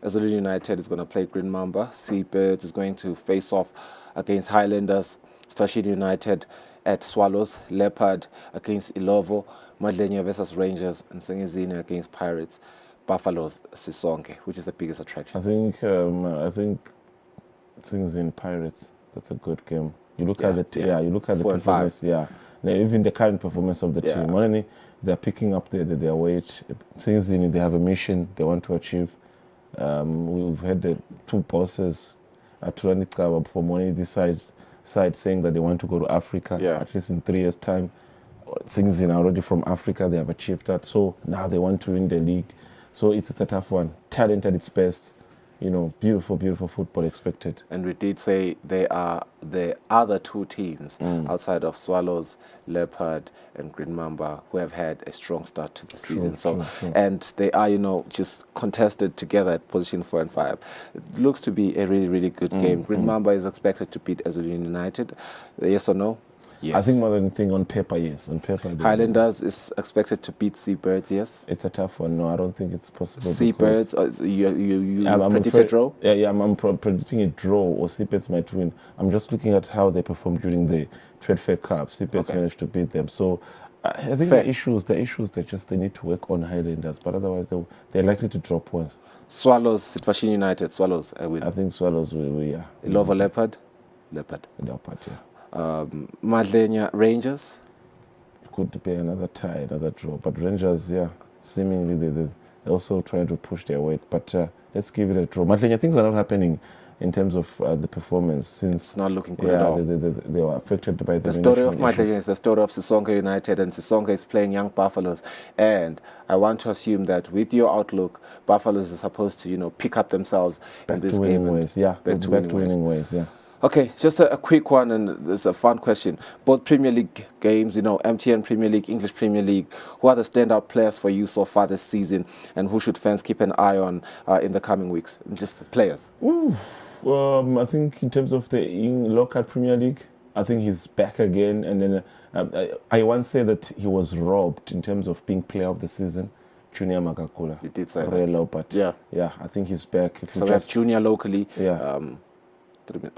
Eswatini United is going to play Green Mamba. Seabirds is going to face off against Highlanders. Eswatini United at Swallows. Leopard against Ilovo. Madlenya versus Rangers. And Singizini against Pirates. Buffaloes, Sisonke. Which is the biggest attraction? I think Singizini Pirates. That's a good game. You look at the performance. Even the current performance of the team. Only they're picking up their weight. Singizini, they have a mission they want to achieve. We've had the 2 bosses at Turanika for money side saying that they want to go to Africa at least in 3 years' time. Singizini are already from Africa, they have achieved that. So now they want to win the league. So it's a tough one. Talent at its best. Beautiful, beautiful football expected. And we did say they are the other 2 teams outside of Swallows, Leopard, and Green Mamba who have had a strong start to the season. True. And they are, just contested together at position 4 and 5. It looks to be a really, really good game. Green Mamba is expected to beat Eswatini United. Yes or no? Yes. I think more than anything on paper, yes. On paper, Highlanders is expected to beat Seabirds, yes. It's a tough one. No, I don't think it's possible. Seabirds, you predict a draw? I'm predicting a draw, or Seabirds might win. I'm just looking at how they performed during the Trade Fair Cup. Seabirds managed to beat them. So I think the issues they need to work on Highlanders, but otherwise they're likely to drop points. Swallows, Eswatini United, Swallows win. I think Swallows will, yeah. Ilova Leopard, yeah. Madlenya Rangers. Could be another tie, another draw, but Rangers, yeah, seemingly they're also trying to push their weight, but let's give it a draw. Madlenya, things are not happening in terms of the performance since it's not looking good at all. They were affected by the story of Madlenya is the story of Sisonke United, and Sisonke is playing Young Buffaloes, and I want to assume that with your outlook, Buffaloes are supposed to pick up themselves in this game. Back to winning ways, yeah. Okay, just a quick one, and it's a fun question. Both Premier League games, MTN Premier League, English Premier League, who are the standout players for you so far this season, and who should fans keep an eye on in the coming weeks? Just players. I think in terms of the local Premier League, I think he's back again, and then I once said that he was robbed in terms of being player of the season. Junior Magakula. You did say that. But yeah, I think he's back. So we have Junior locally. Yeah.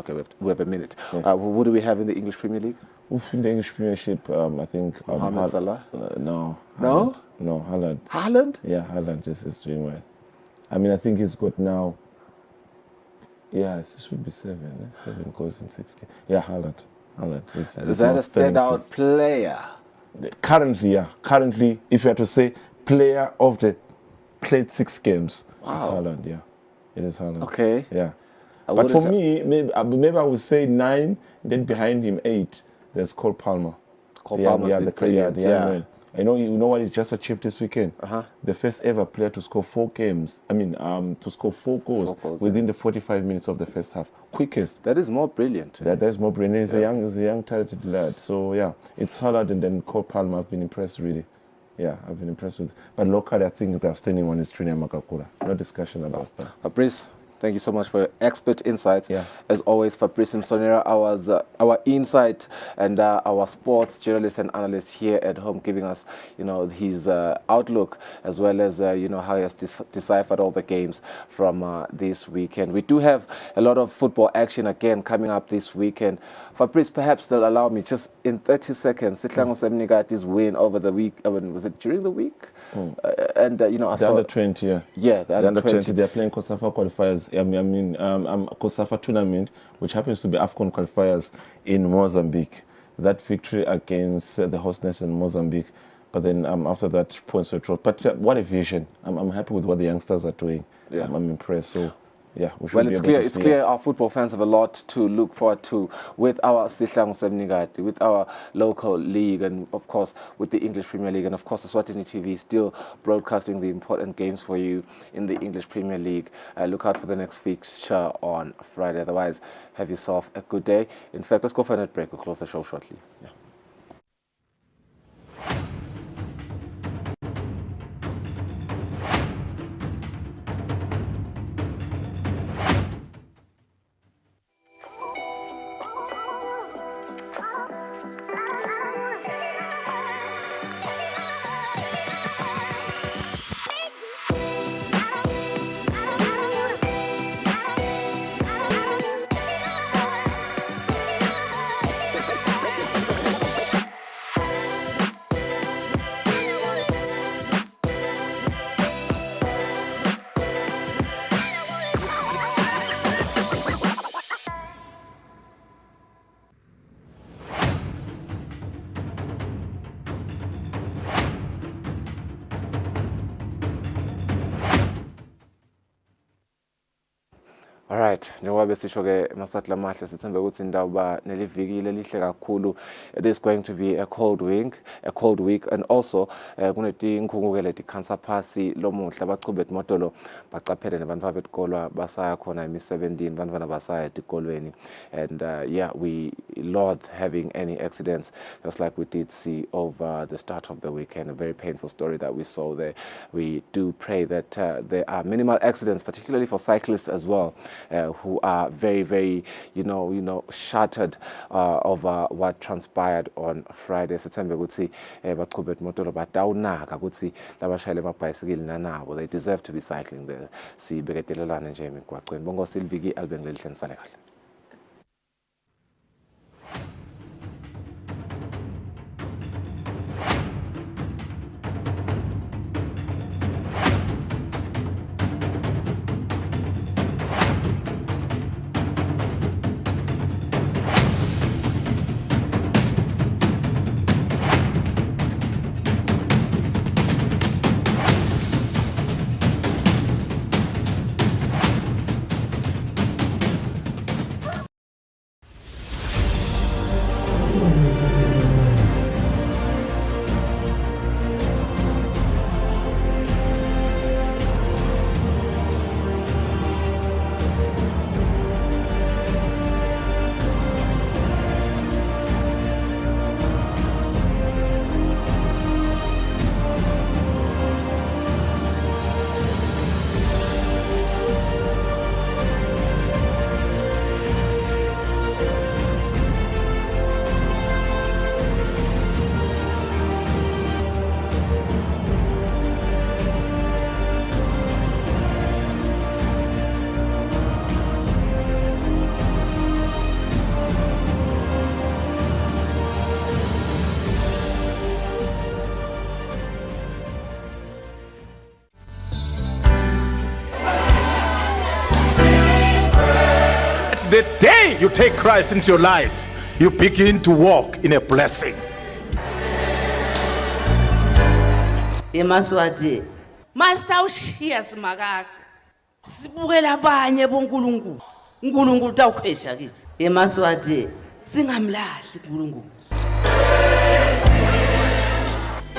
Okay, we have a minute. What do we have in the English Premier League? In the English Premiership, I think Mohamed Salah. No. No. No, Haaland. Haaland? Yeah, Haaland is doing well. I mean, I think he's got now. Yeah, it should be 7. 7 goals in 6 games. Yeah, Haaland. Is that a standout player? Currently, yeah. Currently, if you had to say player of the played 6 games, it's Haaland. Yeah, it is Haaland. Okay. Yeah. But for me, maybe I would say 9, then behind him 8, there's Cole Palmer. Cole Palmer's been brilliant, yeah. I know, you know what he just achieved this weekend? The first ever player to score 4 games. To score 4 goals within the 45 minutes of the first half. Quickest. That is more brilliant. That is more brilliant. He's a young, talented lad. So, yeah, it's Haaland and then Cole Palmer. I've been impressed, really. Yeah, I've been impressed with. But locally, I think the outstanding one is Junior Magakula. No discussion about that. Fabrice, thank you so much for your expert insights. Yeah. As always, Fabrice Msonera, our insight and our sports journalist and analyst here at home, giving us, his outlook, as well as, how he has deciphered all the games from this weekend. We do have a lot of football action again coming up this weekend. Fabrice, perhaps they'll allow me just in 30 seconds. Sihlangu Semnikati's win over the week. Was it during the week? And I saw under 20. Yeah. Yeah, the under 20. They're playing COSAFA qualifiers. COSAFA tournament, which happens to be AFCON qualifiers in Mozambique. That victory against the host nation Mozambique, but then after that, points were dropped. But what a vision! I'm happy with what the youngsters are doing. Yeah. I'm impressed. So. Yeah, it's clear our football fans have a lot to look forward to with our Sihlangu Semnikati, with our local league, and of course with the English Premier League, and of course Eswatini TV still broadcasting the important games for you in the English Premier League. Look out for the next fixture on Friday. Otherwise, have yourself a good day. In fact, let's go for a net break. We'll close the show shortly. Yeah. Alright, njengoba besisho-ke Maswati Lamahle sithembe ukuthi indaba neliviki lihle kakhulu. It is going to be a cold week, and also kunetinkhungu-ke letikhansa phasi lomuhle abachubet motolo bacaphele nebantwana betikolo basaya khona emisebentini, bantwana basaya etikolweni, and we loathe having any accidents, just like we did see over the start of the weekend. A very painful story that we saw there. We do pray that there are minimal accidents, particularly for cyclists as well, who are very, very, shattered over what transpired on Friday. Sithembe ukuthi baqhubet motolo batawunaka ukuthi labashayeli amabhayisikili nanabo, they deserve to be cycling there. Sibeketelelane nje emigwaqweni. Bonke siliviki albengelihle nisale kahle. the day you take Christ into your life, you begin to walk in a blessing. Emaswati Master ushiya simakazi sibukela abanye bonkulunkulu uNkulunkulu tawukhwesha kithi emaswati singamlahli uNkulunkulu